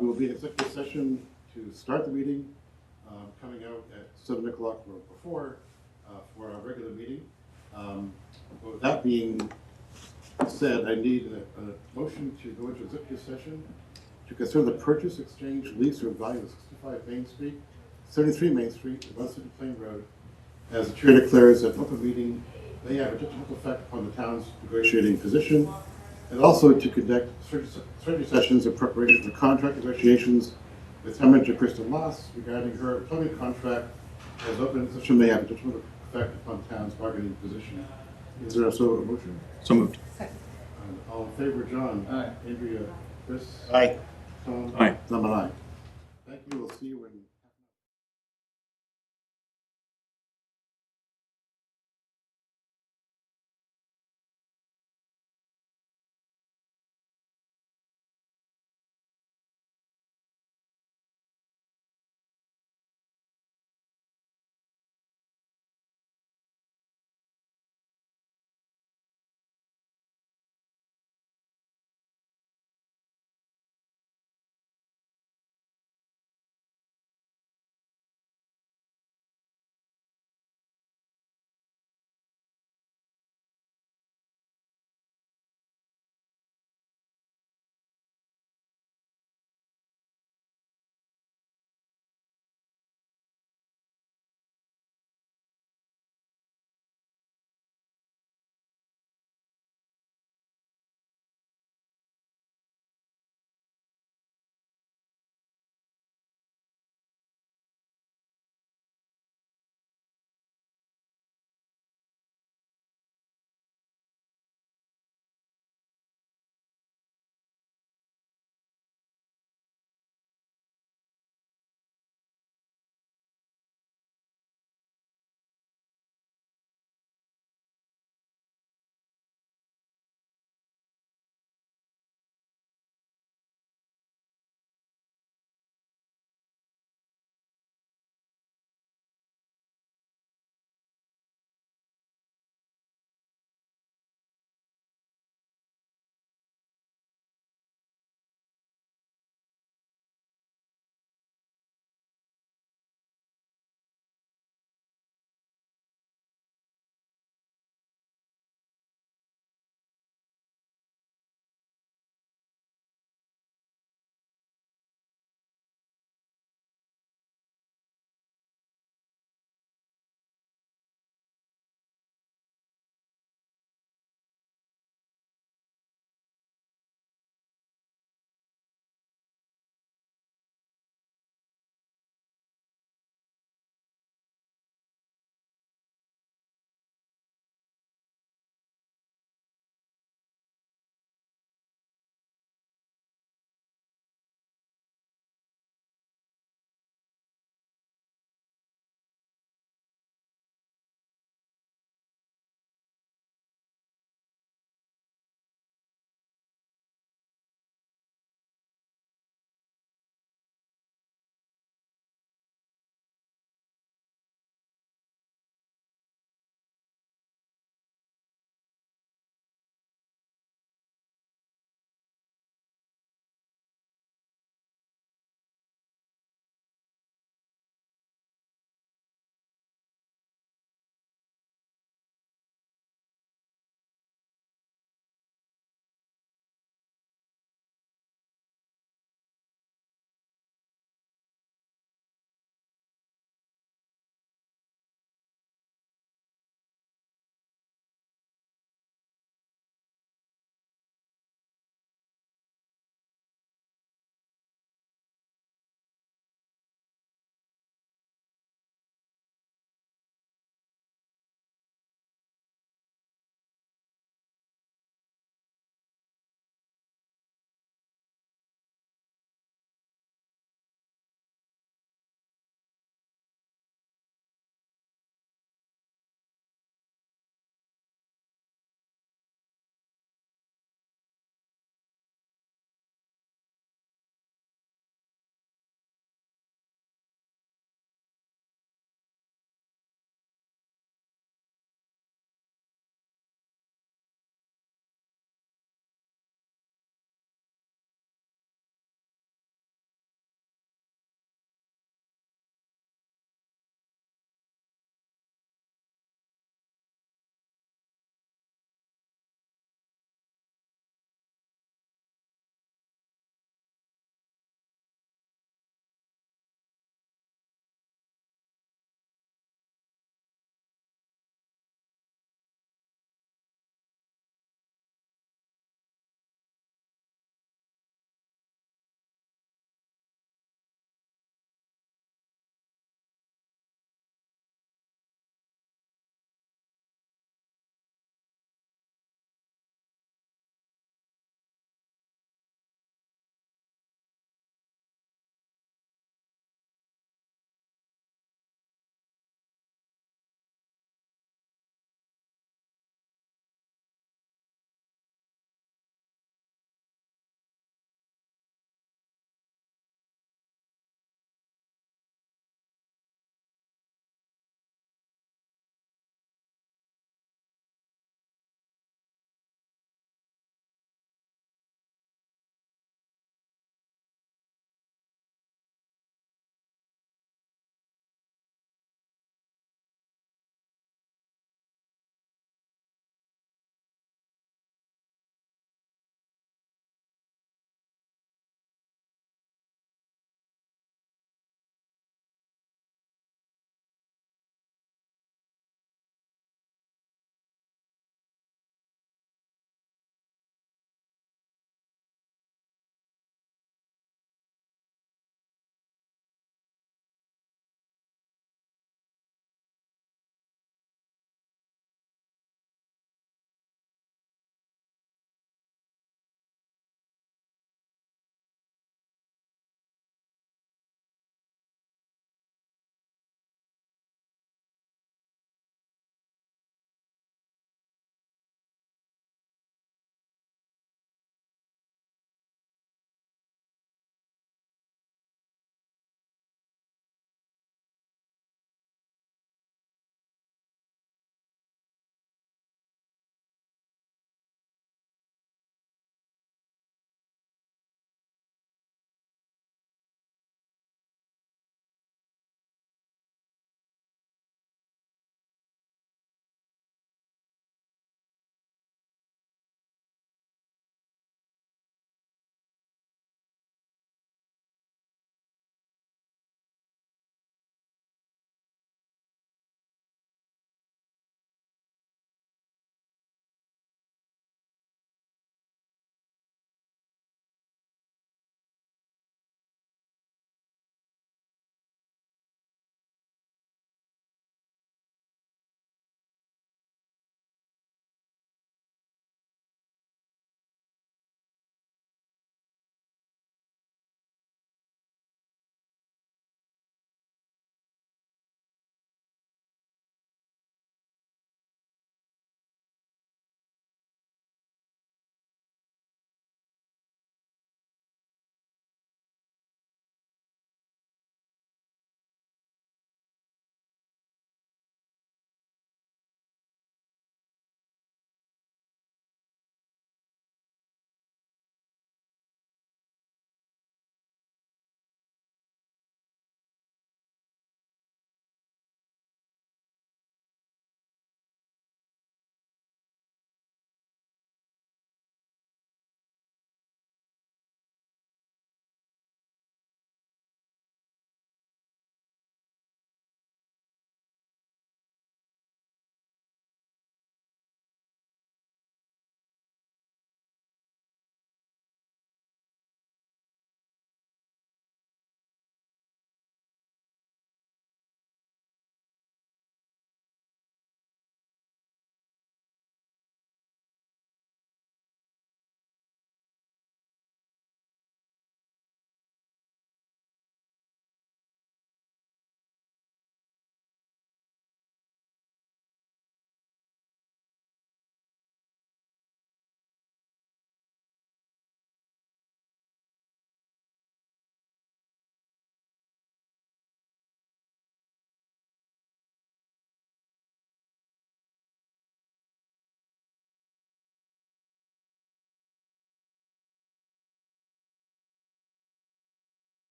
We will be in executive session to start the meeting, coming out at 7 o'clock or before for our regular meeting. With that being said, I need a motion to go into executive session to consider the purchase, exchange, lease, or value of 65 Main Street, 73 Main Street, Westford Plain Road, as the chair declares that open meeting may have a detrimental effect upon the town's negotiating position, and also to conduct strategy sessions in preparation for contract negotiations with Town Manager Kristen Moss regarding her employment contract, as open session may have a detrimental effect upon the town's bargaining position. Is there also a motion? So moved. All in favor, John? Aye. Andrea? Chris? Aye. Tom? Aye. I'm an aye. Thank you. We'll see you in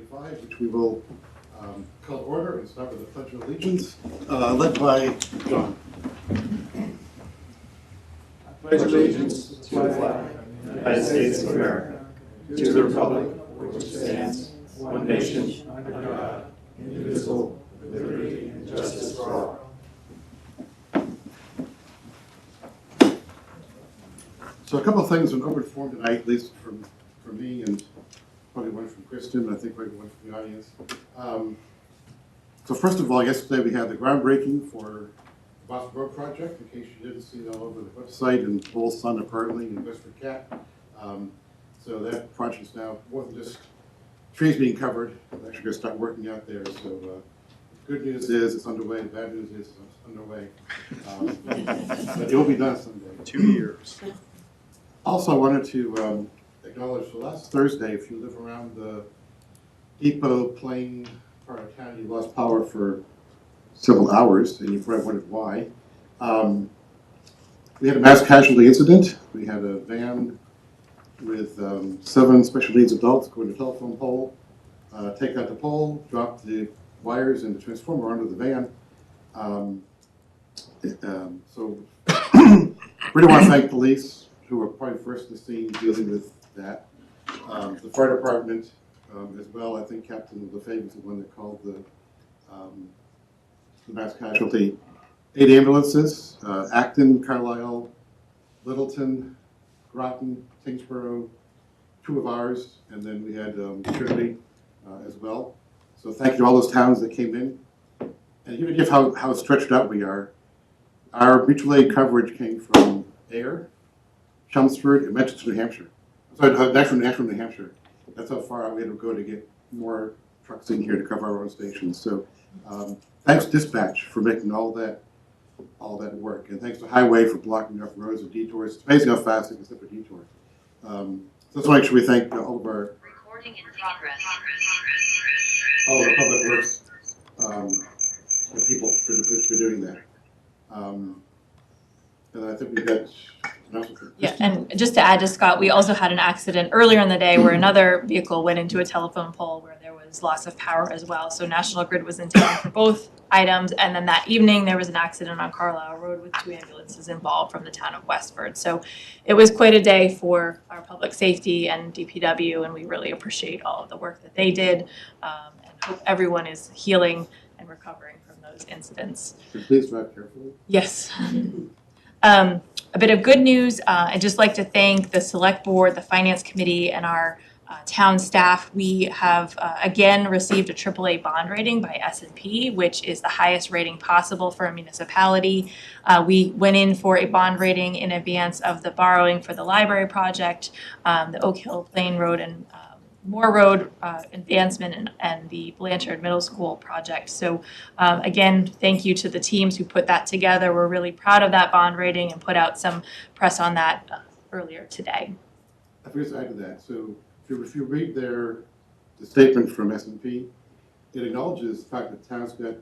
2025, which we will call to order and start with the Pledge of Allegiance, led by John. I pledge allegiance to the flag of the United States of America, to the republic which stands one nation under God, indivisible, with liberty and justice for all. So a couple of things in open forum tonight, at least from me and probably one from Kristen, and I think maybe one from the audience. So first of all, yesterday we had the groundbreaking for the Westford Road project, in case you didn't see it all over the website, and full sun apparently in WestfordCAT. So that project is now more than just trees being covered. We're actually going to start working out there. So good news is it's underway. Bad news is it's underway. But it will be done someday. 2 years. Also, I wanted to acknowledge the last Thursday, if you live around the Depot Plain part of town, you lost power for several hours, and you probably wondered why. We had a mass casualty incident. We had a van with 7 special needs adults go to a telephone pole, take out the pole, drop the wires and the transformer onto the van. So really want to thank police, who were probably first to the scene dealing with that. The fire department as well. I think Captain LaFave was the one that called the mass casualty. 8 ambulances, Acton, Carlisle, Littleton, Groton, Tingsboro, 2 of ours, and then we had Trinity as well. So thank you to all those towns that came in. And even if how stretched out we are, our mutual aid coverage came from Ayr, Chelmsford, and Manchester, New Hampshire. Sorry, Nashville, New Hampshire. That's how far out we had to go to get more trucks in here to cover our own stations. So thanks dispatch for making all that work, and thanks to Highway for blocking off roads and detours. It's amazing how fast they can slip a detour. So let's make sure we thank all of our recording in progress. All of our public works people for doing that. And I think we've got. Yeah, and just to add to Scott, we also had an accident earlier in the day where another vehicle went into a telephone pole where there was loss of power as well. So National Grid was in town for both items, and then that evening there was an accident on Carlisle Road with 2 ambulances involved from the town of Westford. So it was quite a day for our public safety and DPW, and we really appreciate all of the work that they did, and hope everyone is healing and recovering from those incidents. So please drive carefully. Yes. A bit of good news, I'd just like to thank the Select Board, the Finance Committee, and our town staff. We have again received a AAA bond rating by S&P, which is the highest rating possible for a municipality. We went in for a bond rating in advance of the borrowing for the library project, the Oak Hill Plain Road and Moore Road advancement and the Blanchard Middle School project. So again, thank you to the teams who put that together. We're really proud of that bond rating and put out some press on that earlier today. I forgot to add to that. So if you read the statement from S&P, it acknowledges the fact that towns got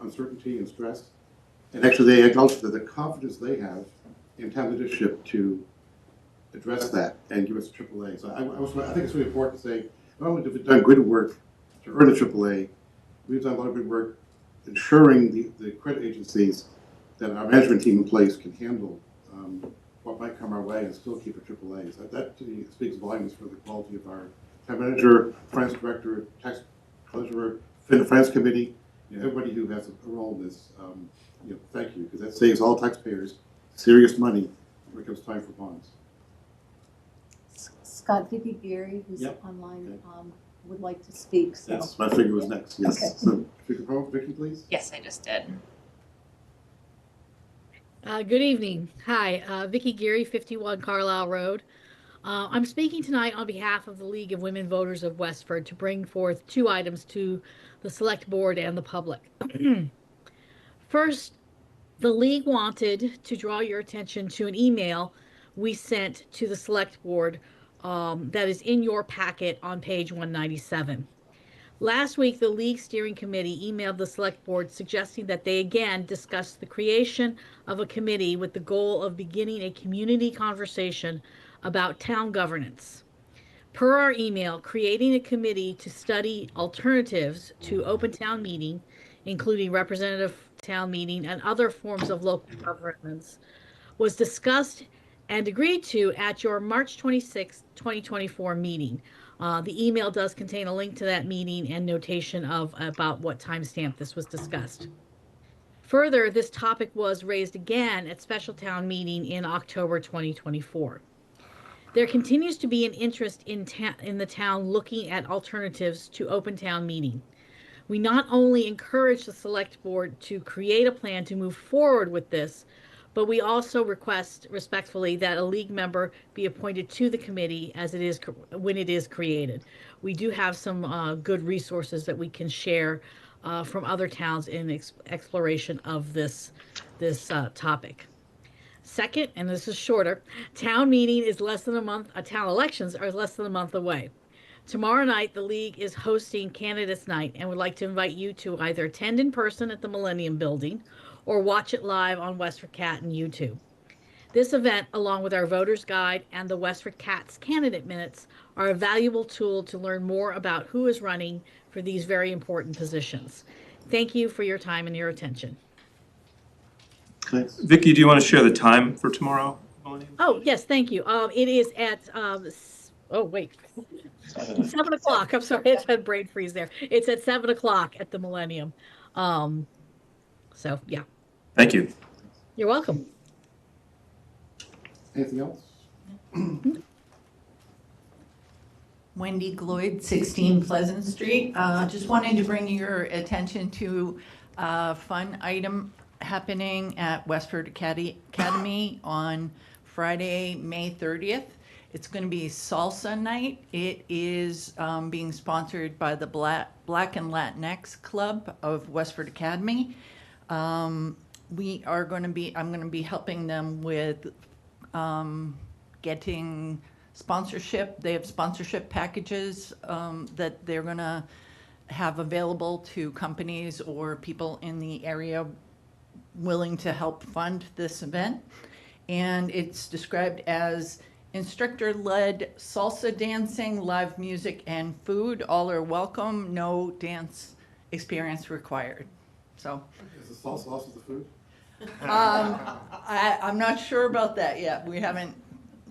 uncertainty and stress, and actually they acknowledge that the confidence they have in town leadership to address that and give us a AAA. So I think it's really important to say, not only have we done good work to earn a AAA, we've done a lot of good work ensuring the credit agencies that our management team in place can handle what might come our way and still keep a AAA. So that to me speaks volumes for the quality of our town manager, finance director, tax treasurer, finance committee, everybody who has a role in this. Thank you, because that saves all taxpayers serious money when it comes time for bonds. Scott, Vicky Gary, who's online, would like to speak. So. Yes, my figure was next. Yes. Okay. So, if you could promote Vicky, please. Yes, I just did. Good evening. Hi, Vicky Geary, 51 Carlisle Road. I'm speaking tonight on behalf of the League of Women Voters of Westford to bring forth 2 items to the Select Board and the public. First, the League wanted to draw your attention to an email we sent to the Select Board that is in your packet on page 197. Last week, the League Steering Committee emailed the Select Board suggesting that they again discuss the creation of a committee with the goal of beginning a community conversation about town governance. Per our email, creating a committee to study alternatives to open town meeting, including representative town meeting and other forms of local governance, was discussed and agreed to at your March 26, 2024 meeting. The email does contain a link to that meeting and notation of about what timestamp this was discussed. Further, this topic was raised again at special town meeting in October 2024. There continues to be an interest in the town looking at alternatives to open town meeting. We not only encourage the select board to create a plan to move forward with this, but we also request respectfully that a league member be appointed to the committee as it is when it is created. We do have some good resources that we can share from other towns in exploration of this topic. Second, and this is shorter, town meeting is less than a month, town elections are less than a month away. Tomorrow night, the league is hosting Candidates Night and would like to invite you to either attend in person at the Millennium Building or watch it live on WestfordCAT and YouTube. This event, along with our voters guide and the WestfordCAT's candidate minutes, are a valuable tool to learn more about who is running for these very important positions. Thank you for your time and your attention. Thanks. Vicky, do you want to share the time for tomorrow? Oh, yes, thank you. It is at, oh, wait. 7 o'clock. I'm sorry, it's had brain freeze there. It's at 7 o'clock at the Millennium. So, yeah. Thank you. You're welcome. Anything else? Wendy Gloyd, 16 Pleasant Street. Just wanted to bring your attention to a fun item happening at Westford Academy on Friday, May 30th. It's going to be salsa night. It is being sponsored by the Black and Latinx Club of Westford Academy. I'm going to be helping them with getting sponsorship. They have sponsorship packages that they're going to have available to companies or people in the area willing to help fund this event. And it's described as instructor-led salsa dancing, live music, and food. All are welcome. No dance experience required. So Is the salsa also the food? I'm not sure about that yet. We haven't.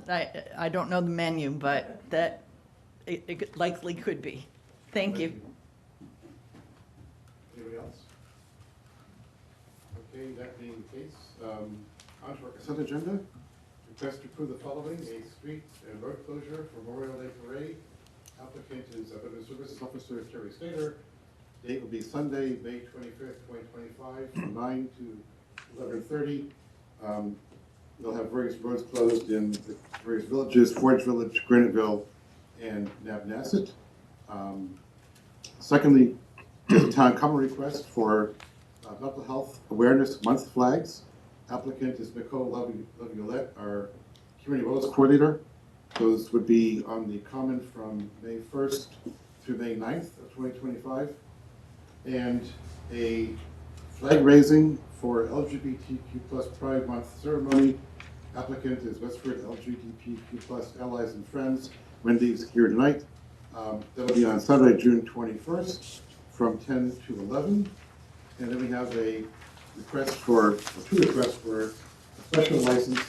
I don't know the menu, but that it likely could be. Thank you. Anybody else? Okay, that being the case, on to our consent agenda. Request to approve the following: a street and road closure for Memorial Day Parade. Applicant is Veteran Services Officer Terry Stater. Date will be Sunday, May 25th, 2025, from 9 to 11:30. They'll have various roads closed in the various villages: Forge Village, Graniteville, and Nabnasset. Secondly, there's a town common request for Mental Health Awareness Month flags. Applicant is Nicole Laviolette, our Community Wellness Coordinator. Those would be on the common from May 1st through May 9th of 2025. And a flag raising for LGBTQ+ Pride Month ceremony. Applicant is Westford LGBTQ+ Allies and Friends. Wendy's here tonight. That'll be on Saturday, June 21st from 10 to 11. And then we have a request for, two requests for a special license.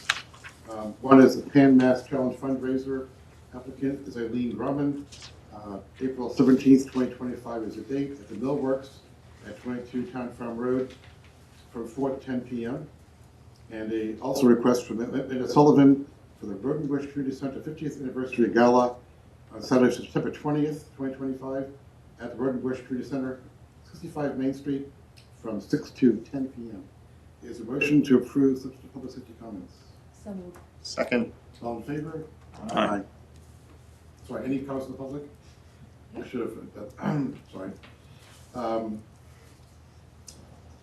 One is the Pan Mass Challenge fundraiser. Applicant is Eileen Drummond. April 17th, 2025 is the date at the Millworks at 22 Town Farm Road from 4 to 10 p.m. And also a request from Linda Sullivan for the Broken Bush Community Center 50th Anniversary Gala on Saturday, September 20th, 2025 at the Broken Bush Community Center, 65 Main Street from 6 to 10 p.m. Is a motion to approve subject to public safety comments? So moved. Second. All in favor? Aye. Sorry, any comments from the public? I should have, sorry.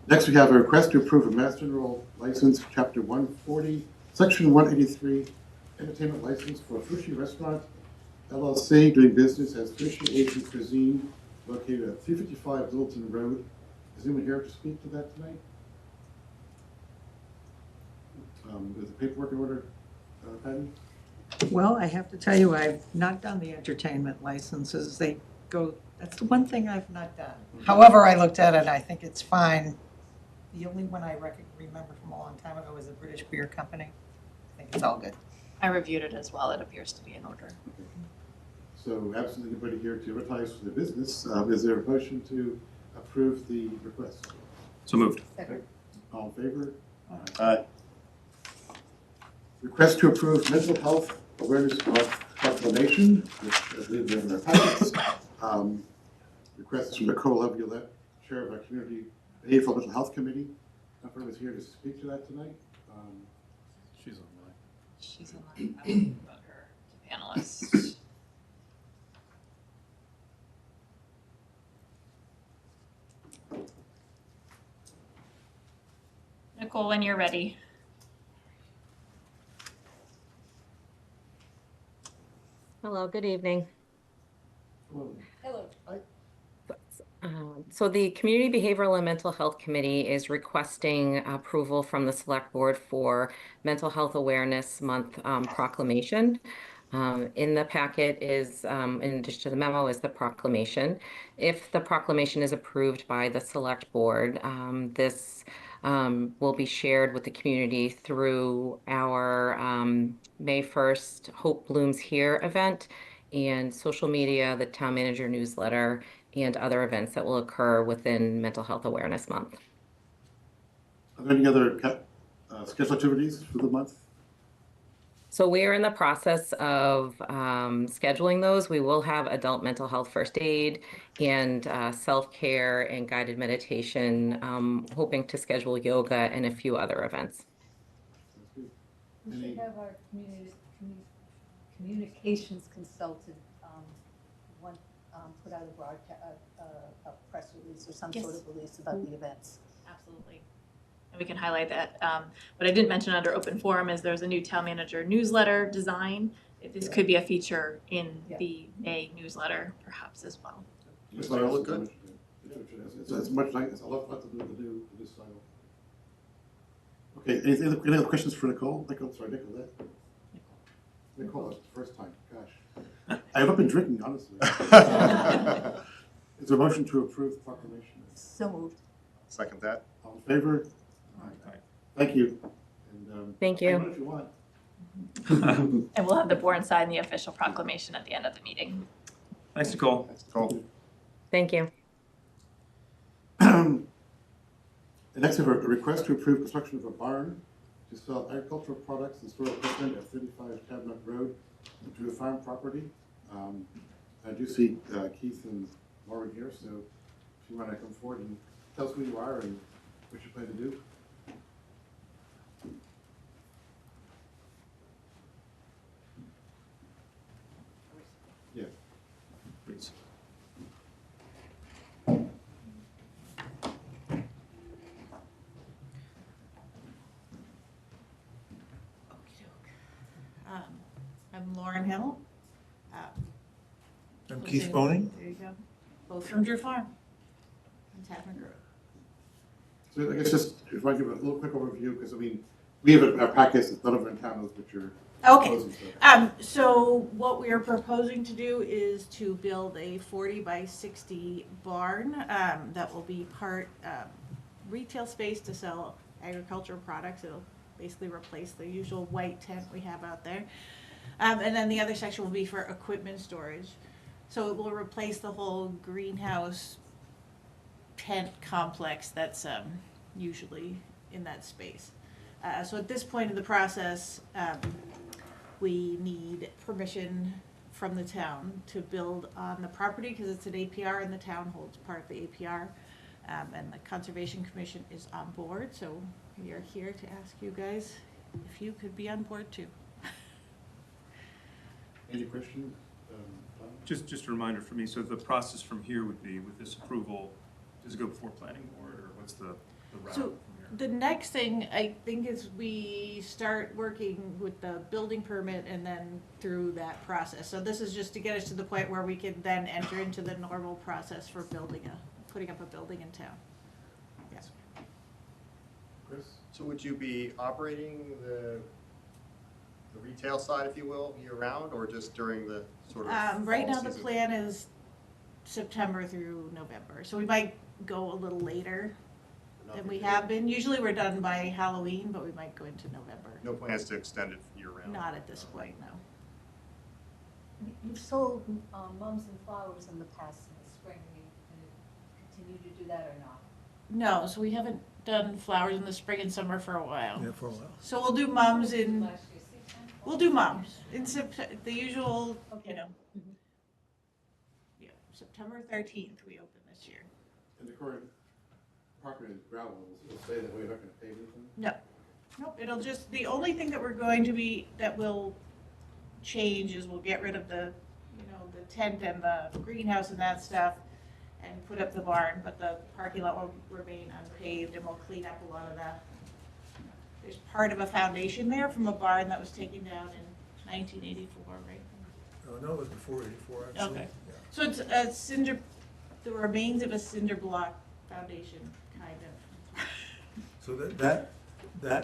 Next, we have a request to approve a Mass General License, Chapter 140, Section 183, Entertainment License for Fushi Restaurant, LLC, doing business as Fushi Asian Cuisine, located at 355 Littleton Road. Is anyone here to speak to that tonight? Is the paperwork in order, Patty? Well, I have to tell you, I've not done the entertainment licenses. They go, that's the one thing I've not done. However, I looked at it, I think it's fine. The only one I remember from a long time ago was the British Beer Company. I think it's all good. I reviewed it as well. It appears to be in order. So absent anybody here to advertise for their business, is there a motion to approve the request? So moved. Second. All in favor? Aye. Request to approve mental health awareness month proclamation, which I believe are in our packets. Request from Nicole Laviolette, Chair of our Community Behavioral Mental Health Committee. Everyone is here to speak to that tonight. She's online. She's online. I will promote her to panelist. Nicole, when you're ready. Hello, good evening. Hello. So the Community Behavioral and Mental Health Committee is requesting approval from the Select Board for Mental Health Awareness Month proclamation. In the packet is, in addition to the memo, is the proclamation. If the proclamation is approved by the Select Board, this will be shared with the community through our May 1st Hope Blooms Here event and social media, the town manager newsletter, and other events that will occur within Mental Health Awareness Month. Are there any other scheduled activities for the month? So we are in the process of scheduling those. We will have adult mental health first aid and self-care and guided meditation, hoping to schedule yoga and a few other events. That's good. We Any- should have our communications consultant, put out a broadcast, a press release or some Yes. sort of release about the events. Absolutely. And we can highlight that. What I didn't mention under open forum is there's a new town manager newsletter design. This could be a feature in Yeah. the May newsletter perhaps as well. It's Does it look good? It's much like, it's a lot to do with the new style. Okay, any other questions for Nicole? Nicolette? Nicole, that's the first time, gosh. I have not been drinking, honestly. Is there a motion to approve the proclamation? So moved. Second that. All in favor? Aye. Thank you. And, Thank hang you. on if you want. And we'll have the board sign the official proclamation at the end of the meeting. Thanks, Nicole. Cool. Thank you. And next, we have a request to approve construction of a barn to sell agricultural products and store equipment at 35 Cabinet Road to a farm property. I do see Keith and Lauren here, so if you want to come forward and tell us who you are and what you plan to do. Yeah. Please. I'm Lauren Hill. I'm Keith Boning. There you go. Both from Drew Farm on Tavern Road. So I guess just, if I give a little quick overview, because I mean, we have our packets that none of our town knows what you're Okay. proposing. So. So what we are proposing to do is to build a 40 by 60 barn that will be part retail space to sell agricultural products. It'll basically replace the usual white tent we have out there. And then the other section will be for equipment storage. So it will replace the whole greenhouse tent complex that's usually in that space. So at this point in the process, we need permission from the town to build on the property because it's an APR and the town holds part of the APR. And the Conservation Commission is on board, so we are here to ask you guys if you could be on board too. Any questions? Tom? Just a reminder for me, so the process from here would be, with this approval, does it go before planning board, or what's the route So from here? the next thing I think is we start working with the building permit and then through that process. So this is just to get us to the point where we can then enter into the normal process for putting up a building in town. Yes. Chris? So would you be operating the the retail side, if you will, year-round, or just during the sort of Right fall now, the season? plan is September through November, so we might go a little later than we have been. Usually we're done by Halloween, but we might go into November. No plans to extend it year-round? Not at this point, no. You've sold mums and flowers in the past in the spring. Are you going to continue to do that or not? No, so we haven't done flowers in the spring and summer for a while. Yeah, for a while. So we'll do mums in, Last year, 6 times? we'll do mums in September, the usual, you know. Mhm. Yeah, September 13th we open this year. And the current parking and gravel will stay that way, we're not gonna pave anything? No, nope, it'll just, the only thing that we're going to be, that will change is we'll get rid of the, you know, the tent and the greenhouse and that stuff and put up the barn, but the parking lot will remain unpaved and we'll clean up a lot of that. There's part of a foundation there from a barn that was taken down in 1984, right? No, it was before '84, actually. Okay. Yeah. So it's a cinder, the remains of a cinder block foundation, kind of. So that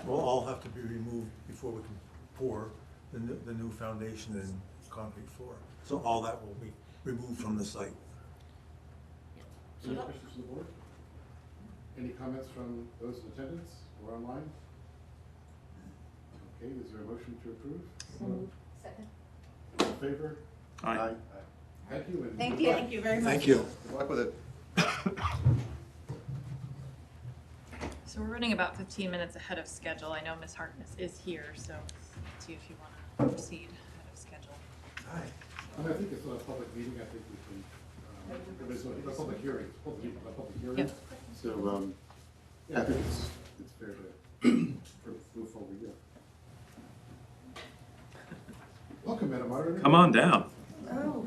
will all have to be removed before we can pour the new foundation and concrete floor. So all that will be removed from the site. Any questions from the board? Any comments from those in attendance or online? Okay, is there a motion to approve? So moved. Second? All in favor? Aye. Thank you and. Thank good you. luck. Thank you very much. Thank you. Good luck with it. So we're running about 15 minutes ahead of schedule. I know Ms. Harkness is here, so it's up to you if you want to proceed ahead of schedule. Hi. I think it's not a public meeting, I think we can, it's a public hearing, it's a public hearing. Yep. So, yeah, I think it's fair to move forward, yeah. Welcome, Madam Moderator. Come on down. Oh.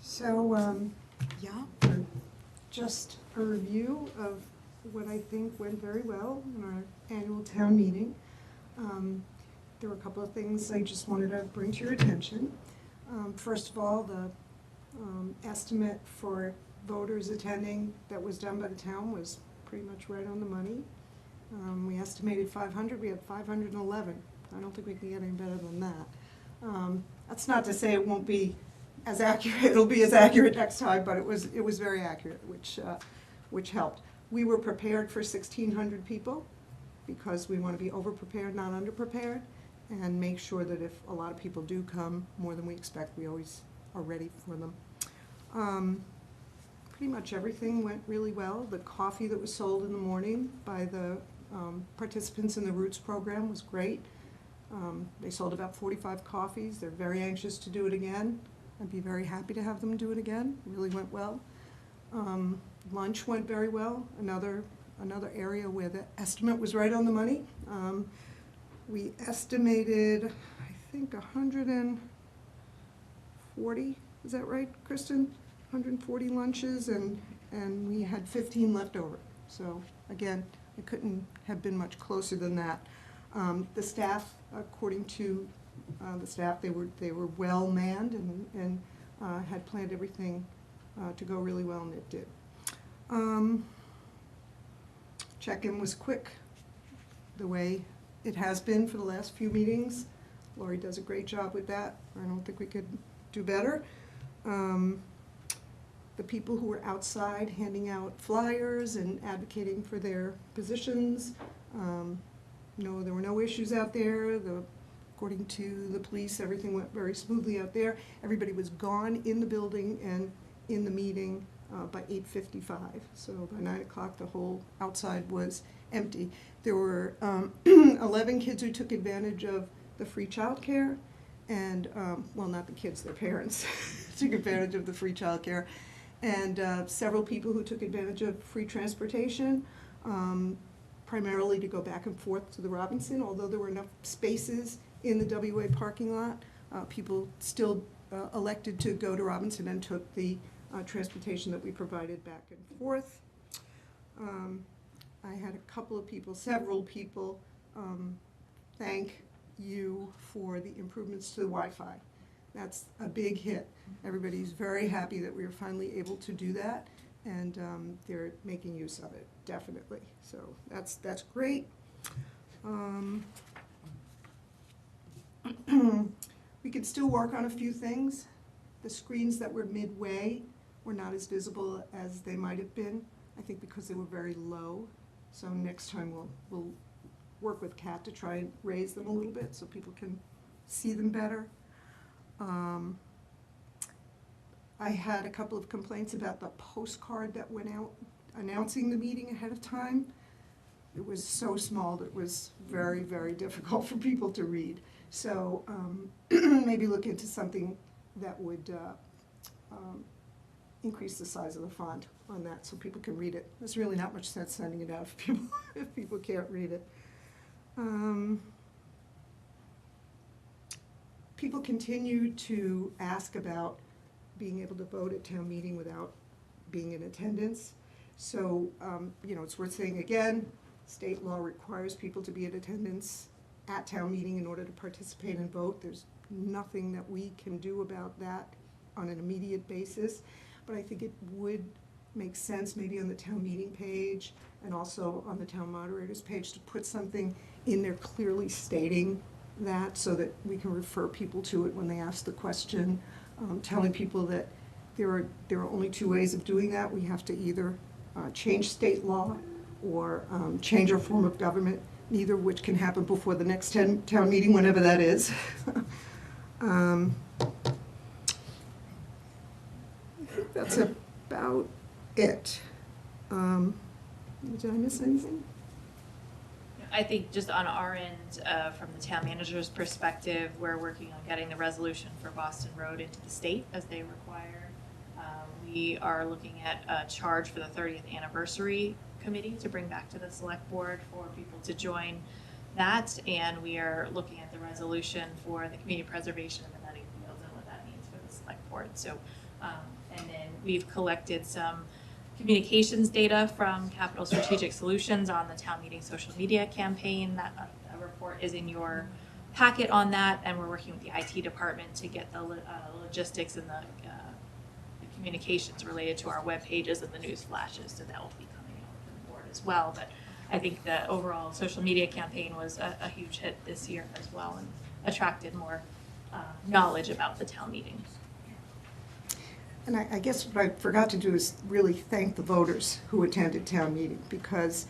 So, yeah, just a review of what I think went very well in our annual town meeting. There were a couple of things I just wanted to bring to your attention. First of all, the estimate for voters attending that was done by the town was pretty much right on the money. We estimated 500, we had 511. I don't think we can get any better than that. That's not to say it won't be as accurate, it'll be as accurate next time, but it was very accurate, which helped. We were prepared for 1,600 people because we want to be over-prepared, not under-prepared, and make sure that if a lot of people do come, more than we expect, we always are ready for them. Pretty much everything went really well. The coffee that was sold in the morning by the participants in the Roots program was great. They sold about 45 coffees. They're very anxious to do it again. I'd be very happy to have them do it again. It really went well. Lunch went very well. Another area where the estimate was right on the money. We estimated, I think, 140, is that right, Kristen? 140 lunches, and we had 15 left over. So again, it couldn't have been much closer than that. The staff, according to the staff, they were well manned and had planned everything to go really well, and it did. Check-in was quick, the way it has been for the last few meetings. Lori does a great job with that. I don't think we could do better. The people who were outside handing out flyers and advocating for their positions, no, there were no issues out there. According to the police, everything went very smoothly out there. Everybody was gone in the building and in the meeting by 8:55. So by 9 o'clock, the whole outside was empty. There were 11 kids who took advantage of the free childcare, and, well, not the kids, their parents took advantage of the free childcare, and several people who took advantage of free transportation, primarily to go back and forth to the Robinson. Although there were enough spaces in the WA parking lot, people still elected to go to Robinson and took the transportation that we provided back and forth. I had a couple of people, several people, thank you for the improvements to the Wi-Fi. That's a big hit. Everybody's very happy that we were finally able to do that. and they're making use of it, definitely. So that's great. We could still work on a few things. The screens that were midway were not as visible as they might have been, I think because they were very low. So next time we'll work with CAT to try and raise them a little bit so people can see them better. I had a couple of complaints about the postcard that went out announcing the meeting ahead of time. It was so small that it was very, very difficult for people to read. So maybe look into something that would increase the size of the font on that so people can read it. There's really not much sense sending it out if people can't read it. People continue to ask about being able to vote at town meeting without being in attendance. So, it's worth saying again, state law requires people to be in attendance at town meeting in order to participate and vote. There's nothing that we can do about that on an immediate basis. But I think it would make sense maybe on the town meeting page and also on the town moderator's page to put something in there clearly stating that so that we can refer people to it when they ask the question, telling people that there are only two ways of doing that. We have to either change state law or change our form of government, neither of which can happen before the next town meeting, whenever that is. I think that's about it. Did I miss anything? I think just on our end, from the town manager's perspective, we're working on getting the resolution for Boston Road into the state as they require. We are looking at a charge for the 30th anniversary committee to bring back to the select board for people to join that. And we are looking at the resolution for the community preservation of the nutting fields and what that means for the select board. So, and then we've collected some communications data from Capital Strategic Solutions on the town meeting social media campaign. That report is in your packet on that, and we're working with the IT department to get the logistics and the communications related to our web pages and the news flashes, so that will be coming out to the board as well. But I think the overall social media campaign was a huge hit this year as well and attracted more knowledge about the town meeting. And I guess what I forgot to do is really thank the voters who attended town meeting because,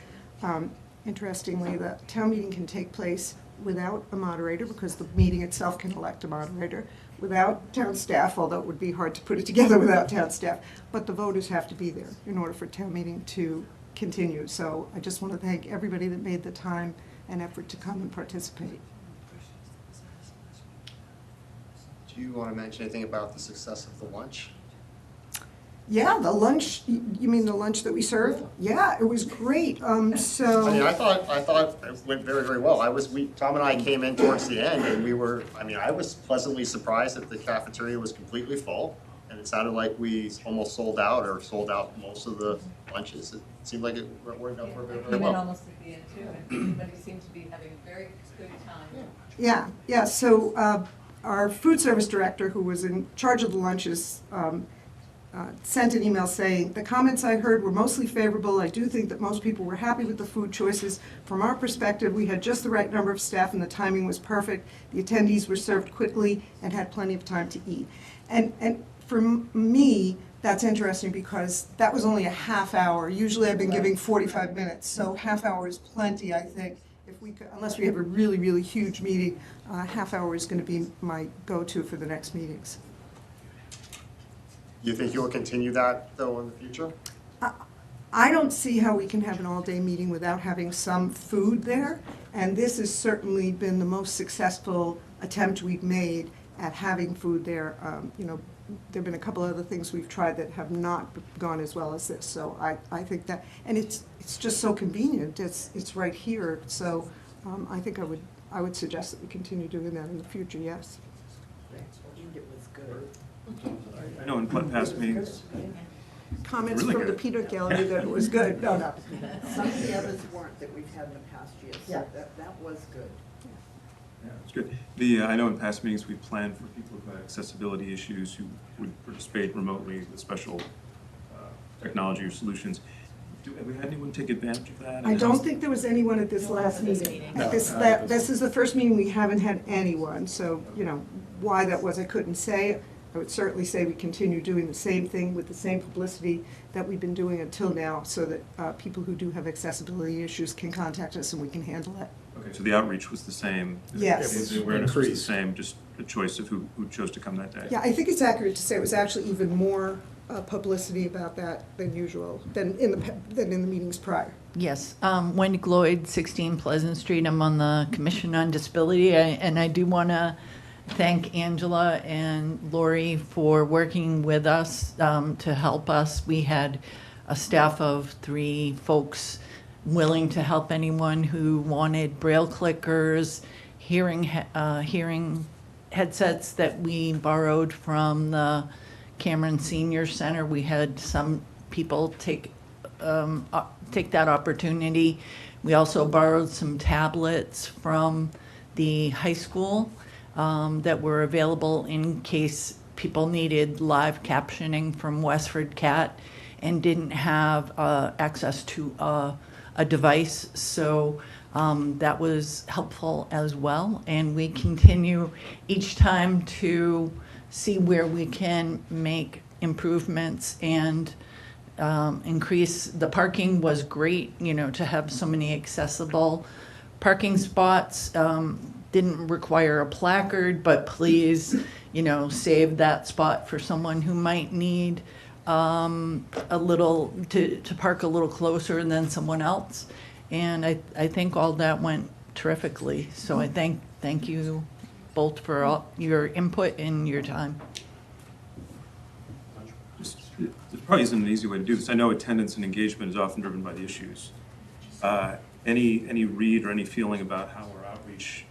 interestingly, the town meeting can take place without a moderator because the meeting itself can elect a moderator, without town staff, although it would be hard to put it together without town staff, but the voters have to be there in order for town meeting to continue. So I just want to thank everybody that made the time and effort to come and participate. Do you want to mention anything about the success of the lunch? Yeah, the lunch, you mean the lunch that we served? Yeah, it was great. I mean, I thought it went very, very well. Tom and I came in towards the end and I was pleasantly surprised that the cafeteria was completely full. And it sounded like we almost sold out most of the lunches. It seemed like it worked out very, very well. Almost at the end too, and everybody seemed to be having a very good time. Yeah, so our food service director, who was in charge of the lunches, sent an email saying, the comments I heard were mostly favorable. I do think that most people were happy with the food choices. From our perspective, we had just the right number of staff and the timing was perfect. The attendees were served quickly and had plenty of time to eat. And for me, that's interesting because that was only a half hour. Usually I've been giving 45 minutes, so half hour is plenty, I think. If we could, unless we have a really, really huge meeting, half hour is going to be my go-to for the next meetings. Do you think you'll continue that, though, in the future? I don't see how we can have an all-day meeting without having some food there, and this has certainly been the most successful attempt we've made at having food there. There have been a couple other things we've tried that have not gone as well as this, so I think that, and it's just so convenient. It's right here, so I think I would suggest that we continue doing that in the future. Yes. It was good. I know in past meetings. Comments Really from the good. peanut gallery that it was good. No. Some of the others weren't that we've had in the past years, Yeah. so that was good. Yeah, it's good. I know in past meetings we planned for people who had accessibility issues who would participate remotely with special technology or solutions. Have we had anyone take advantage of that? I don't think there was anyone at this last meeting. This is the first meeting we haven't had anyone, so, you know, why that was, I couldn't say. I would certainly say we continue doing the same thing with the same publicity that we've been doing until now, so that people who do have accessibility issues can contact us and we can handle it. Okay, so the outreach was the same? Yes. The awareness was the Increased. same, just a choice of who chose to come that day? Yeah, I think it's accurate to say it was actually even more publicity about that than usual, than in the meetings prior. Yes, Wendy Gloyd, 16 Pleasant Street. I'm on the Commission on Disability, and I do want to thank Angela and Lori for working with us to help us. We had a staff of 3 folks willing to help anyone who wanted braille clickers, hearing headsets that we borrowed from the Cameron Senior Center. We had some people take that opportunity. We also borrowed some tablets from the high school that were available in case people needed live captioning from WestfordCAT and didn't have access to a device. So that was helpful as well. And we continue each time to see where we can make improvements and increase. The parking was great, you know, to have so many accessible parking spots. Didn't require a placard, but please, you know, save that spot for someone who might need a little, to park a little closer than someone else. And I think all that went terrifically. So I thank you both for all your input and your time. There probably isn't an easy way to do this. I know attendance and engagement is often driven by the issues. Any read or any feeling about how our outreach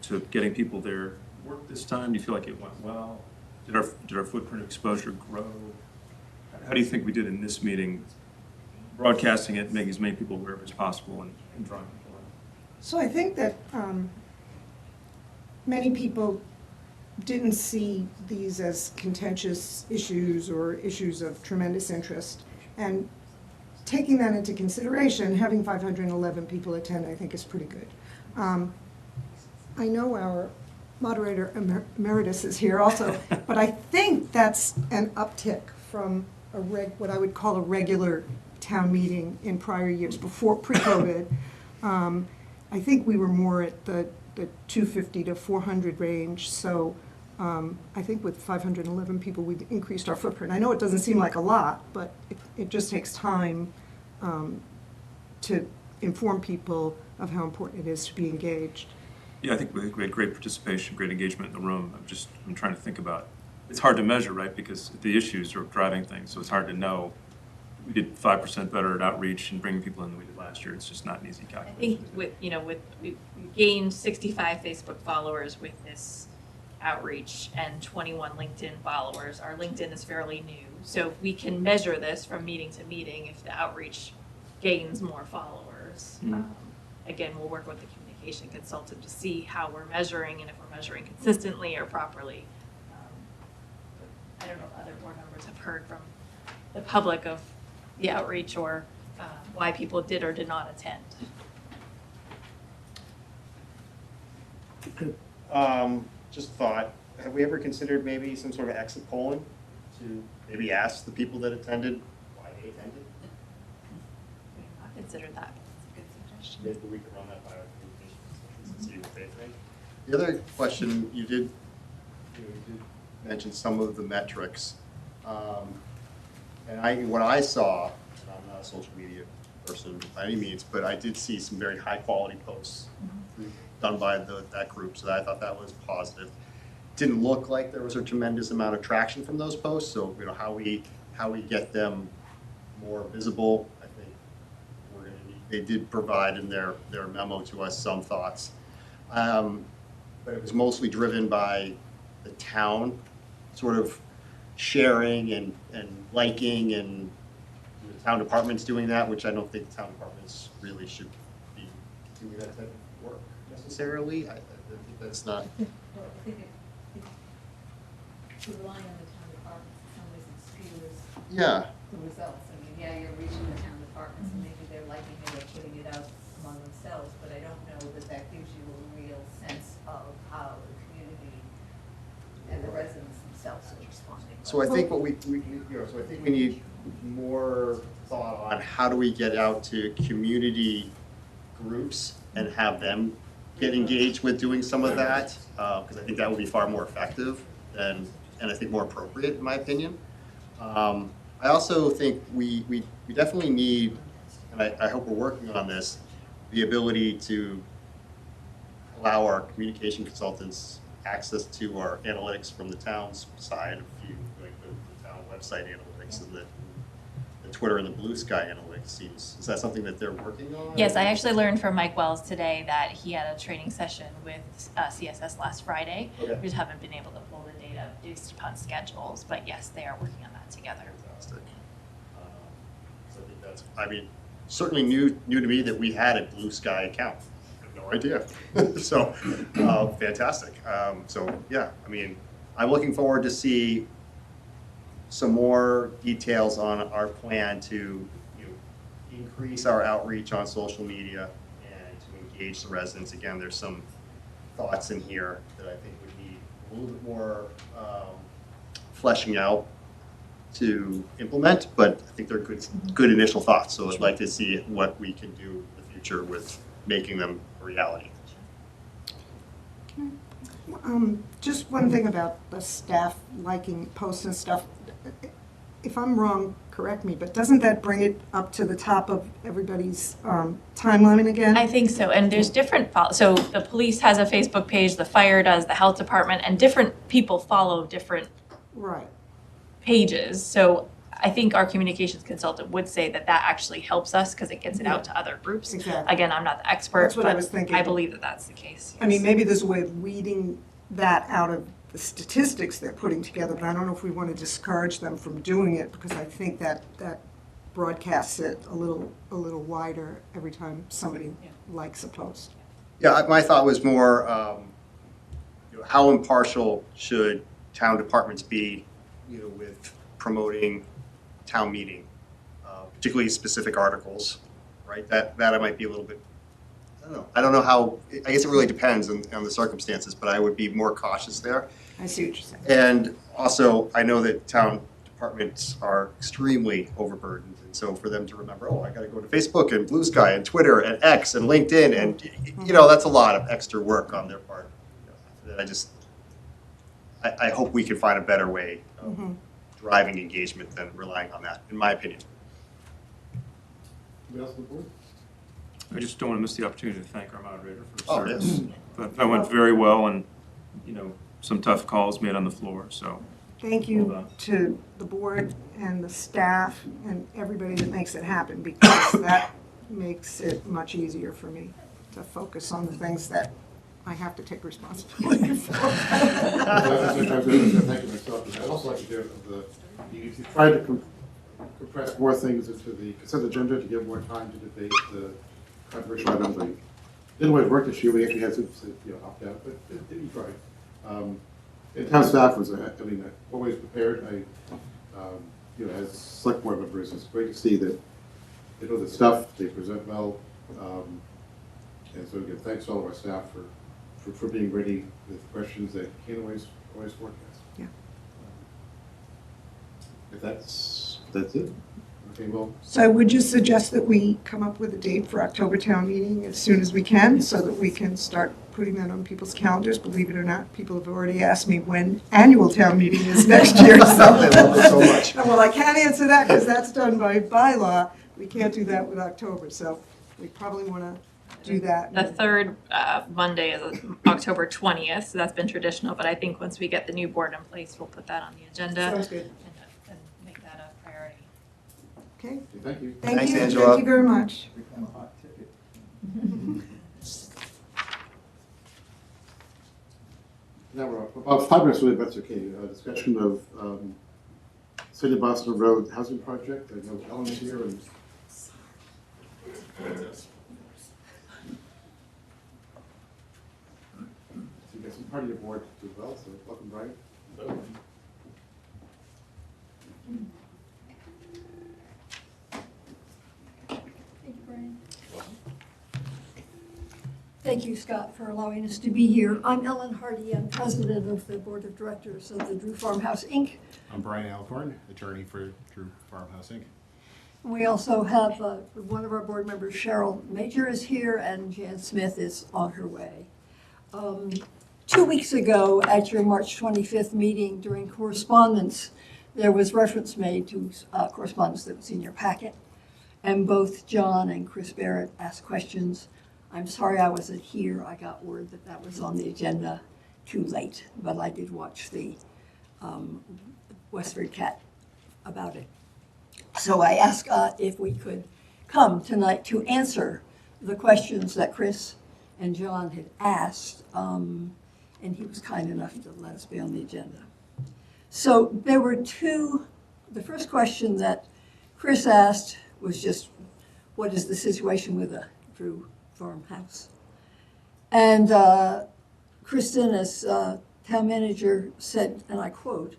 to getting people there worked this time? Do you feel like it went well? Did our footprint exposure grow? How do you think we did in this meeting, broadcasting it, making as many people aware of it as possible and drawing people in? So I think that many people didn't see these as contentious issues or issues of tremendous interest. And taking that into consideration, having 511 people attend, I think is pretty good. I know our moderator emeritus is here also, but I think that's an uptick from what I would call a regular town meeting in prior years, pre-COVID. I think we were more at the 250 to 400 range, so I think with 511 people, we've increased our footprint. I know it doesn't seem like a lot, but it just takes time to inform people of how important it is to be engaged. Yeah, I think we had great participation, great engagement in the room. I'm trying to think about, it's hard to measure, right? Because the issues are driving things, so it's hard to know. We did 5% better at outreach and bringing people in than we did last year. It's just not an easy I calculation. think we gained 65 Facebook followers with this outreach and 21 LinkedIn followers. Our LinkedIn is fairly new, so we can measure this from meeting to meeting if the outreach gains more followers. Mhm. Again, we'll work with the communication consultant to see how we're measuring and if we're measuring consistently or properly. I don't know if other board members have heard from the public of the outreach or why people did or did not attend. Just thought, have we ever considered maybe some sort of exit polling to maybe ask the people that attended why they attended? We have not considered that. That's a good suggestion. Maybe we could run that by our communications and see what they think. The other question, you did mention some of the metrics. And what I saw, and I'm not a social media person by any means, but I did see some very high quality posts done by that group, so I thought that was positive. Didn't look like there was a tremendous amount of traction from those posts, so how we get them more visible, I think we're gonna need. They did provide in their memo to us some thoughts, but it was mostly driven by the town sort of sharing and liking, and the town departments doing that, which I don't think the town departments really should be doing that type of work necessarily. I think that's not. Well, I think to rely on the town departments in some ways obscures Yeah. the results. I yeah, you're reaching the town departments and maybe they're liking it or putting it out among themselves, but I don't know that that gives you a real sense of how the community and the residents themselves are responding. So I think what so I think we need more thought on how do we get out to community groups and have them get engaged with doing some of that, because I think that would be far more effective and I think more appropriate, in my opinion. I also think we definitely need, and I hope we're working on this, the ability to allow our communication consultants access to our analytics from the town's side, if you like the town website analytics and the Twitter and the Blue Sky analytics. Is that something that they're working on? Yes, I actually learned from Mike Wells today that he had a training session with CSS last Friday. Okay. We just haven't been able to pull the data based upon schedules, but yes, they are working on that together. Fantastic. So I think that's, I mean, certainly new to me that we had a Blue Sky account. I had no idea. So fantastic. So yeah, I mean, I'm looking forward to see some more details on our plan to increase our outreach on social media and to engage the residents. Again, there's some thoughts in here that I think would need a little bit more fleshing out to implement, but I think they're good initial thoughts. So I'd like to see what we can do in the future with making them a reality. Just one thing about the staff liking posts and stuff. If I'm wrong, correct me, but doesn't that bring it up to the top of everybody's timeline again? I think so, and there's different, so the police has a Facebook page, the fire does, the health department, and different people follow different Right. pages. So I think our communications consultant would say that that actually helps us because it gets it out to other groups. Exactly. Again, I'm not the expert, That's what I was but thinking. I believe that that's the case. I mean, maybe there's a way of weeding that out of the statistics they're putting together, but I don't know if we want to discourage them from doing it, because I think that broadcasts it a little wider every time somebody likes a post. Yeah, my thought was more, how impartial should town departments be, with promoting town meeting, particularly specific articles, right? That I might be a little bit, I don't know how, I guess it really depends on the circumstances, but I would be more cautious there. I see what you're saying. And also, I know that town departments are extremely overburdened, and so for them to remember, I gotta go to Facebook and Blue Sky and Twitter and X and LinkedIn, and that's a lot of extra work on their part. That I hope we can find a better way of driving engagement than relying on that, in my opinion. Anybody else on the board? I just don't want to miss the opportunity to thank our moderator for Oh, his yes. service. That went very well, and, some tough calls made on the floor, so. Thank Well you done. to the board and the staff and everybody that makes it happen, because that makes it much easier for me to focus on the things that I have to take responsibility for. Thank you myself. I'd also like to hear you tried to compress more things into the consent agenda to give more time to debate the controversial items. I didn't always work this year. We actually had to opt out, but you tried. And town staff was, always prepared. As select board members, it's great to see that they know the stuff, they present well. And so again, thanks to all of our staff for being ready with questions that can't always forecast. Yeah. If that's it. Okay, well, So I would just suggest that we come up with a date for October town meeting as soon as we can, so that we can start putting that on people's calendars. Believe it or not, people have already asked me when annual town meeting is next year, so. I love it so much. Well, I can't answer that because that's done by bylaw. We can't do that with October, so we probably want to do that. The third Monday is October 20th, so that's been traditional, but I think once we get the new board in place, we'll put that on the agenda Sounds good. and make that a priority. Okay, thank you. Thanks, thank Angela. you very much. Now we're about 5 minutes away, but that's okay. Discussion of City of Boston Road housing project. I know Ellen's here and. So you got some part of your board as well, so welcome, Brian. Thank you, Scott, for allowing us to be here. I'm Ellen Hardy. I'm president of the board of directors of the Drew Farmhouse, Inc. I'm Brian Alcorn, attorney for Drew Farmhouse, Inc. We also have one of our board members, Cheryl Major, is here, and Jan Smith is on her way. 2 weeks ago, at your March 25th meeting during correspondence, there was reference made to correspondence that was in your packet, and both John and Chris Barrett asked questions. I'm sorry I wasn't here. I got word that that was on the agenda too late, but I did watch the WestfordCAT about it. So I asked if we could come tonight to answer the questions that Chris and John had asked, and he was kind enough to let us be on the agenda. So there were two. The first question that Chris asked was just, what is the situation with the Drew Farmhouse? And Kristen, as town manager, said, and I quote,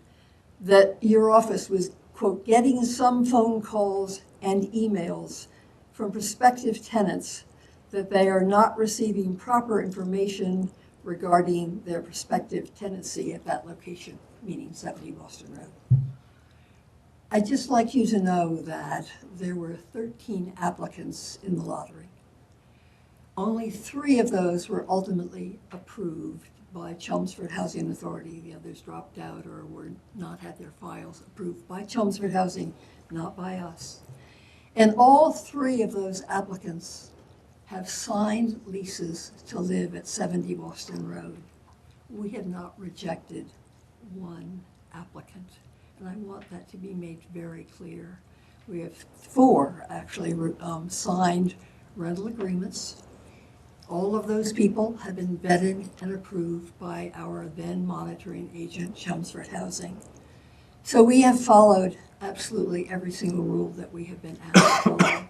that your office was, quote, getting some phone calls and emails from prospective tenants that they are not receiving proper information regarding their prospective tenancy at that location, meaning 70 Boston Road. I'd just like you to know that there were 13 applicants in the lottery. Only 3 of those were ultimately approved by Chelmsford Housing Authority. The others dropped out or were not had their files approved by Chelmsford Housing, not by us. And all 3 of those applicants have signed leases to live at 70 Boston Road. We have not rejected one applicant, and I want that to be made very clear. We have 4 actually signed rental agreements. All of those people have been vetted and approved by our then monitoring agent, Chelmsford Housing. So we have followed absolutely every single rule that we have been asked to follow.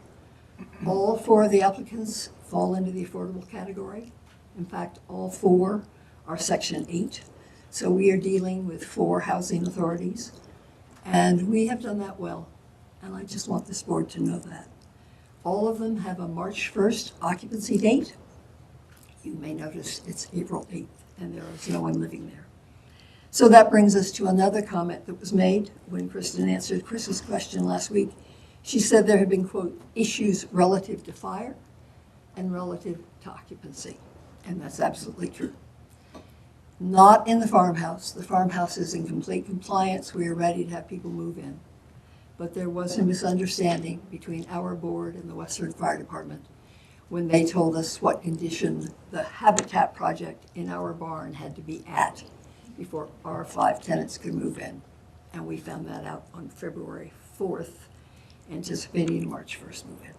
All 4 of the applicants fall into the affordable category. In fact, all 4 are Section 8. So we are dealing with 4 housing authorities, and we have done that well. And I just want this board to know that. All of them have a March 1st occupancy date. You may notice it's April 8th, and there is no one living there. So that brings us to another comment that was made when Kristen answered Chris's question last week. She said there had been, quote, issues relative to fire and relative to occupancy, and that's absolutely true. Not in the farmhouse. The farmhouse is in complete compliance. We are ready to have people move in. But there was a misunderstanding between our board and the Westford Fire Department when they told us what condition the habitat project in our barn had to be at before our 5 tenants could move in. And we found that out on February 4th, anticipating a March 1st move in.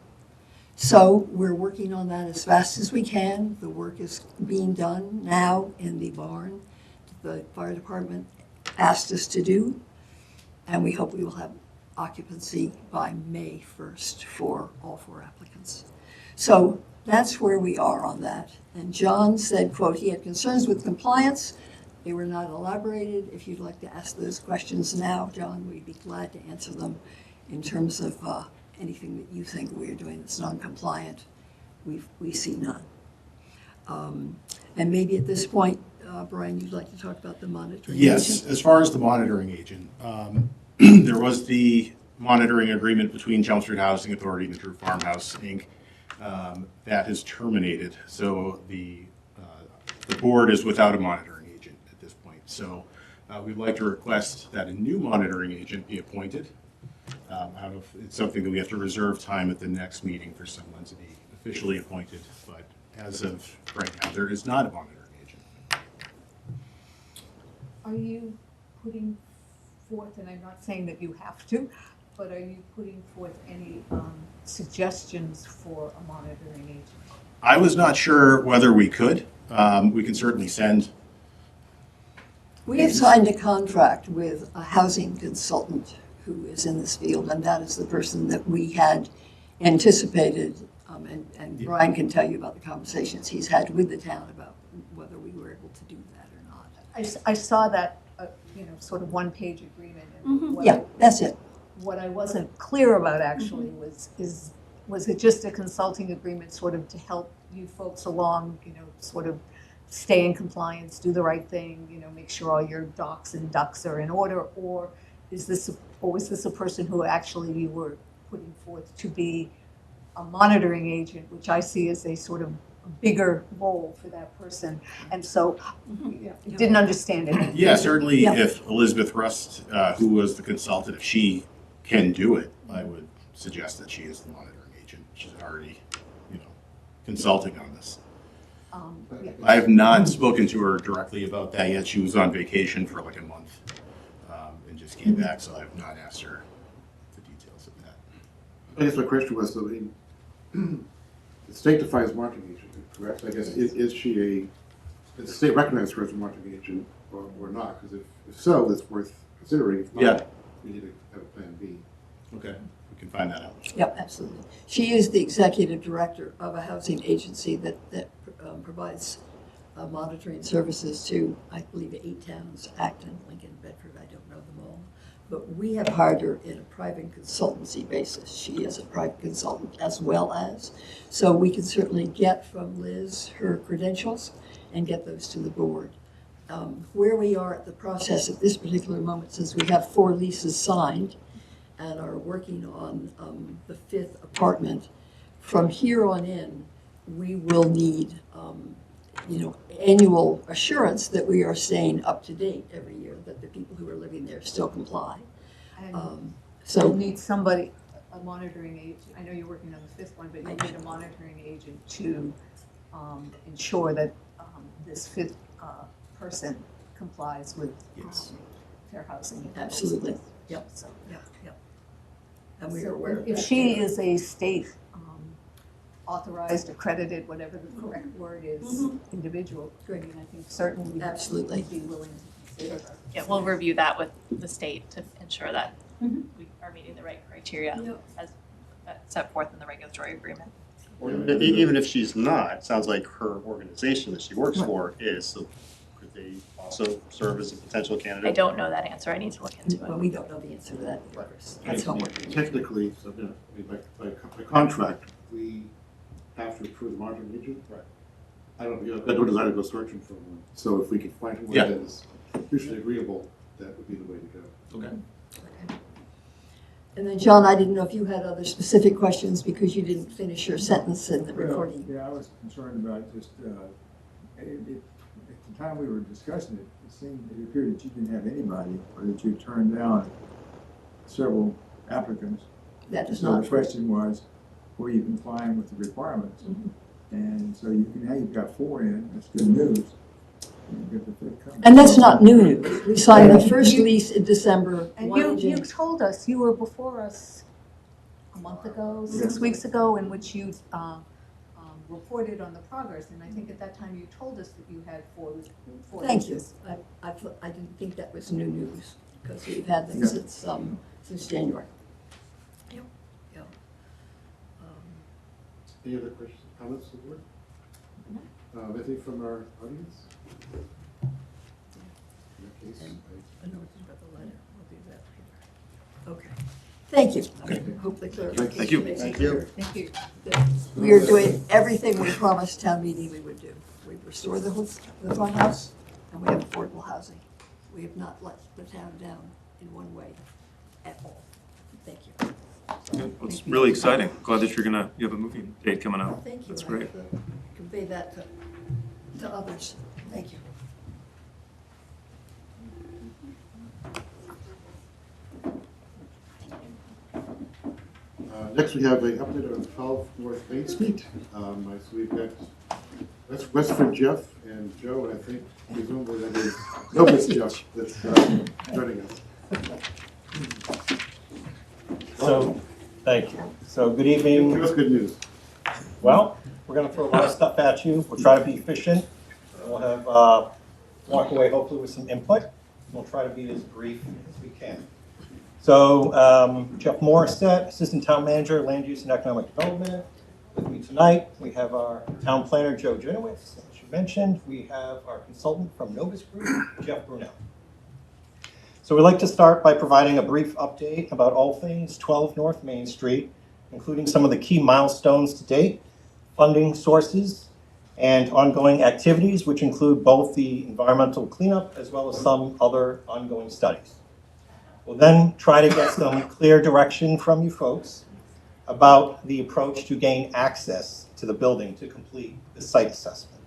So we're working on that as fast as we can. The work is being done now in the barn the fire department asked us to do, and we hope we will have occupancy by May 1st for all 4 applicants. So that's where we are on that. And John said, quote, he had concerns with compliance. They were not elaborated. If you'd like to ask those questions now, John, we'd be glad to answer them in terms of anything that you think we are doing that's non-compliant. We see none. And maybe at this point, Brian, you'd like to talk about the monitoring Yes, agent? as far as the monitoring agent, there was the monitoring agreement between Chelmsford Housing Authority and the Drew Farmhouse, Inc. That has terminated. So the board is without a monitoring agent at this point. So we'd like to request that a new monitoring agent be appointed. It's something that we have to reserve time at the next meeting for someone to be officially appointed. But as of right now, there is not a monitoring agent. Are you putting forth, and I'm not saying that you have to, but are you putting forth any suggestions for a monitoring agent? I was not sure whether we could. We can certainly send. We have signed a contract with a housing consultant who is in this field, and that is the person that we had anticipated, and Brian can tell you about the conversations he's had with the town about whether we were able to do that or not. I saw that, sort of one-page agreement. And Yeah, that's it. What I wasn't clear about actually is was it just a consulting agreement sort of to help you folks along, sort of stay in compliance, do the right thing, make sure all your docs and ducks are in order? Or was this a person who actually you were putting forth to be a monitoring agent, which I see as a sort of bigger role for that person? And so, didn't understand it. Yeah, certainly Yeah. if Elizabeth Rust, who was the consultant, if she can do it, I would suggest that she is the monitoring agent. She's already, consulting on this. Yeah. I have not spoken to her directly about that yet. She was on vacation for like a month and just came back, so I have not asked her the details of that. I guess my question was, so the state defines marketing agent, correct? I guess, is she does the state recognize her as a marketing agent or not? Because if so, it's worth considering. If not, Yeah. we need to have a plan B. Okay, we can find that out. Yep, absolutely. She is the executive director of a housing agency that provides monitoring services to, I believe, 8 towns: Acton, Lincoln, Bedford. I don't know them all. But we have hired her in a private consultancy basis. She is a private consultant as well as. So we can certainly get from Liz her credentials and get those to the board. Where we are at the process at this particular moment, since we have 4 leases signed and are working on the 5th apartment, from here on in, we will need annual assurance that we are staying up to date every year, that the people who are living there still comply. So you'll need somebody, a monitoring agent. I know you're working on the 5th one, but you'll need a monitoring agent to ensure that this 5th person complies with Yes. fair housing. Absolutely. Yep. So, Yep. And we are so aware of if that. she is a state authorized, accredited, whatever the correct word is, individual, I mean, I think certainly Absolutely. we'd be willing to consider her. Yeah, we'll review that with the state to ensure that Mhm. we are meeting the right criteria Yep. as set forth in the regulatory agreement. Even if she's not, it sounds like her organization that she works for is, so could they also serve as a potential candidate? I don't know that answer. I need to look into Well, it. we don't know the answer to that, Chris. That's homework. Technically, so, by contract, we have to approve the monitoring agent. Right. I don't, I don't desire to go searching for one. So if we could find one Yeah. that is mutually agreeable, that would be the way to go. Okay. And then, John, I didn't know if you had other specific questions because you didn't finish your sentence in the recording. Yeah, I was concerned about just, at the time we were discussing it, it appeared that you didn't have anybody, or that you turned down several applicants. That is So not the true. question was, were you complying with the requirements? Mhm. And so now you've got 4 in, that's good news. You've got the 5th coming. And that's not new news. We signed the first lease in December. And one in you January. told us, you were before us a month ago, 6 weeks ago, in which you reported on the progress. And I think at that time you told us that you had 4 Thank you. leases. I didn't think that was new news because we've had them since January. Yep. Yep. Any other questions, comments, of the board? Anything from our audience? In that case, I know it's about the letter. We'll do that later. Okay. Thank you. Hope the clarification Thank you. makes it Thank you. clear. Thank you. We are doing everything we promised town meeting we would do. We restore the farmhouse, and we have affordable housing. We have not let the town down in one way at all. Thank you. Well, it's really exciting. Glad that you have a movie date coming up. Thank you. That's I great. have to convey that to others. Thank you. Next, we have an update on 12 North Main Street. So we've got Westford Jeff and Joe, and I think presumably that is Novus Jeff that's joining us. So, thank you. So, good Give evening. us good news. Well, we're going to throw a lot of stuff at you. We'll try to be efficient. We'll have, walk away hopefully with some input. We'll try to be as brief as we can. So, Jeff Morissette, Assistant Town Manager, Land Use and Economic Development. With me tonight, we have our Town Planner, Joe Jenowitz, as you mentioned. We have our consultant from Novus Group, Jeff Brunel. So we'd like to start by providing a brief update about all things 12 North Main Street including some of the key milestones to date, funding sources, and ongoing activities, which include both the environmental cleanup as well as some other ongoing studies. We'll then try to get some clear direction from you folks about the approach to gain access to the building to complete the site assessment.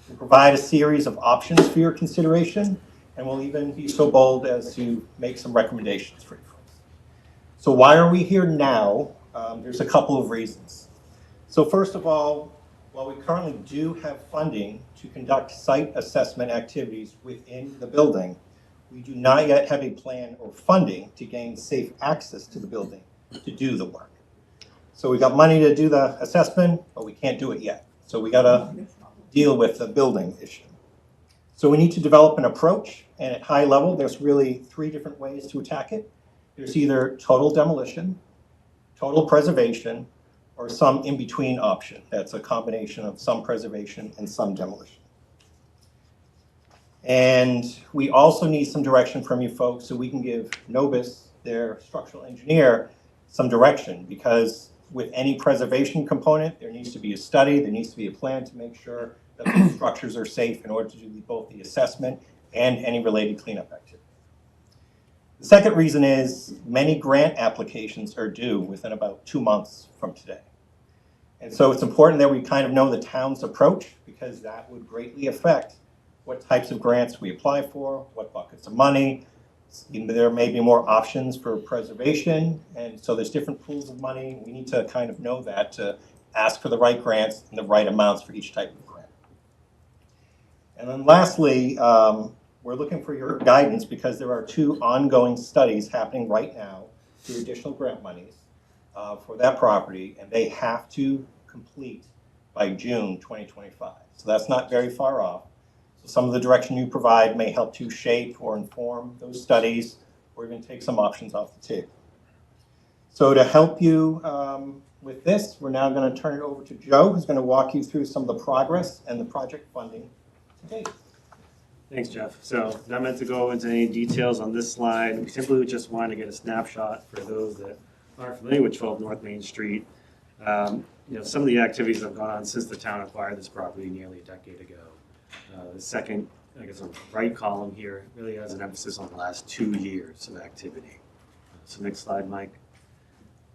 We'll provide a series of options for your consideration, and we'll even be so bold as to make some recommendations for you folks. So why are we here now? There's a couple of reasons. So first of all, while we currently do have funding to conduct site assessment activities within the building, we do not yet have a plan or funding to gain safe access to the building to do the work. So we got money to do the assessment, but we can't do it yet. So we gotta deal with the building issue. So we need to develop an approach, and at high level, there's really 3 different ways to attack it. There's either total demolition, total preservation, or some in-between option. That's a combination of some preservation and some demolition. And we also need some direction from you folks so we can give Nobis, their structural engineer, some direction, because with any preservation component, there needs to be a study, there needs to be a plan to make sure that the structures are safe in order to do both the assessment and any related cleanup activity. The second reason is many grant applications are due within about 2 months from today. And so it's important that we kind of know the town's approach, because that would greatly affect what types of grants we apply for, what buckets of money. There may be more options for preservation, and so there's different pools of money. We need to kind of know that to ask for the right grants and the right amounts for each type of grant. And then lastly, we're looking for your guidance because there are 2 ongoing studies happening right now through additional grant monies for that property, and they have to complete by June 2025. So that's not very far off. So some of the direction you provide may help to shape or inform those studies, or even take some options off the table. So to help you with this, we're now going to turn it over to Joe, who's going to walk you through some of the progress and the project funding to date. Thanks, Jeff. So not meant to go into any details on this slide. We simply just wanted to get a snapshot for those that aren't familiar with 12 North Main Street. Some of the activities have gone on since the town acquired this property nearly a decade ago. The second, I guess, on the right column here really has an emphasis on the last 2 years of activity. So next slide, Mike.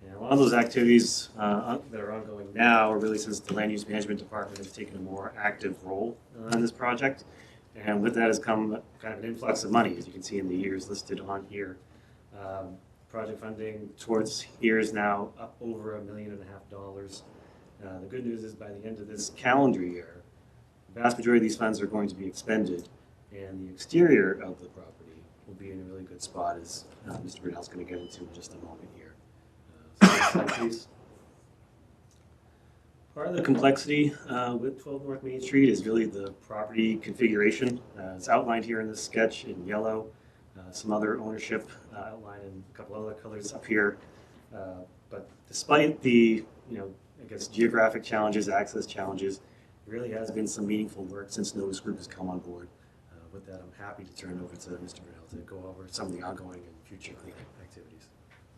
And a lot of those activities that are ongoing now are really since the Land Use Management Department has taken a more active role in this project. And with that has come kind of an influx of money, as you can see in the years listed on here. Project funding towards here is now up over $1.5 million. The good news is by the end of this calendar year, the vast majority of these funds are going to be expended, and the exterior of the property will be in a really good spot, as Mr. Brunel's going to get into in just a moment here. So next slide, please. Part of the complexity with 12 North Main Street is really the property configuration. It's outlined here in this sketch in yellow. Some other ownership outlined in a couple other colors up here. But despite the, I guess, geographic challenges, access challenges, there really has been some meaningful work since Novus Group has come on board. With that, I'm happy to turn it over to Mr. Brunel to go over some of the ongoing and future cleanup activities.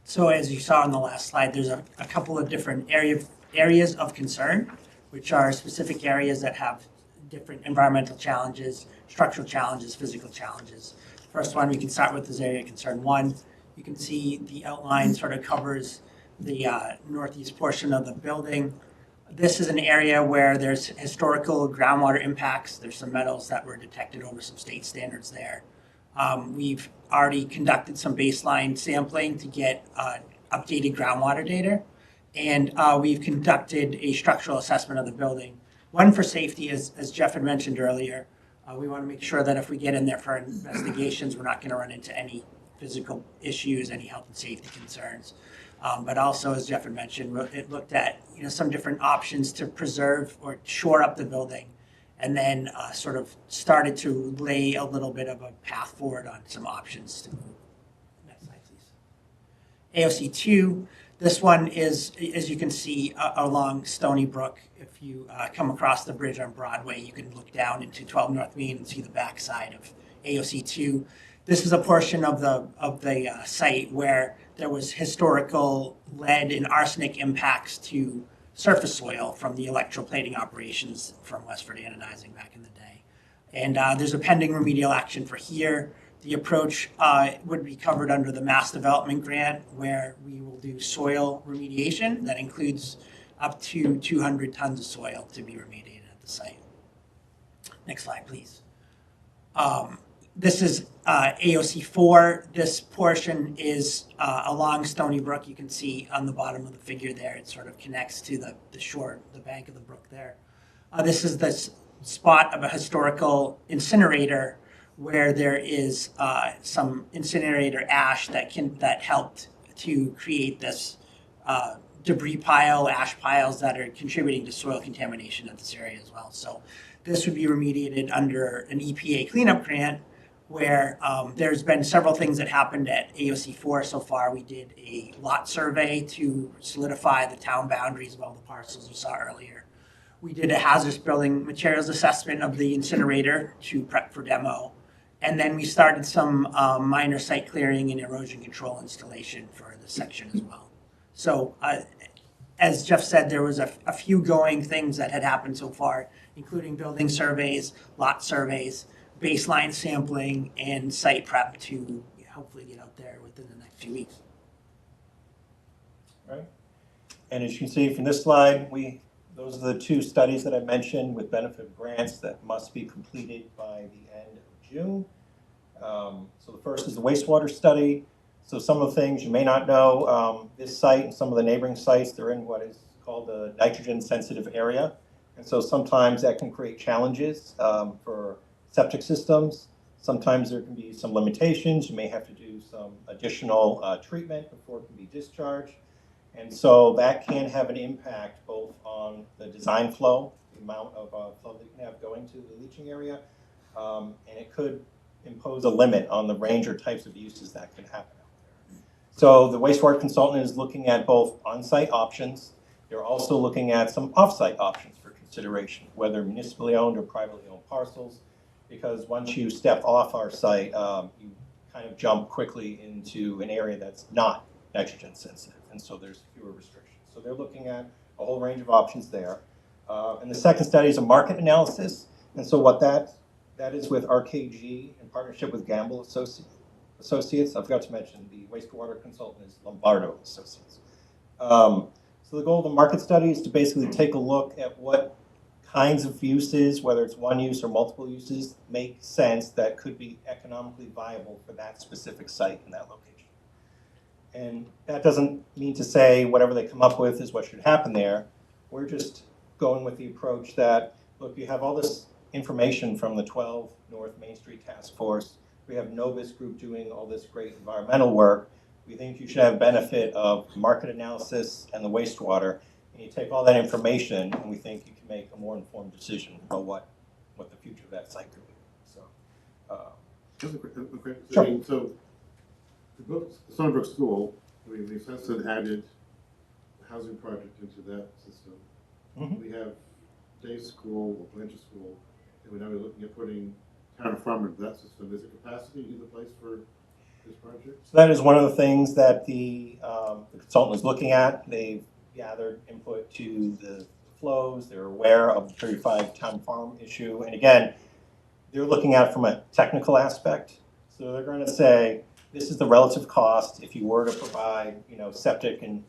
So as you saw on the last slide, there's a couple of different areas of concern, which are specific areas that have different environmental challenges, structural challenges, physical challenges. First one, we can start with this area of concern 1. You can see the outline sort of covers the northeast portion of the building. This is an area where there's historical groundwater impacts. There's some metals that were detected over some state standards there. We've already conducted some baseline sampling to get updated groundwater data. And we've conducted a structural assessment of the building. One for safety, as Jeff had mentioned earlier. We want to make sure that if we get in there for investigations, we're not going to run into any physical issues, any health and safety concerns. But also, as Jeff had mentioned, it looked at some different options to preserve or shore up the building, and then sort of started to lay a little bit of a path forward on some options. Next slide, please. AOC 2. This one is, as you can see, along Stony Brook. If you come across the bridge on Broadway, you can look down into 12 North Main and see the backside of AOC 2. This is a portion of the site where there was historical lead and arsenic impacts to surface soil from the electroplating operations from Westford Anodizing back in the day. And there's a pending remedial action for here. The approach would be covered under the Mass Development Grant, where we will do soil remediation that includes up to 200 tons of soil to be remediated at the site. Next slide, please. This is AOC 4. This portion is along Stony Brook. You can see on the bottom of the figure there, it sort of connects to the shore, the bank of the brook there. This is the spot of a historical incinerator where there is some incinerator ash that helped to create this debris pile, ash piles that are contributing to soil contamination in this area as well. So this would be remediated under an EPA cleanup grant, where there's been several things that happened at AOC 4 so far. We did a lot survey to solidify the town boundaries of all the parcels you saw earlier. We did a hazardous building materials assessment of the incinerator to prep for demo. And then we started some minor site clearing and erosion control installation for the section as well. So as Jeff said, there was a few going things that had happened so far, including building surveys, lot surveys, baseline sampling, and site prep to hopefully get out there within the next few weeks. Right. And as you can see from this slide, those are the two studies that I mentioned with benefit grants that must be completed by the end of June. So the first is the wastewater study. So some of the things you may not know, this site and some of the neighboring sites, they're in what is called a nitrogen sensitive area. And so sometimes that can create challenges for septic systems. Sometimes there can be some limitations. You may have to do some additional treatment before it can be discharged. And so that can have an impact both on the design flow, the amount of flow that you can have going to the leaching area, and it could impose a limit on the range or types of uses that can happen out there. So the wastewater consultant is looking at both on-site options. They're also looking at some off-site options for consideration, whether municipally owned or privately owned parcels, because once you step off our site, you kind of jump quickly into an area that's not nitrogen sensitive, and so there's fewer restrictions. So they're looking at a whole range of options there. And the second study is a market analysis, and so what that is with RKG in partnership with Gamble Associates. I forgot to mention the wastewater consultant is Lombardo Associates. So the goal of the market study is to basically take a look at what kinds of uses, whether it's one use or multiple uses, make sense that could be economically viable for that specific site in that location. And that doesn't mean to say whatever they come up with is what should happen there. We're just going with the approach that, look, you have all this information from the 12 North Main Street Task Force. We have Novus Group doing all this great environmental work. We think you should have benefit of market analysis and the wastewater. And you take all that information, and we think you can make a more informed decision about what the future of that site could be. So, Okay. Sure. So the Stony Brook School, we assessed and added a housing project into that system. Mm-hmm. We have day school or Blanchard School, and we're now looking at putting town farm into that system. Is there capacity in either place for this project? So that is one of the things that the consultant is looking at. They've gathered input to the flows. They're aware of the 35 town farm issue. And again, they're looking at it from a technical aspect. So they're going to say, this is the relative cost if you were to provide, septic and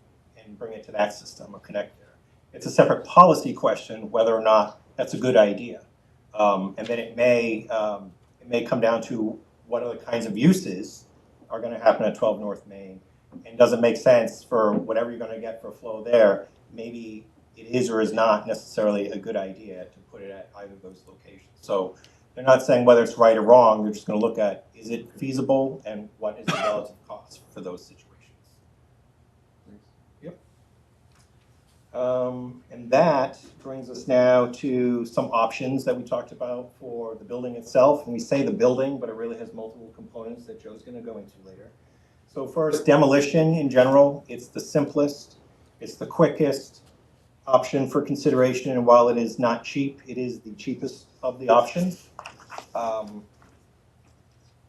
bring it to that system or connect there. It's a separate policy question whether or not that's a good idea. And then it may come down to what other kinds of uses are going to happen at 12 North Main. And does it make sense for whatever you're going to get for flow there? Maybe it is or is not necessarily a good idea to put it at either of those locations. So they're not saying whether it's right or wrong. They're just going to look at, is it feasible and what is the relative cost for those situations. Yep. And that brings us now to some options that we talked about for the building itself. And we say the building, but it really has multiple components that Joe's going to go into later. So first, demolition in general, it's the simplest, it's the quickest option for consideration, and while it is not cheap, it is the cheapest of the options.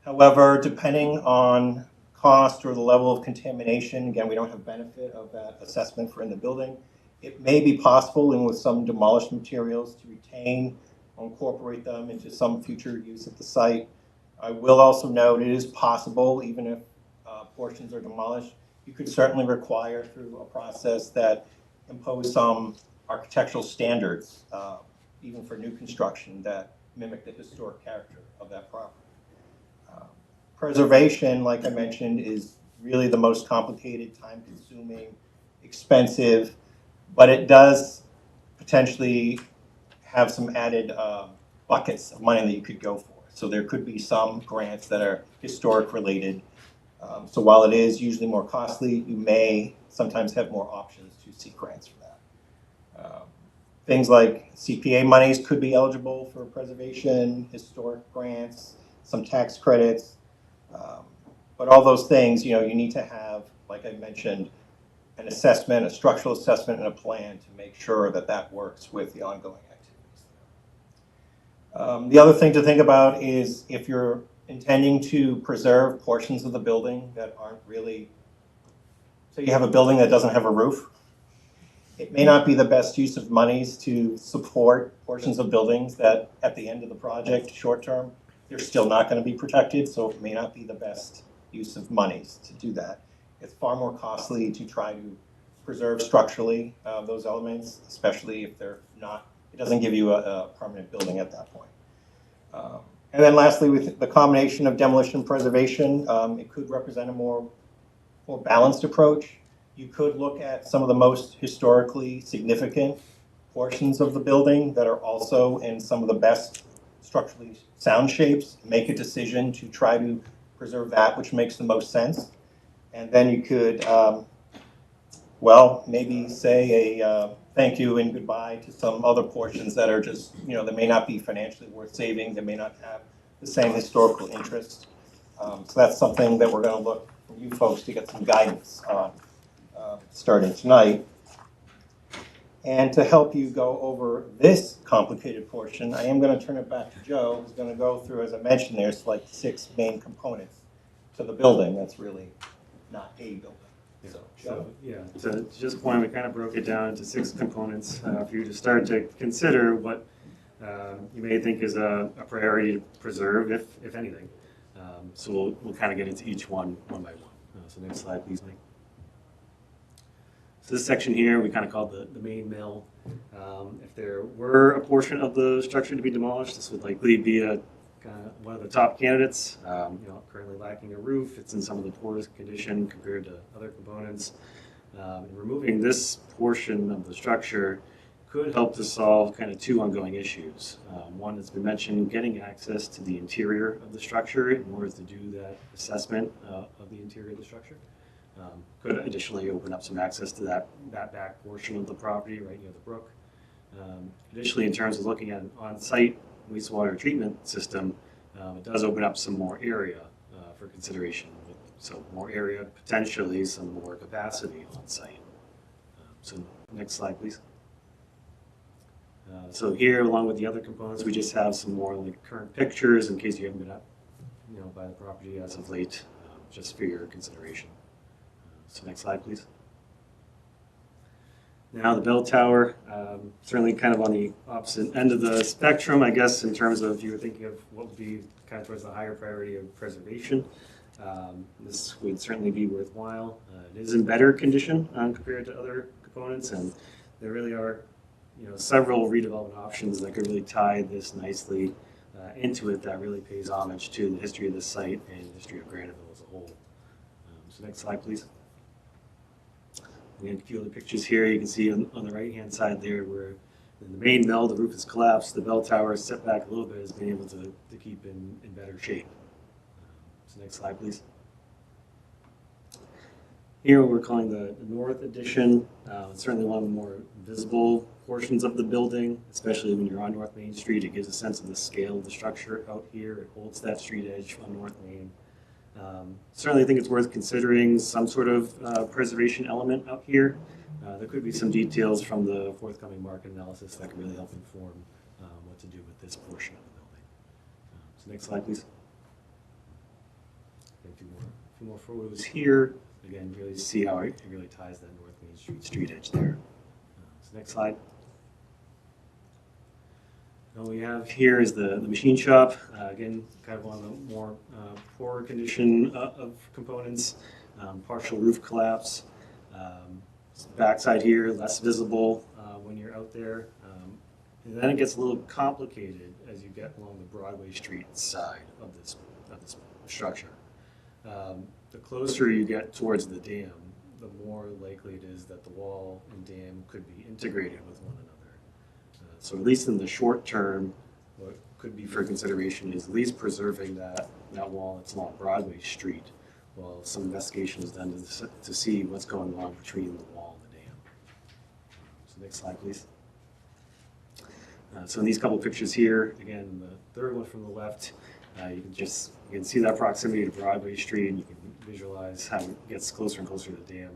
However, depending on cost or the level of contamination. Again, we don't have benefit of that assessment for in the building. It may be possible, and with some demolished materials, to retain or incorporate them into some future use at the site. I will also note it is possible, even if portions are demolished, you could certainly require through a process that impose some architectural standards, even for new construction, that mimic the historic character of that property. Preservation, like I mentioned, is really the most complicated, time-consuming, expensive, but it does potentially have some added buckets of money that you could go for. So there could be some grants that are historic related. So while it is usually more costly, you may sometimes have more options to seek grants for that. Things like CPA monies could be eligible for preservation, historic grants, some tax credits. But all those things, you need to have, like I mentioned, an assessment, a structural assessment, and a plan to make sure that that works with the ongoing activities. The other thing to think about is if you're intending to preserve portions of the building that aren't really, so you have a building that doesn't have a roof, it may not be the best use of monies to support portions of buildings that at the end of the project, short term, they're still not going to be protected, so it may not be the best use of monies to do that. It's far more costly to try to preserve structurally those elements, especially if they're not, it doesn't give you a permanent building at that point. And then lastly, with the combination of demolition and preservation, it could represent a more balanced approach. You could look at some of the most historically significant portions of the building that are also in some of the best structurally sound shapes, make a decision to try to preserve that which makes the most sense. And then you could, maybe say a thank you and goodbye to some other portions that are just, that may not be financially worth saving, that may not have the same historical interest. So that's something that we're going to look for you folks to get some guidance on starting tonight. And to help you go over this complicated portion, I am going to turn it back to Joe, who's going to go through, as I mentioned, there's like 6 main components to the building. That's really not a building. To just point, we kind of broke it down into 6 components for you to start to consider what you may think is a priority to preserve, if anything. So we'll kind of get into each one by one. So next slide, please, Mike. So this section here, we kind of called the main mill. If there were a portion of the structure to be demolished, this would likely be one of the top candidates. Currently lacking a roof. It's in some of the poorest condition compared to other components. And removing this portion of the structure could help to solve kind of 2 ongoing issues. One that's been mentioned, getting access to the interior of the structure in order to do that assessment of the interior of the structure. Could additionally open up some access to that back portion of the property right near the brook. Additionally, in terms of looking at an on-site wastewater treatment system, it does open up some more area for consideration. So more area, potentially some more capacity on site. So next slide, please. So here, along with the other components, we just have some more like current pictures in case you haven't been up, by the property as of late, just for your consideration. So next slide, please. Now the bell tower, certainly kind of on the opposite end of the spectrum, I guess, in terms of you were thinking of what would be kind of towards the higher priority of preservation. This would certainly be worthwhile. It is in better condition compared to other components, and there really are, several redevelopment options that could really tie this nicely into it. That really pays homage to the history of this site and the history of Graniteville as a whole. So next slide, please. Again, a few other pictures here. You can see on the right-hand side there where in the main mill, the roof is collapsed. The bell tower is set back a little bit, has been able to keep in better shape. So next slide, please. Here we're calling the north addition. It's certainly one of the more visible portions of the building, especially when you're on North Main Street. It gives a sense of the scale of the structure out here. It holds that street edge on North Main. Certainly think it's worth considering some sort of preservation element out here. There could be some details from the forthcoming market analysis that could really help inform what to do with this portion of the building. So next slide, please. A few more photos here. Again, really see how it really ties that North Main Street edge there. So next slide. What we have here is the machine shop. Again, kind of one of the more poorer condition of components. Partial roof collapse. Backside here, less visible when you're out there. And then it gets a little complicated as you get along the Broadway Street side of this structure. The closer you get towards the dam, the more likely it is that the wall and dam could be integrated with one another. So at least in the short term, what could be for consideration is at least preserving that wall that's along Broadway Street while some investigation is done to see what's going on between the wall and the dam. So next slide, please. So in these couple pictures here, again, the third one from the left, you can see that proximity to Broadway Street, and you can visualize how it gets closer and closer to the dam.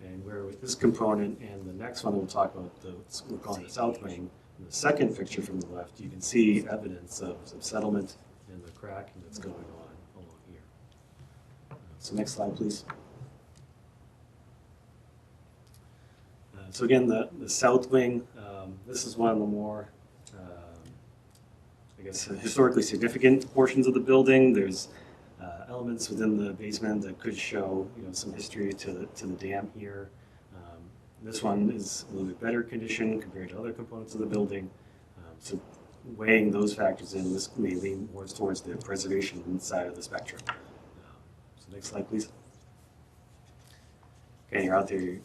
And where with this component and the next one that we'll talk about, we're calling the south wing, in the second picture from the left, you can see evidence of some settlement and the cracking that's going on along here. So next slide, please. So again, the south wing, this is one of the more, I guess, historically significant portions of the building. There's elements within the basement that could show, some history to the dam here. This one is a little bit better condition compared to other components of the building. So weighing those factors in, this may lean more towards the preservation side of the spectrum. So next slide, please. Okay, you're out there.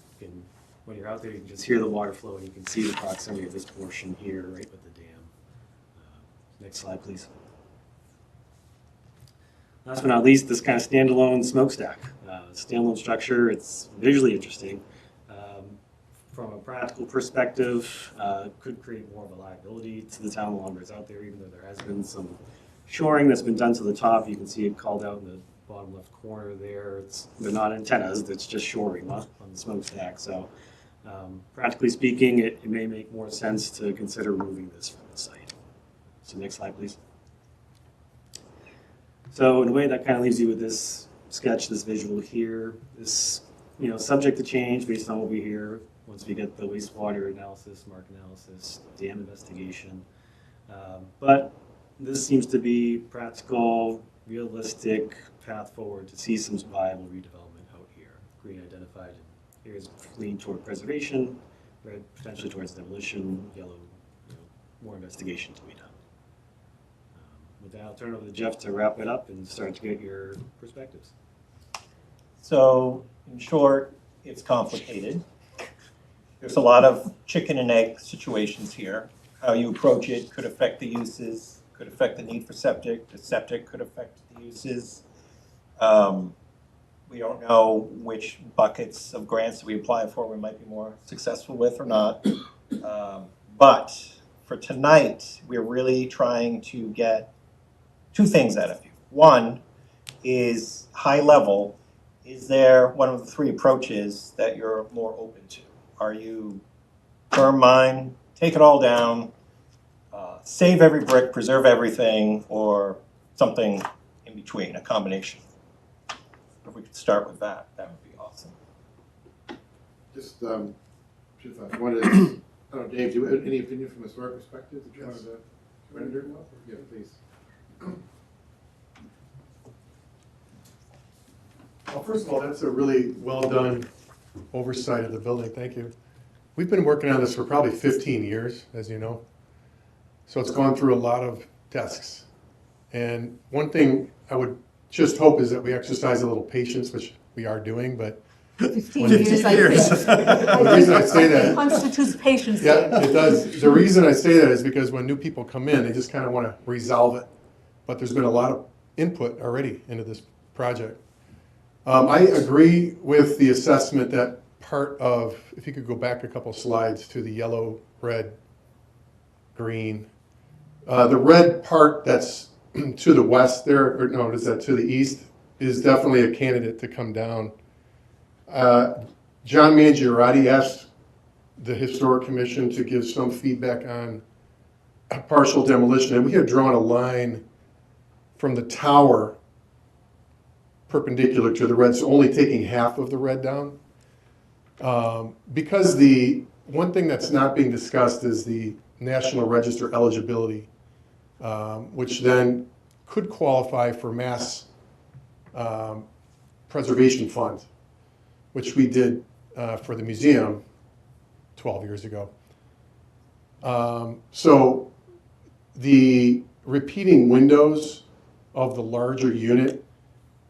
When you're out there, you can just hear the water flow, and you can see the proximity of this portion here, right with the dam. Next slide, please. Last but not least, this kind of standalone smokestack. Standalone structure, it's visually interesting. From a practical perspective, could create more of a liability to the town the longer it's out there, even though there has been some shoring that's been done to the top. You can see it called out in the bottom left corner there. They're not antennas, it's just shoring on the smokestack. So practically speaking, it may make more sense to consider removing this from the site. So next slide, please. So in a way, that kind of leaves you with this sketch, this visual here. This, subject to change based on what we hear once we get the wastewater analysis, mark analysis, dam investigation. But this seems to be practical, realistic path forward to see some viable redevelopment out here. Green identified in areas lean toward preservation, red potentially towards demolition, yellow, more investigation to be done. With that, I'll turn it over to Jeff to wrap it up and start to get your perspectives. So, in short, it's complicated. There's a lot of chicken and egg situations here. How you approach it could affect the uses, could affect the need for septic. The septic could affect the uses. We don't know which buckets of grants that we apply for we might be more successful with or not. But for tonight, we're really trying to get two things out of you. One is high level. Is there one of the three approaches that you're more open to? Are you firm mind, take it all down, save every brick, preserve everything, or something in between, a combination? If we could start with that, that would be awesome. Just two thoughts. One is, I don't know, Dave, do you have any opinion from a historic perspective that you wanted to render? Yeah, please. Well, first of all, that's a really well-done oversight of the building. Thank you. We've been working on this for probably 15 years, as you know. So it's gone through a lot of desks. And one thing I would just hope is that we exercise a little patience, which we are doing, but 15 years, I think. The reason I say that constitutes patience. Yeah, it does. The reason I say that is because when new people come in, they just kind of want to resolve it. But there's been a lot of input already into this project. I agree with the assessment that part of, if you could go back a couple slides to the yellow, red, green. The red part that's to the west there, or no, is that to the east, is definitely a candidate to come down. John Mangiarotti asked the Historic Commission to give some feedback on a partial demolition, and we had drawn a line from the tower perpendicular to the red, so only taking half of the red down. Because the one thing that's not being discussed is the National Register eligibility, which then could qualify for mass preservation fund, which we did for the museum 12 years ago. So the repeating windows of the larger unit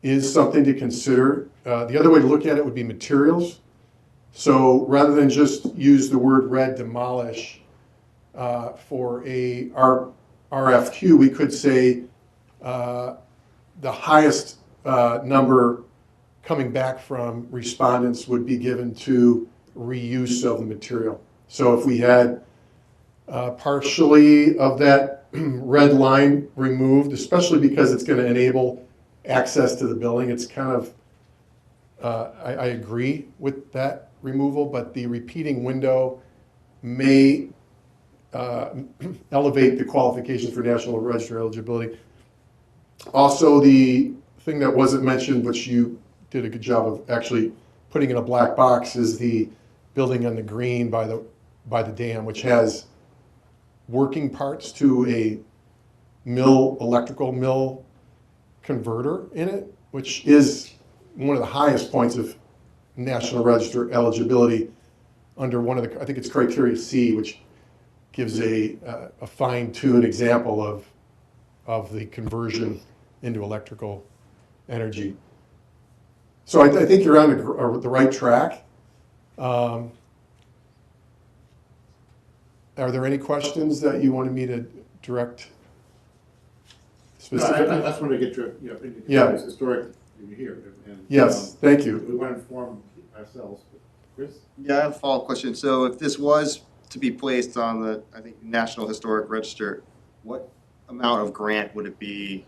is something to consider. The other way to look at it would be materials. So rather than just use the word red demolish for a RFQ, we could say the highest number coming back from respondents would be given to reuse of the material. So if we had partially of that red line removed, especially because it's going to enable access to the building, it's kind of, I agree with that removal, but the repeating window may elevate the qualifications for National Register eligibility. Also, the thing that wasn't mentioned, which you did a good job of actually putting in a black box, is the building on the green by the dam, which has working parts to a electrical mill converter in it, which is one of the highest points of National Register eligibility under one of the, I think it's criteria C, which gives a fine-tuned example of the conversion into electrical energy. So I think you're on the right track. Are there any questions that you wanted me to direct specifically? No, I just want to get your, Yeah. historic here. And, Yes, thank you. We want to inform ourselves. Chris? Yeah, I have a follow-up question. So if this was to be placed on the, I think, National Historic Register, what amount of grant would it be?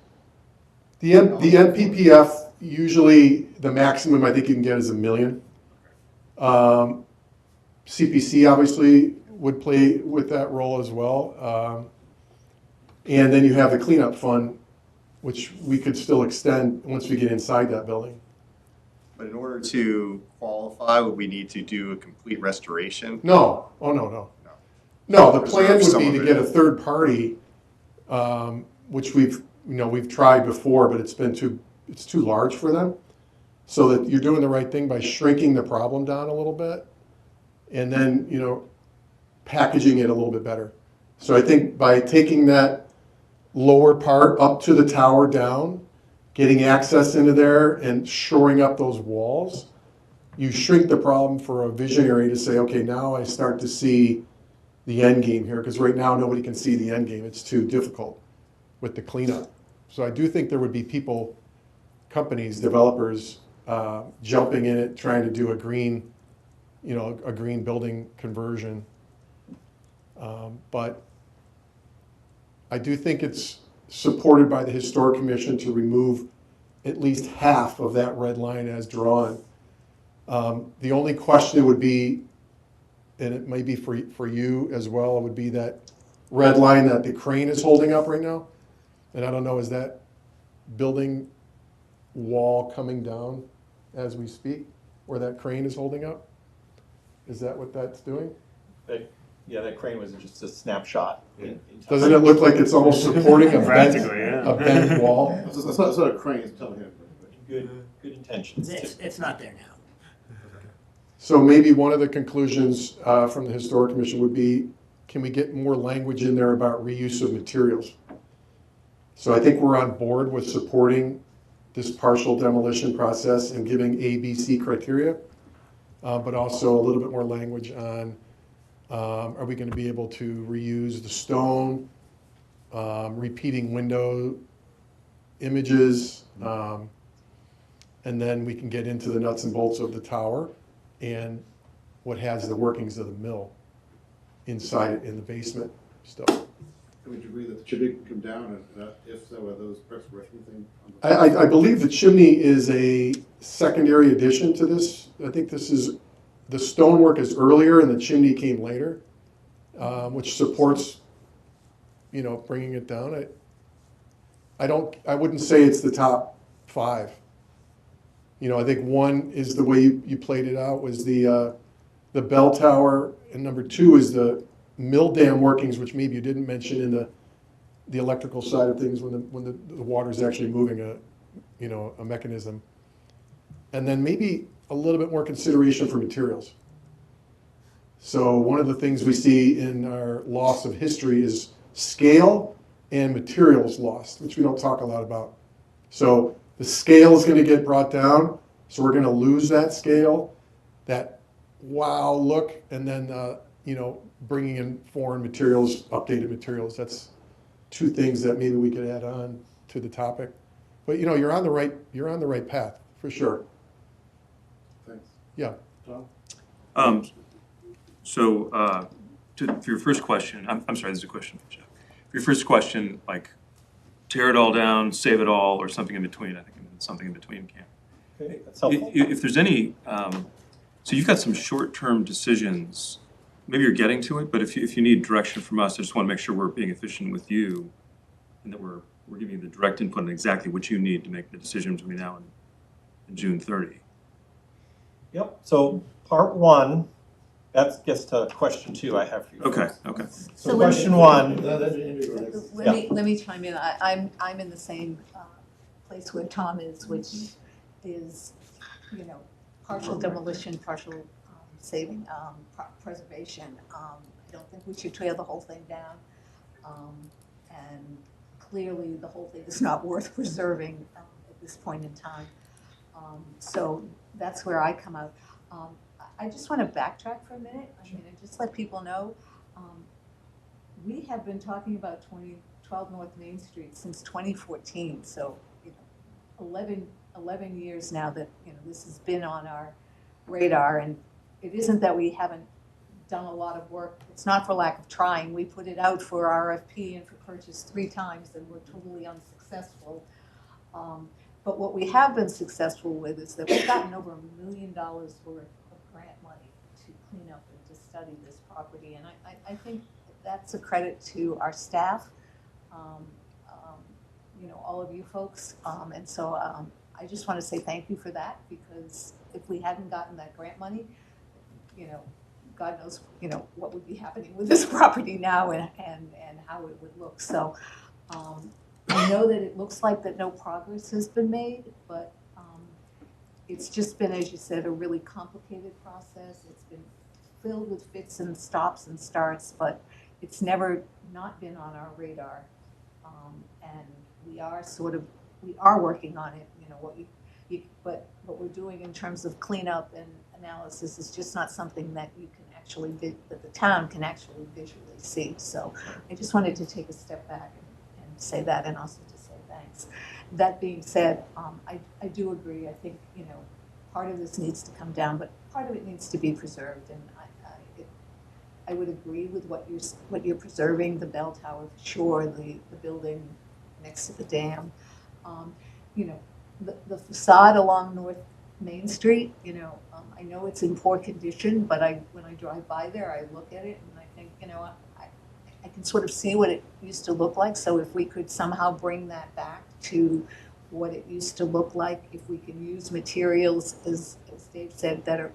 The NPPF, usually the maximum I think you can get is $1 million. CPC obviously would play with that role as well. And then you have the cleanup fund, which we could still extend once we get inside that building. But in order to qualify, would we need to do a complete restoration? No, oh, no. No, the plan would Some be of to it. get a third party, which we've tried before, but it's too large for them. So that you're doing the right thing by shrinking the problem down a little bit, and then packaging it a little bit better. So I think by taking that lower part up to the tower down, getting access into there and shoring up those walls, you shrink the problem for a visionary to say, okay, now I start to see the end game here, because right now nobody can see the end game. It's too difficult with the cleanup. So I do think there would be people, companies, developers jumping in it, trying to do a green building conversion. But I do think it's supported by the Historic Commission to remove at least half of that red line as drawn. The only question would be, and it may be for you as well, would be that red line that the crane is holding up right now. And I don't know, is that building wall coming down as we speak, where that crane is holding up? Is that what that's doing? Yeah, that crane was just a snapshot. Doesn't it look like it's almost supporting a Practically, yeah. bent wall? It's not a crane, it's telling him. Good intentions. It's not there now. So maybe one of the conclusions from the Historic Commission would be, can we get more language in there about reuse of materials? So I think we're on board with supporting this partial demolition process and giving A, B, C criteria, but also a little bit more language on, are we going to be able to reuse the stone, repeating window images, and then we can get into the nuts and bolts of the tower and what has the workings of the mill inside it in the basement still. Would you agree that the chimney can come down, and if so, are those bricks worth anything? I believe the chimney is a secondary addition to this. I think the stonework is earlier and the chimney came later, which supports, bringing it down. I wouldn't say it's the top 5 You know, I think one is the way you played it out was the bell tower, and number two is the mill dam workings, which maybe you didn't mention in the electrical side of things when the water's actually moving a mechanism. And then maybe a little bit more consideration for materials. So one of the things we see in our loss of history is scale and materials lost, which we don't talk a lot about. So the scale is going to get brought down, so we're going to lose that scale, that wow look, and then bringing in foreign materials, updated materials. That's two things that maybe we could add on to the topic. But you're on the right path for sure. Thanks. Yeah. For your first question, I'm sorry, this is a question for Jeff. For your first question, like tear it all down, save it all, or something in between, I think something in between can. Okay, that's helpful. If there's any, so you've got some short-term decisions, maybe you're getting to it, but if you need direction from us, I just want to make sure we're being efficient with you and that we're giving you the direct input on exactly what you need to make the decision between now and June 30. Yep, so part one, that gets to question two I have for you. Okay. So question one. Let me chime in. I'm in the same place where Tom is, which is, partial demolition, partial saving, preservation. I don't think we should tear the whole thing down. And clearly the whole thing is not worth preserving at this point in time. So that's where I come out. I just want to backtrack for a minute. I mean, and just let people know, we have been talking about 12 North Main Street since 2014. So, 11 years now that, this has been on our radar. And it isn't that we haven't done a lot of work. It's not for lack of trying. We put it out for RFP and for purchase 3 times and we're totally unsuccessful. But what we have been successful with is that we've gotten over $1 million worth of grant money to clean up and to study this property. And I think that's a credit to our staff, all of you folks. And so I just want to say thank you for that, because if we hadn't gotten that grant money, God knows, what would be happening with this property now and how it would look. So I know that it looks like that no progress has been made, but it's just been, as you said, a really complicated process. It's been filled with fits and stops and starts, but it's never not been on our radar. And we are working on it. But what we're doing in terms of cleanup and analysis is just not something that you can actually, that the town can actually visually see. So I just wanted to take a step back and say that, and also to say thanks. That being said, I do agree. I think, part of this needs to come down, but part of it needs to be preserved. And I would agree with what you're preserving, the bell tower for sure, the building next to the dam. The facade along North Main Street, I know it's in poor condition, but when I drive by there, I look at it and I think, I can sort of see what it used to look like. So if we could somehow bring that back to what it used to look like, if we can use materials, as Dave said, that are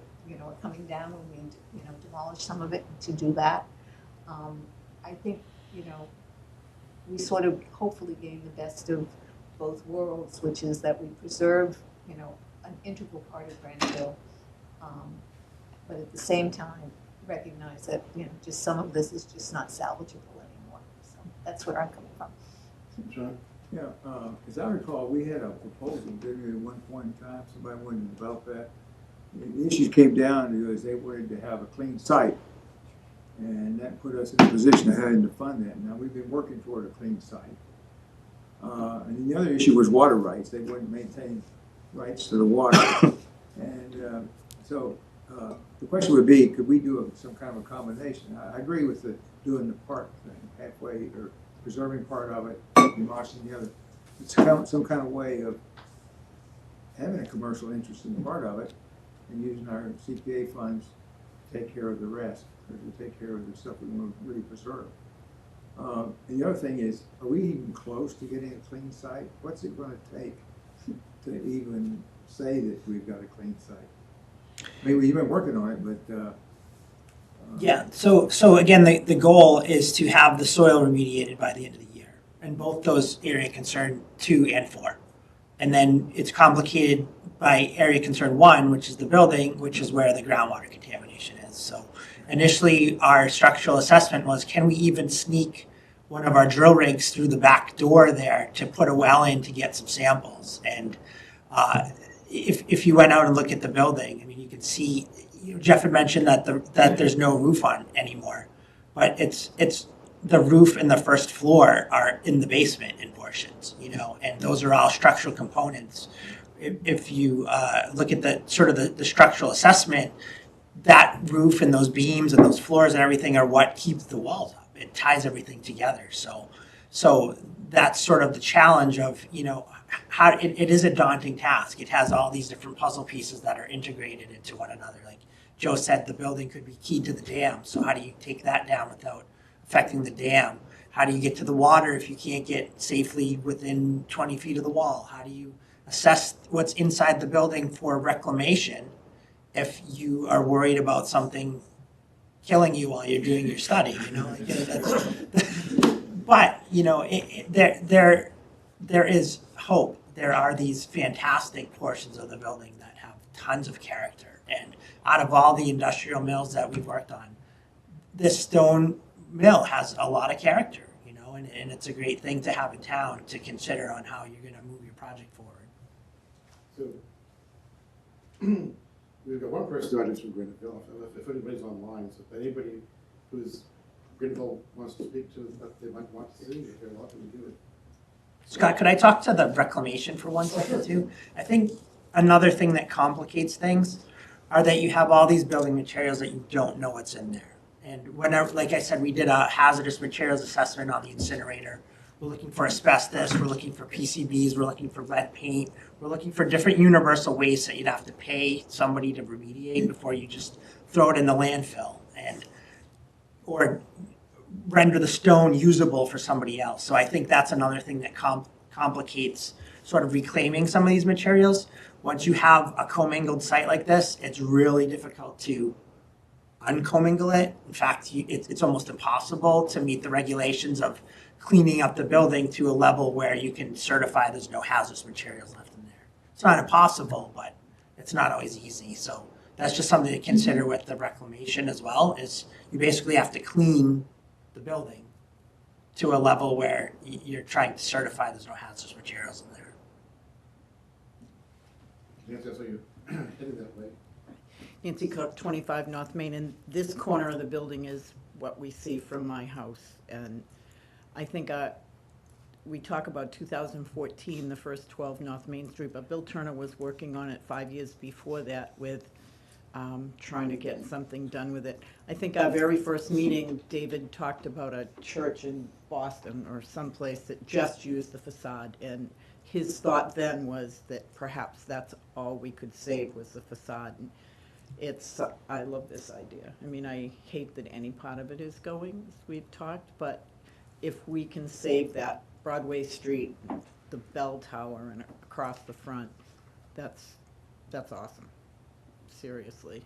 coming down when we demolish some of it to do that. I think we sort of hopefully gain the best of both worlds, which is that we preserve an integral part of Granville, but at the same time recognize that just some of this is just not salvageable anymore. So that's where I'm coming from. John? Yeah, as I recall, we had a proposal, didn't we, at one point in time, somebody wanted to develop that. The issues came down because they wanted to have a clean site, and that put us in a position of having to fund that. Now, we've been working toward a clean site. And the other issue was water rights. They wouldn't maintain rights to the water. And so the question would be, could we do some kind of a combination? I agree with doing the part thing halfway, or preserving part of it, demolishing the other. It's some kind of way of having a commercial interest in part of it and using our CPA funds to take care of the rest, or to take care of the stuff we want to really preserve. And the other thing is, are we even close to getting a clean site? What's it going to take to even say that we've got a clean site. I mean, we've been working on it, but, Yeah, so again, the goal is to have the soil remediated by the end of the year, and both those area concern 2 and 4. And then it's complicated by area concern 1, which is the building, which is where the groundwater contamination is. So initially, our structural assessment was, can we even sneak one of our drill rigs through the back door there to put a well in to get some samples? And if you went out and look at the building, I mean, you could see, Jeff had mentioned that there's no roof on anymore, but it's the roof and the first floor are in the basement in portions, and those are all structural components. If you look at the sort of the structural assessment, that roof and those beams and those floors and everything are what keeps the walls up. It ties everything together. So that's sort of the challenge of, how it is a daunting task. It has all these different puzzle pieces that are integrated into one another. Like Joe said, the building could be keyed to the dam. So how do you take that down without affecting the dam? How do you get to the water if you can't get safely within 20 feet of the wall? How do you assess what's inside the building for reclamation if you are worried about something killing you while you're doing your study? But there is hope. There are these fantastic portions of the building that have tons of character. And out of all the industrial mills that we've worked on, this stone mill has a lot of character, and it's a great thing to have in town to consider on how you're going to move your project forward. So we've got one person who audience from Greenville. If anybody's online, so if anybody who's Greenville wants to speak to what they might want to see, if they're welcome to do it. Scott, could I talk to the reclamation for 1 second too? I think another thing that complicates things are that you have all these building materials that you don't know what's in there. And whenever, like I said, we did a hazardous materials assessment on the incinerator. We're looking for asbestos, we're looking for PCBs, we're looking for lead paint, we're looking for different universal waste that you'd have to pay somebody to remediate before you just throw it in the landfill or render the stone usable for somebody else. So I think that's another thing that complicates sort of reclaiming some of these materials. Once you have a commingled site like this, it's really difficult to uncommingle it. In fact, it's almost impossible to meet the regulations of cleaning up the building to a level where you can certify there's no hazardous materials left in there. It's not impossible, but it's not always easy. So that's just something to consider with the reclamation as well, is you basically have to clean the building to a level where you're trying to certify there's no hazardous materials in there. Yes, that's what you're headed that way. Nancy Cook, 25 North Main, and this corner of the building is what we see from my house. And I think we talk about 2014, the first 12 North Main Street, but Bill Turner was working on it 5 years before that with trying to get something done with it. I think our very first meeting, David talked about a church in Boston or someplace that just used the facade, and his thought then was that perhaps that's all we could save was the facade. And I love this idea. I mean, I hate that any part of it is going, as we've talked, but if we can save that Broadway Street, the bell tower, and across the front, that's awesome. Seriously.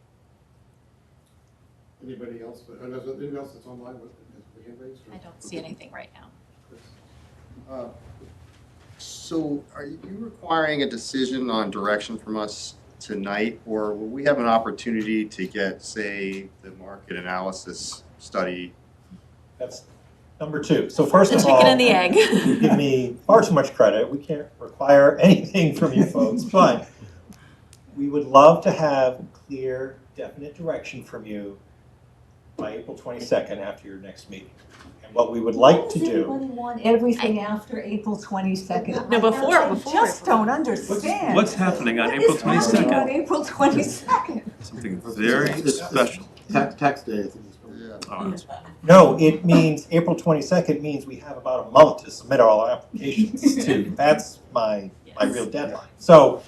Anybody else? Anybody else that's online with the hand raised? I don't see anything right now. So are you requiring a decision on direction from us tonight, or will we have an opportunity to get, say, the market analysis study? That's number 2. So first The of all, chicken and the egg. you give me far too much credit. We can't require anything from you folks, but we would love to have clear, definite direction from you by April 22nd after your next meeting. And what we would like to Does do. anybody want everything after April 22nd? No, before. I just don't understand. What's happening on What April is happening 22nd? on April 22nd? Something very special. Tax day, I think. Oh, No, it means April 22nd means we have about a month to submit all our applications to. That's my real deadline. So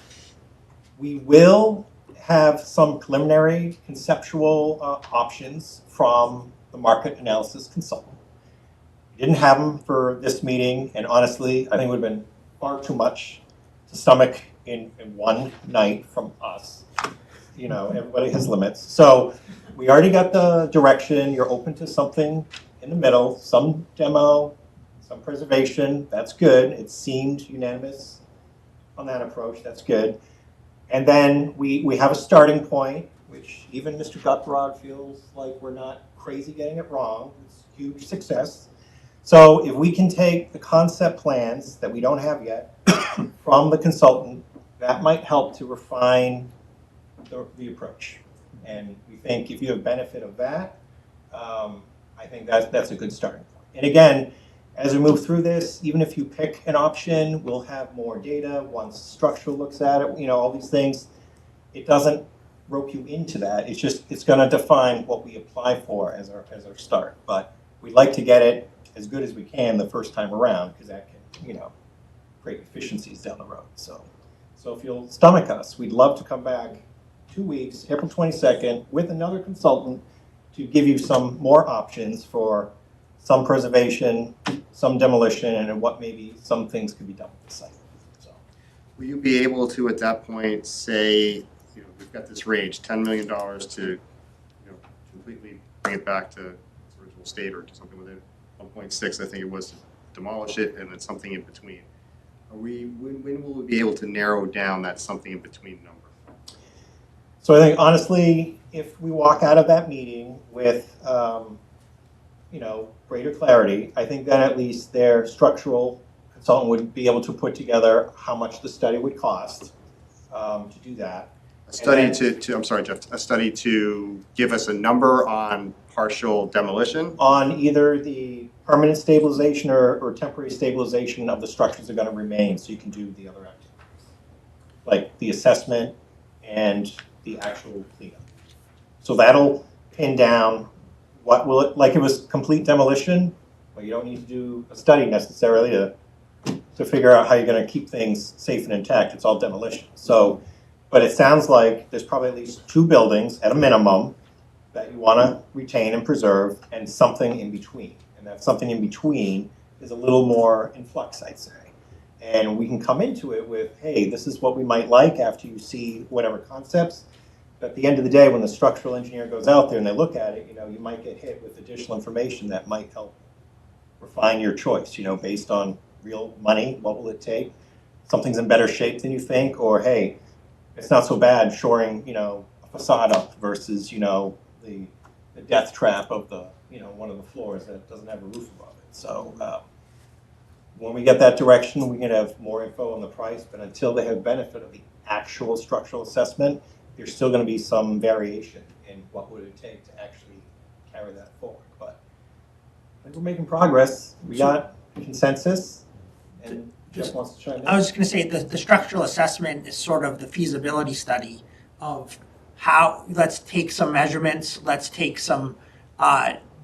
we will have some preliminary conceptual options from the market analysis consultant. We didn't have them for this meeting, and honestly, I think it would have been far too much stomach in one night from us. You know, everybody has limits. So we already got the direction. You're open to something in the middle, some demo, some preservation. That's good. It seemed unanimous on that approach. That's good. And then we have a starting point, which even Mr. Gutbrod feels like we're not crazy getting it wrong. It's a huge success. So if we can take the concept plans that we don't have yet from the consultant, that might help to refine the approach. And we think if you have benefit of that, I think that's a good starting point. And again, as we move through this, even if you pick an option, we'll have more data once structural looks at it, you know, all these things. It doesn't rope you into that. It's just, it's going to define what we apply for as our start. But we'd like to get it as good as we can the first time around, because that can, you know, create efficiencies down the road. So if you'll stomach us, we'd love to come back 2 weeks, April 22nd, with another consultant to give you some more options for some preservation, some demolition, and what maybe some things could be done with the site. So, will you be able to, at that point, say, you know, we've got this range, $10 million to, you know, completely bring it back to its original state or to something within 1.6, I think it was, to demolish it, and then something in between. When will we be able to narrow down that something in between number? So I think honestly, if we walk out of that meeting with, you know, greater clarity, I think then at least their structural consultant would be able to put together how much the study would cost to do that. A study to I'm sorry, Jeff, a study to give us a number on partial demolition? On either the permanent stabilization or temporary stabilization of the structures that are going to remain, so you can do the other activities, like the assessment and the actual cleanup. So that'll pin down what will it, like it was complete demolition, but you don't need to do a study necessarily to figure out how you're going to keep things safe and intact. It's all demolition. So, but it sounds like there's probably at least 2 buildings at a minimum that you want to retain and preserve, and something in between. And that something in between is a little more in flux, I'd say. And we can come into it with, hey, this is what we might like after you see whatever concepts. But at the end of the day, when the structural engineer goes out there and they look at it, you know, you might get hit with additional information that might help refine your choice, you know, based on real money, what will it take? Something's in better shape than you think, or hey, it's not so bad shoring, you know, a facade up versus, you know, the death trap of the, you know, one of the floors that doesn't have a roof above it. So when we get that direction, we can have more info on the price, but until they have benefit of the actual structural assessment, there's still going to be some variation in what would it take to actually carry that forward. But I think we're making progress. We got consensus, and Jeff wants to chime in. I was just going to say the structural assessment is sort of the feasibility study of how, let's take some measurements, let's take some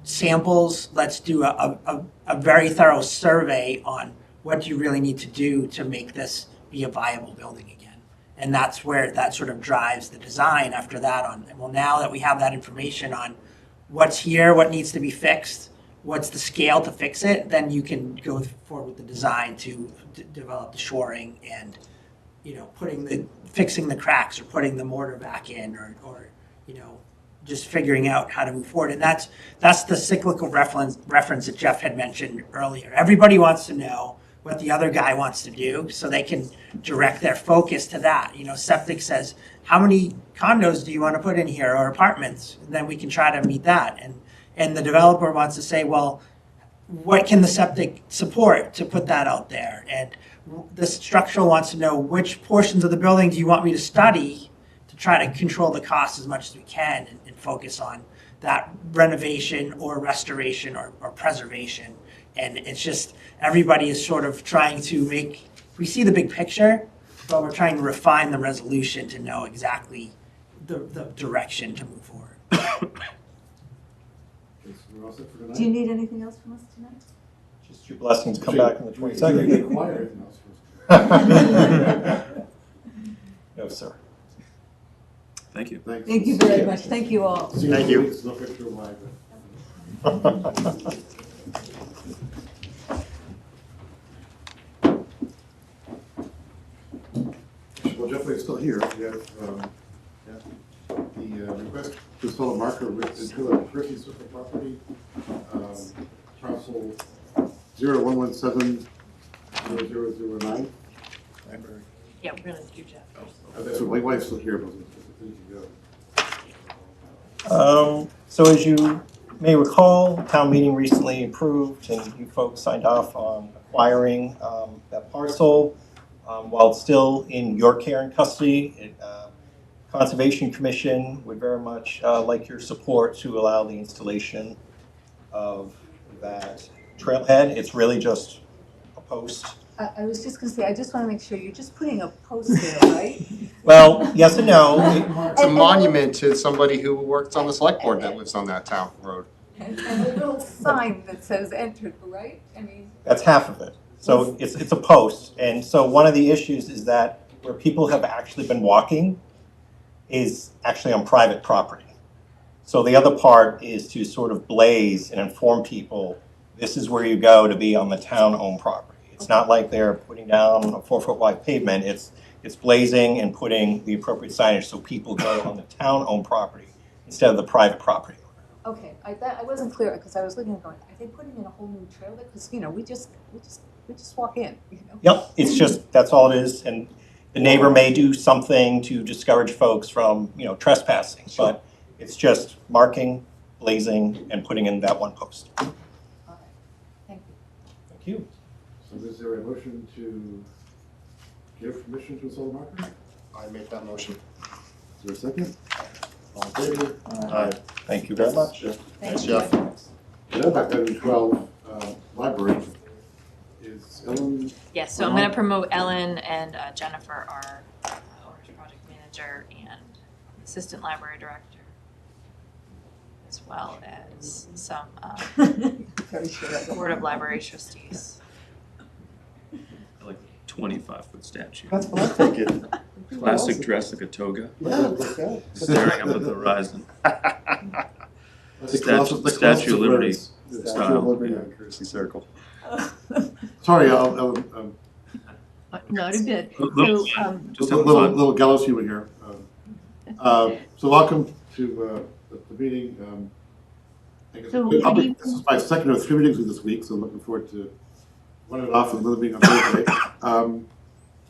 samples, let's do a very thorough survey on what do you really need to do to make this be a viable building again. And that's where that sort of drives the design after that on, well, now that we have that information on what's here, what needs to be fixed, what's the scale to fix it, then you can go forward with the design to develop the shoring and, you know, fixing the cracks or putting the mortar back in or you know, just figuring out how to move forward. And that's the cyclical reference that Jeff had mentioned earlier. Everybody wants to know what the other guy wants to do so they can direct their focus to that. You know, septic says, how many condos do you want to put in here or apartments? And then we can try to meet that. And the developer wants to say, well, what can the septic support to put that out there? And the structural wants to know which portions of the building do you want me to study to try to control the cost as much as we can and focus on that renovation or restoration or preservation. And it's just, everybody is sort of trying to we see the big picture, but we're trying to refine the resolution to know exactly the direction to move forward. Do you need anything else from us tonight? Just your blessings come back on the 22nd. No, sir. Thank you. Thank you very much. Thank you all. Thank you. Well, Jeff, we're still here. We have the request to install a marker into a Percy Circle property, parcel 01170009. Yeah, we're gonna do Jeff. That's what my wife's still here, but you go. So as you may recall, town meeting recently approved and you folks signed off on acquiring that parcel. While it's still in your care and custody, Conservation Commission would very much like your support to allow the installation of that trailhead. It's really just a post. I was just gonna say, I just wanna make sure, you're just putting a post there, right? Well, yes and no. It's a monument to somebody who works on the select board that lives on that town road. And a little sign that says entered, right? I mean. That's half of it. So it's a post. And so one of the issues is that where people have actually been walking is actually on private property. So the other part is to sort of blaze and inform people, this is where you go to be on the town-owned property. It's not like they're putting down a 4-foot wide pavement. It's blazing and putting the appropriate signage so people go on the town-owned property instead of the private property. Okay, I wasn't clear, because I was looking and going, are they putting in a whole new trail there? Because, we just walk in, Yep, it's just, that's all it is. And the neighbor may do something to discourage folks from, trespassing, but it's just marking, blazing, and putting in that one post. Okay, thank you. Thank you. So is there a motion to give permission to install the marker? I make that motion. Is there a second? All in favor? Aye. Thanks very much. Thanks, Jeff. Now back to item 12, library. Is Ellen? Yes, so I'm gonna promote Ellen and Jennifer, our owner's project manager and assistant library director, as well as some board of library trustees. Like 25-foot statue. That's what I'm thinking. Classic dress like a toga. Yeah. Staring up at the horizon. The closest Statue of Liberty friends. style. Yeah, Courtesy Circle. Sorry, Not a bit. So, Just a have little, fun. little gallows humor here. So welcome to the meeting. I guess So this is my second of 3 meetings this week, so I'm looking forward to one and off and another meeting on Thursday.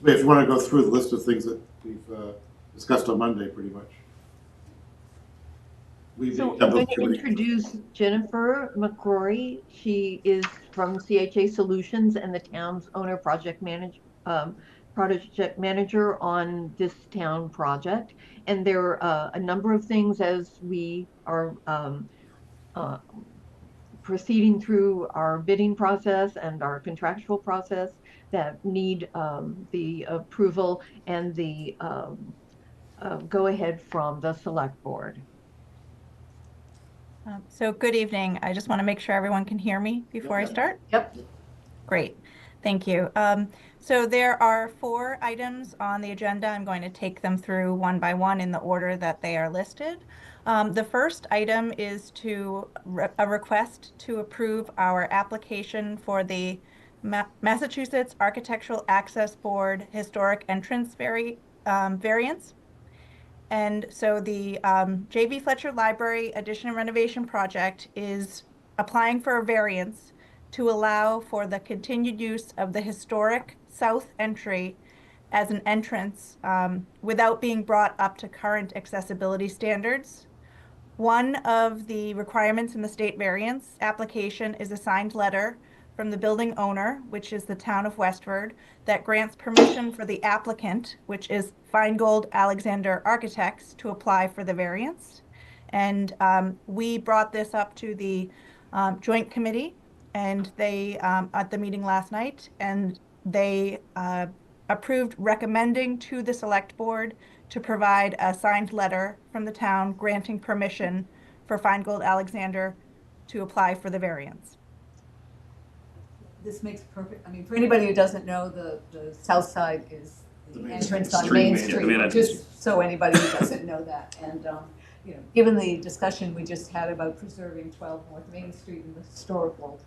If you want to go through the list of things that we've discussed on Monday, pretty much. So I'm going to introduce Jennifer McCrory. She is from CHA Solutions and the town's owner project manager on this town project. And there are a number of things as we are proceeding through our bidding process and our contractual process that need the approval and the go-ahead from the select board. So good evening. I just want to make sure everyone can hear me before I start. Yep. Great. Thank you. So there are 4 items on the agenda. I'm going to take them through one by one in the order that they are listed. The first item is a request to approve our application for the Massachusetts Architectural Access Board Historic Entrance variance. And so the J.V. Fletcher Library Addition and Renovation Project is applying for a variance to allow for the continued use of the historic south entry as an entrance without being brought up to current accessibility standards. One of the requirements in the state variance application is a signed letter from the building owner, which is the town of Westford, that grants permission for the applicant, which is Feingold Alexander Architects, to apply for the variance. And we brought this up to the joint committee, and they, at the meeting last night, and they approved recommending to the select board to provide a signed letter from the town granting permission for Feingold Alexander to apply for the variance. This makes perfect, for anybody who doesn't know, the south side is the entrance on Main Street, just so anybody who doesn't know that. And, given the discussion we just had about preserving 12 North Main Street and the historical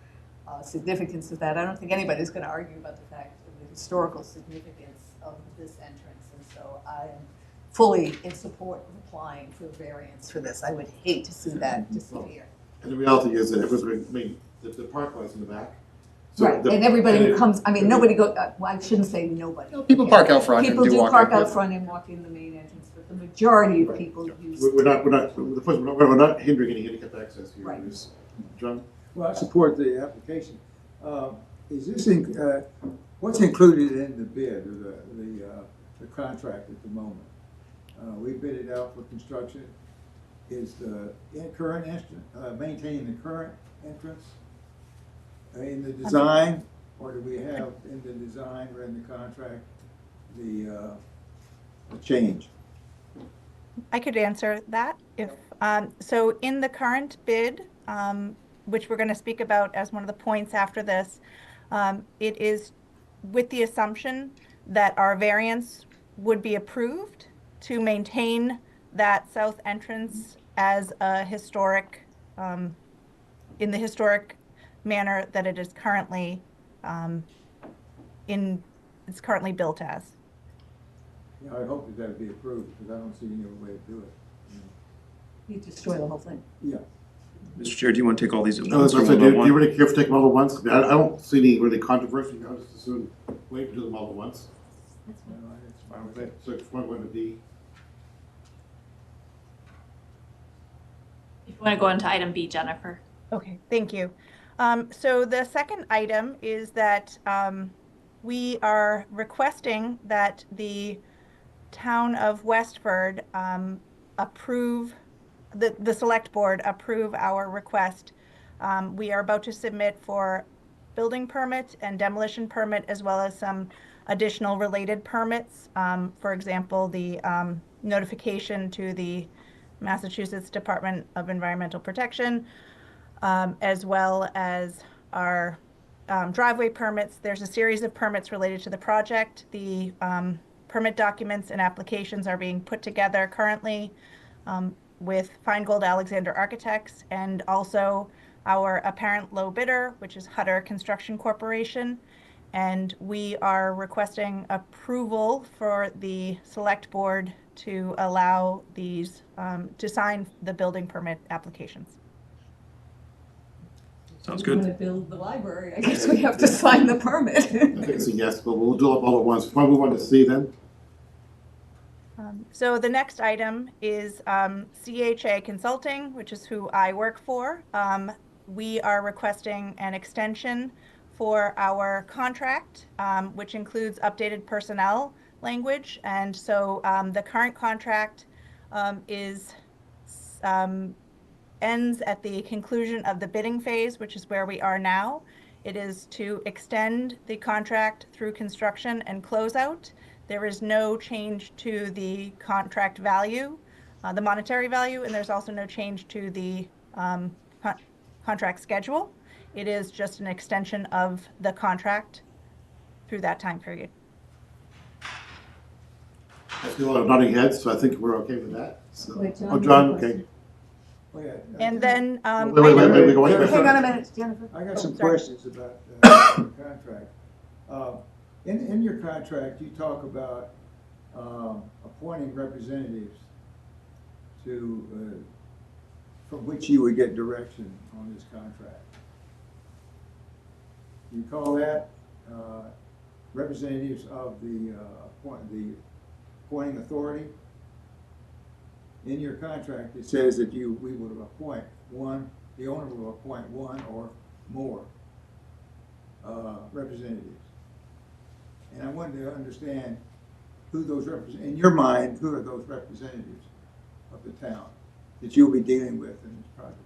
significance of that, I don't think anybody's going to argue about the fact of the historical significance of this entrance, and so I am fully in support of applying for variance for this. I would hate to see that disappear. And the reality is that everyone's going, I mean, the park was in the back. So Right, and everybody who comes, I mean, nobody well, I shouldn't say nobody. People park out front and People do do walk park out. out front and walk in the main entrance, but the majority of people use. We're not hindering any handicap access here. Right. John? Well, I support the application. Is this, what's included in the bid or the contract at the moment? We bid it out for construction. Is the current maintaining the current entrance in the design, or do we have in the design or in the contract the change? I could answer that if, so in the current bid, which we're going to speak about as one of the points after this, it is with the assumption that our variance would be approved to maintain that south entrance as a historic, in the historic manner that it is currently it's currently built as. Yeah, I hope that would be approved, because I don't see any other way to do it. You destroy the whole thing. Yeah. Mr. Chair, do you want to take all these? No, do you really care if we take them all at once? I don't see any really controversy. I'll just as soon wait to do them all at once. That's fine with Okay, so if one went to B. If you want to go into item B, Jennifer. Okay, thank you. So the second item is that we are requesting that the town of Westford approve, the select board approve our request. We are about to submit for building permit and demolition permit, as well as some additional related permits. For example, the notification to the Massachusetts Department of Environmental Protection, as well as our driveway permits. There's a series of permits related to the project. The permit documents and applications are being put together currently with Feingold Alexander Architects, and also our apparent low bidder, which is Hutter Construction Corporation. And we are requesting approval for the select board to allow these, to sign the building permit applications. Sounds If we good. want to build the library, I guess we have to sign the permit. I think it's a yes, but we'll do it all at once. If we want to see then. So the next item is CHA Consulting, which is who I work for. We are requesting an extension for our contract, which includes updated personnel language. And so the current contract ends at the conclusion of the bidding phase, which is where we are now. It is to extend the contract through construction and closeout. There is no change to the contract value, the monetary value, and there's also no change to the contract schedule. It is just an extension of the contract through that time period. I see a lot of nodding heads, so I think we're okay with that. So, Wait, John, oh, John, you have a okay. Oh, yeah. And then, Wait, go ahead. Hang on a minute, Jennifer. I got some sorry. questions about the contract. In your contract, you talk about appointing representatives to, from which you would get direction on this contract. You call that representatives of the appointing authority? In your contract, it says that we will appoint one, the owner will appoint one or more representatives. And I wanted to understand who those in your mind, who are those representatives of the town that you'll be dealing with in this project?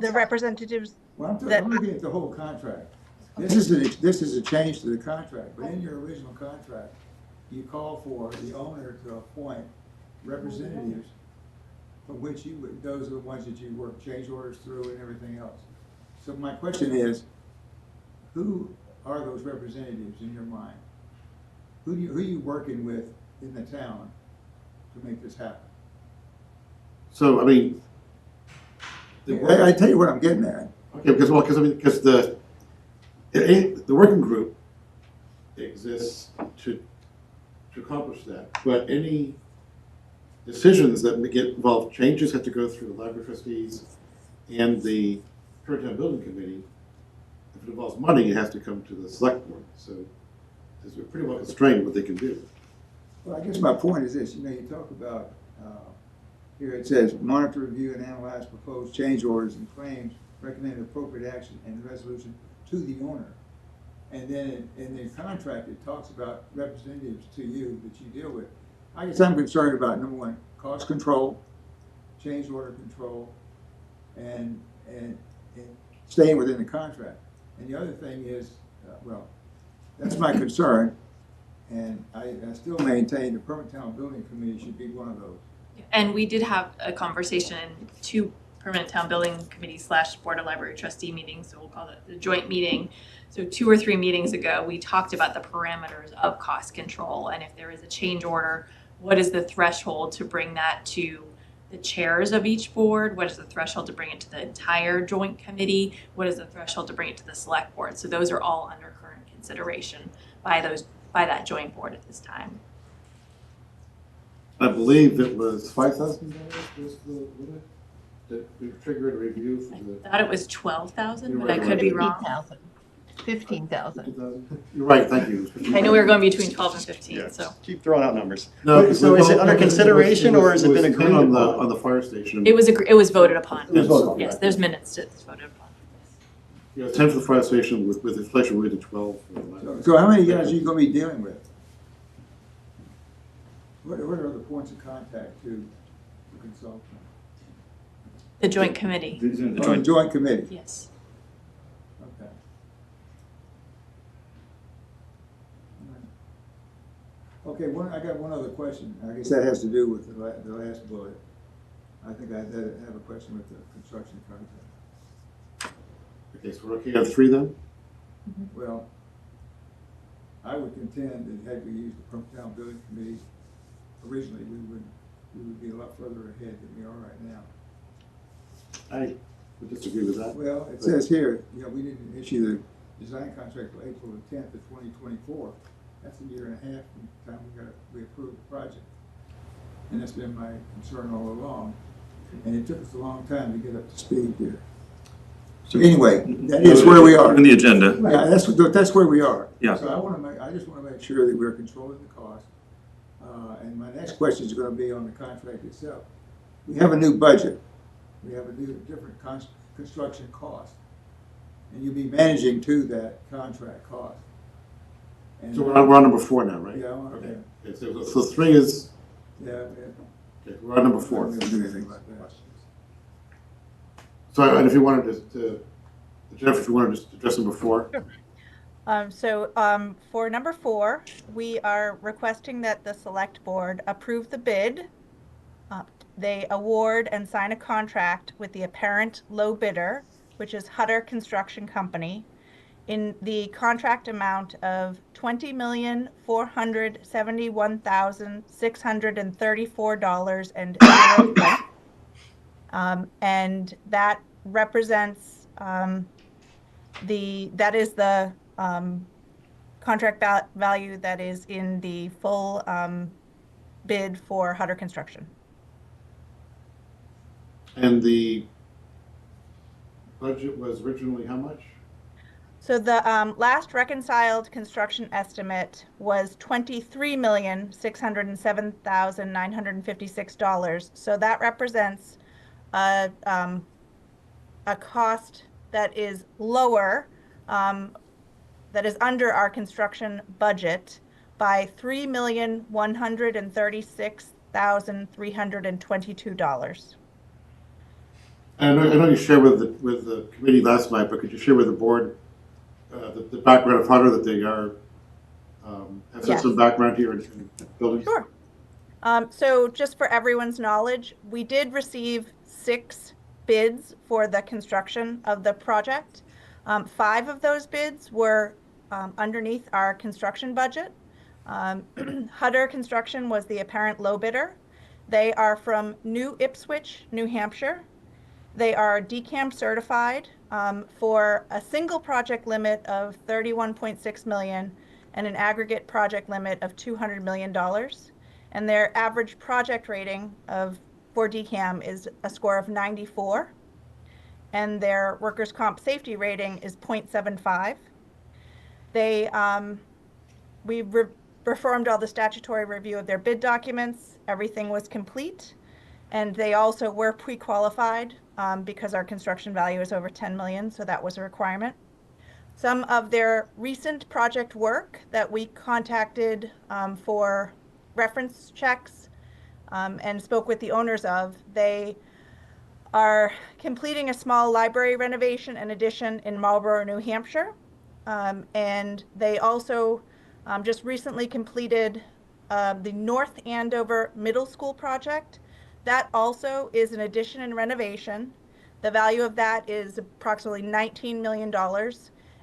The representatives. Well, I'm looking at the whole contract. This is a change to the contract, but in your original contract, you call for the owner to appoint representatives from which those are the ones that you work change orders through and everything else. So my question is, who are those representatives in your mind? Who are you working with in the town to make this happen? So, I mean. I tell you what I'm getting at. Okay, because The working group exists to accomplish that, but any decisions that get involve changes have to go through the library trustees and the current town building committee. If it involves money, it has to come to the select board, so it's pretty well constrained what they can do. Well, I guess my point is this, you talk about, here it says, monitor, review, and analyze proposed change orders and claims, recommend appropriate action and resolution to the owner. And then in the contract, it talks about representatives to you that you deal with. I guess I'm concerned about, number one, cost control, change order control, and staying within the contract. And the other thing is, well, that's my concern, and I still maintain the Permanent Town Building Committee should be one of those. And we did have a conversation in 2 Permanent Town Building Committee / Board of Library Trustee meetings, so we'll call it the joint meeting. So 2 or 3 meetings ago, we talked about the parameters of cost control, and if there is a change order, what is the threshold to bring that to the chairs of each board? What is the threshold to bring it to the entire joint committee? What is the threshold to bring it to the select board? So those are all under current consideration by that joint board at this time. I believe it was $5,000 was the limit that triggered a review for the. I thought it was 12,000, but I could be wrong. 15,000. You're right, thank you. I know we were going between 12 and 15, Yeah, so. keep throwing out numbers. No, So is it under consideration or has it been agreed on upon? the fire station? It was voted upon. It was voted upon. Yes, there's minutes it's voted upon. Yeah, 10 for the fire station with inflation rate of 12. So how many guys are you gonna be dealing with? What are the points of contact to the consultant? The joint committee. The joint committee? Yes. Okay. Okay, I got one other question. I guess that has to do with the last bullet. I think I have a question with the construction contract. Okay, so we're looking at 3 then? Well, I would contend that had we used the Permanent Town Building Committee originally, we would be a lot further ahead than we are right now. I would disagree with that. Well, it says here, we didn't issue the design contract till April the 10th of 2024. That's a year and a half from the time we approved the project. And that's been my concern all along. And it took us a long time to get up to speed here. So anyway, that is where we are. In the agenda. Yeah, that's where we are. Yeah. So I just want to make sure that we're controlling the cost. And my next question is going to be on the contract itself. We have a new budget. We have a new, different construction cost. And you'll be managing to that contract cost. And So we're on number 4 now, right? Yeah. Okay. So 3 is. Yeah. Okay, we're on number 4. I don't do anything about that. So, and if you wanted to Jeff, if you wanted to address number 4. So for number 4, we are requesting that the select board approve the bid. They award and sign a contract with the apparent low bidder, which is Hutter Construction Company, in the contract amount of $20,471,634.00. And that represents that is the contract value that is in the full bid for Hutter Construction. And the budget was originally how much? So the last reconciled construction estimate was $23,607,956. So that represents a cost that is lower, that is under our construction budget by $3,136,322. I know you shared with the committee last night, but could you share with the board the background of Hutter, that they are have Yes. some background here in buildings? Sure. So just for everyone's knowledge, we did receive 6 bids for the construction of the project. 5 of those bids were underneath our construction budget. Hutter Construction was the apparent low bidder. They are from New Ipswich, New Hampshire. They are DCAM certified. for a single project limit of 31.6 million and an aggregate project limit of $200 million. And their average project rating for DCAM is a score of 94. And their workers' comp safety rating is 0.75. We performed all the statutory review of their bid documents. Everything was complete. And they also were pre-qualified because our construction value is over 10 million, so that was a requirement. Some of their recent project work that we contacted for reference checks and spoke with the owners of, they are completing a small library renovation and addition in Marlborough, New Hampshire. And they also just recently completed the North Andover Middle School project. That also is an addition and renovation. The value of that is approximately $19 million,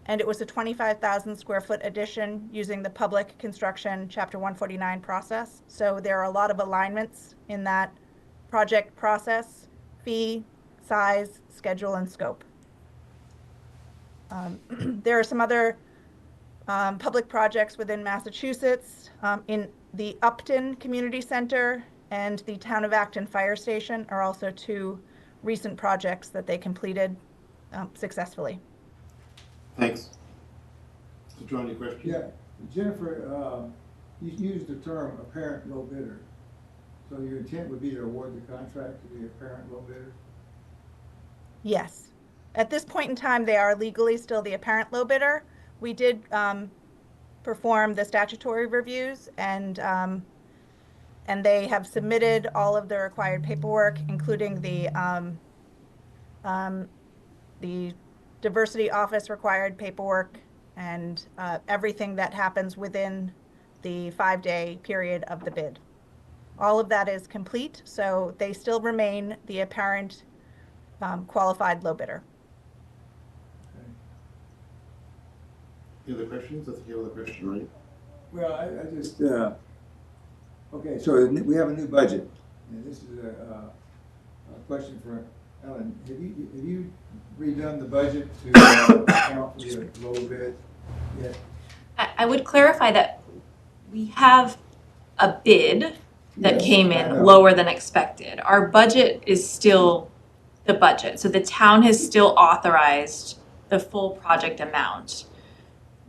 and it was a 25,000 square foot addition using the public construction Chapter 149 process. So there are a lot of alignments in that project process: fee, size, schedule, and scope. There are some other public projects within Massachusetts. In the Upton Community Center and the Town of Acton Fire Station are also two recent projects that they completed successfully. Thanks. So John, any questions? Yeah, Jennifer, you used the term apparent low bidder. So your intent would be to award the contract to the apparent low bidder? Yes. At this point in time, they are legally still the apparent low bidder. We did perform the statutory reviews, and they have submitted all of the required paperwork, including the diversity office required paperwork and everything that happens within the 5-day period of the bid. All of that is complete, so they still remain the apparent qualified low bidder. Any other questions? I think you have another question, right? Well, I just, okay, so we have a new budget, and this is a question for Ellen. Have you redone the budget to account for the low bid yet? I would clarify that we have a bid that Yes, came I in know. lower than expected. Our budget is still the budget, so the town has still authorized the full project amount.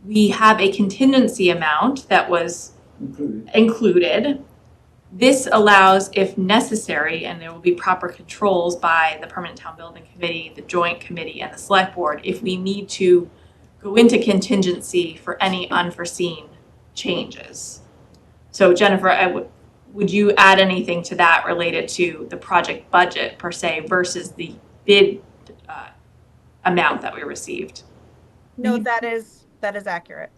We have a contingency amount that was included. This allows, if necessary, and there will be proper controls by the Permanent Town Building Committee, the Joint Committee, and the Select Board, if we need to go into contingency for any unforeseen changes. So Jennifer, would you add anything to that related to the project budget per se versus the bid amount that we received? No, that is accurate.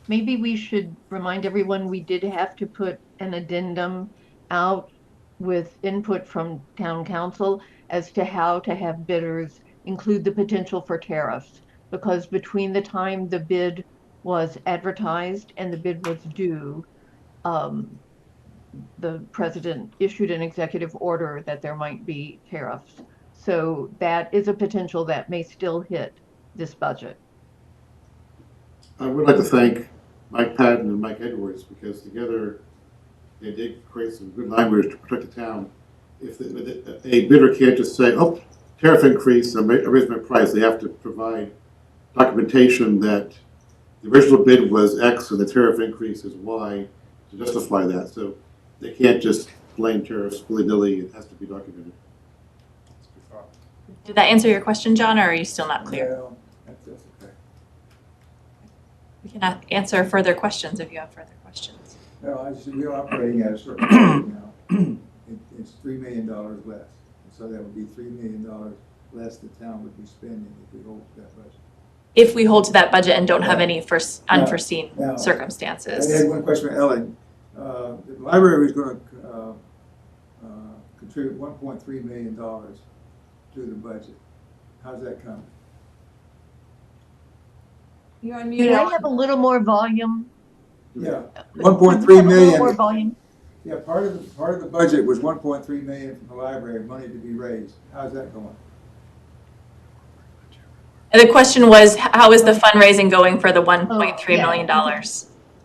Maybe we should remind everyone we did have to put an addendum out with input from town council as to how to have bidders include the potential for tariffs. Because between the time the bid was advertised and the bid was due, the president issued an executive order that there might be tariffs. So that is a potential that may still hit this budget. I would like to thank Mike Patton and Mike Edwards, because together they did create some good language to protect the town. If a bidder can't just say, oh, tariff increase, I raised my price, they have to provide documentation that the original bid was X and the tariff increase is Y to justify that. So they can't just blame tariffs willy-nilly, it has to be documented. Did that answer your question, John, or are you still not clear? Well, that's okay. We can answer further questions if you have further questions. No, we're operating at a certain point now. It's $3 million less. And so that would be $3 million less the town would be spending if we hold to that budget. If we hold to that budget and don't have any unforeseen circumstances. I had one question for Ellen. The library was going to contribute $1.3 million to the budget. How's that coming? You're on mute. Can I have a little more volume? Yeah, 1.3 million. A little more volume. Yeah, part of the budget was 1.3 million from the library, money to be raised. How's that going? And the question was, how is the fundraising going for the $1.3 yeah. million?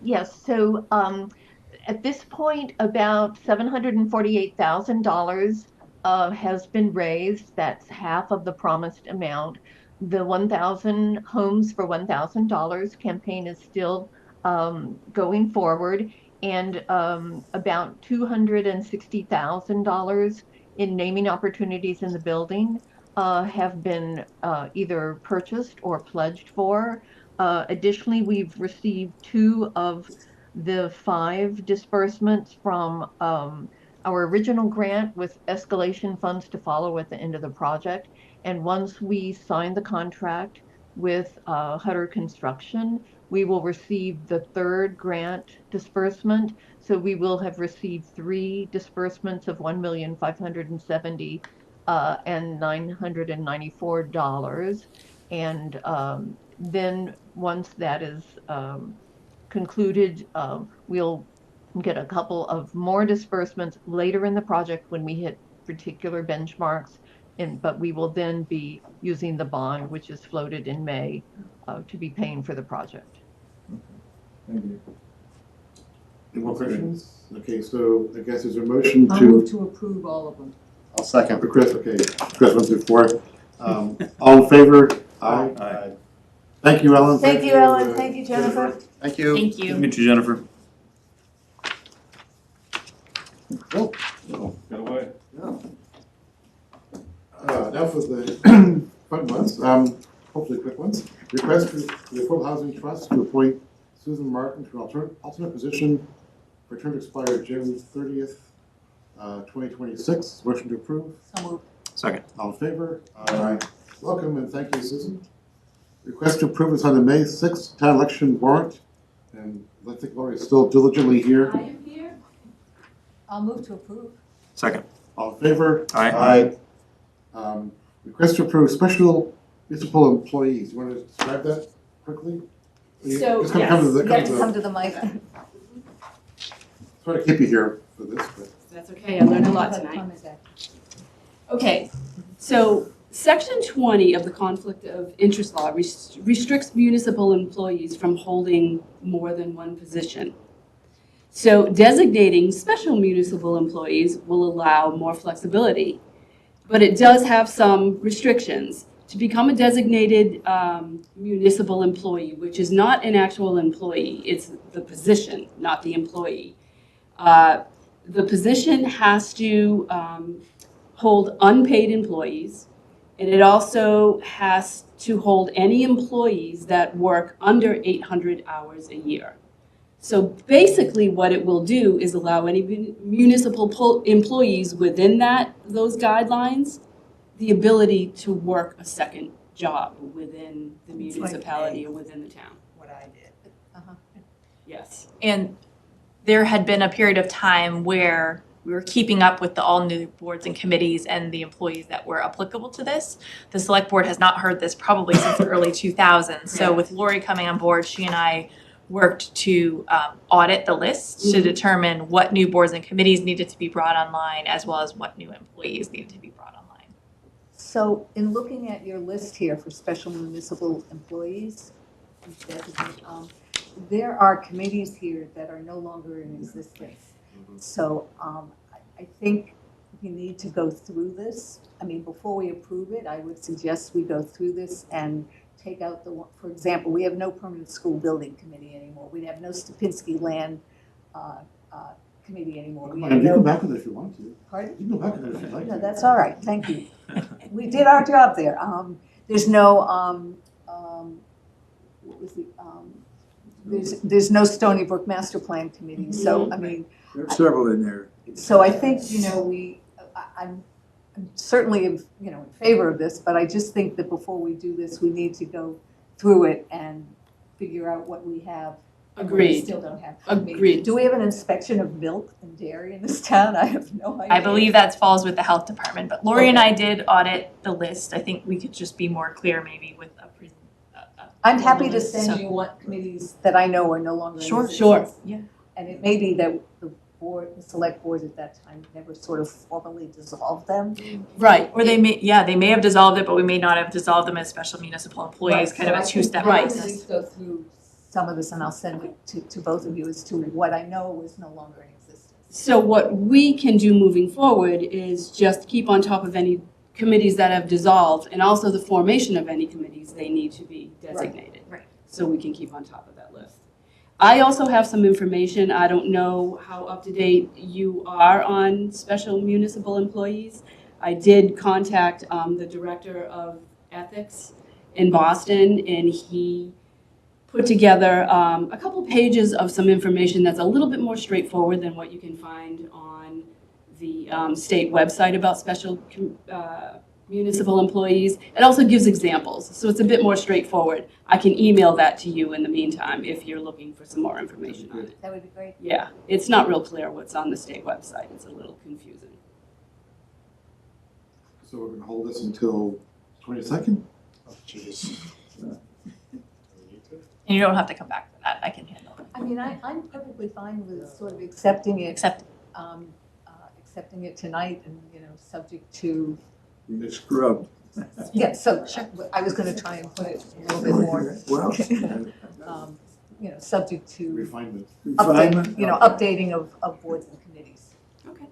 Yes, so at this point, about $748,000 has been raised. That's half of the promised amount. The 1,000 Homes for $1,000 campaign is still going forward, and about $260,000 in naming opportunities in the building have been either purchased or pledged for. Additionally, we've received 2 of the 5 disbursements from our original grant with escalation funds to follow at the end of the project. And once we sign the contract with Hutter Construction, we will receive the 3rd grant disbursement. So we will have received 3 disbursements of $1,570,000 and $994. And then once that is concluded, we'll get a couple of more disbursements later in the project when we hit particular benchmarks. But we will then be using the bond, which is floated in May, to be paying for the project. Thank you. Any more questions? Okay, so I guess there's a motion I'll to. move to approve all of them. I'll second. For Chris, okay. Chris, 1 through 4. All in favor? Aye. Aye. Thank you, Ellen. Thank you, Ellen. Thank you, Jennifer. Thank you. Thank Good you. to meet you, Jennifer. Oh, Got away. now for the fun ones, hopefully quick ones. Request for the Affordable Housing Trust to appoint Susan Martin to an alternate position for term to expire June 30th, 2026. Motion to approve. So moved. Second. All in favor? Aye. Welcome and thank you, Susan. Request to approve is on the May 6th town election warrant. And I think Lori is still diligently here. I am here. I'll move to approve. Second. All in favor? Aye. Request to approve special municipal employees. You want to describe that quickly? So, Just come to the- you have to come to the mic. Try to keep you here for this, but. That's okay, I learned a lot tonight. Okay, so Section 20 of the Conflict of Interest Law restricts municipal employees from holding more than one position. So designating special municipal employees will allow more flexibility, but it does have some restrictions. To become a designated municipal employee, which is not an actual employee, it's the position, not the employee. The position has to hold unpaid employees, and it also has to hold any employees that work under 800 hours a year. So basically what it will do is allow any municipal employees within those guidelines the ability to work a second job within the municipality or within the town. What I did. Yes. And there had been a period of time where we were keeping up with the all new boards and committees and the employees that were applicable to this. The select board has not heard this probably since the early 2000s. So with Lori coming on board, she and I worked to audit the list to determine what new boards and committees needed to be brought online, as well as what new employees needed to be brought online. So in looking at your list here for special municipal employees, there are committees here that are no longer in existence. So I think we need to go through this. I mean, before we approve it, I would suggest we go through this and take out the one, for example, we have no permanent school building committee anymore. We have no Stupinski land committee anymore. We have You no, can go back with it if you want to. pardon? You can go back with it if you'd like No, to. that's all right, thank you. We did our job there. There's no, what was the, there's no Stony Brook Master Plan Committee, so, I mean. There are several in there. So I think, I'm certainly, in favor of this, but I just think that before we do this, we need to go through it and figure out what we have. And what we Agreed. still don't have. I mean, Agreed. do we have an inspection of milk and dairy in this town? I have no idea. I believe that falls with the health department, but Lori and I did audit the list. I think we could just be more clear maybe with a I'm happy to So- send you what committees that I know are no longer in Sure, existence. yeah. And it may be that the select board at that time never sort of formally dissolved them. Right. Or they may have dissolved it, but we may not have dissolved them as special municipal employees, kind of a two-step Right, process. so I can at least go through some of this and I'll send it to both of you as to what I know is no longer in existence. So what we can do moving forward is just keep on top of any committees that have dissolved and also the formation of any committees they need to be designated. Right. So we can keep on top of that list. I also have some information. I don't know how up to date you are on special municipal employees. I did contact the director of ethics in Boston, and he put together a couple pages of some information that's a little bit more straightforward than what you can find on the state website about special municipal employees. It also gives examples, so it's a bit more straightforward. I can email that to you in the meantime if you're looking for some more information on it. That would be great. Yeah, it's not real clear what's on the state website. It's a little confusing. So we're gonna hold this until 22nd? Oh, jeez. And you don't have to come back to that, I can handle it. I mean, I'm perfectly fine with sort of accepting it. Accepting it tonight and, subject to, It's scrubbed. yeah, so I was gonna try and put it a little bit more. Well, Subject to Refinement. refinement. updating of boards and committees.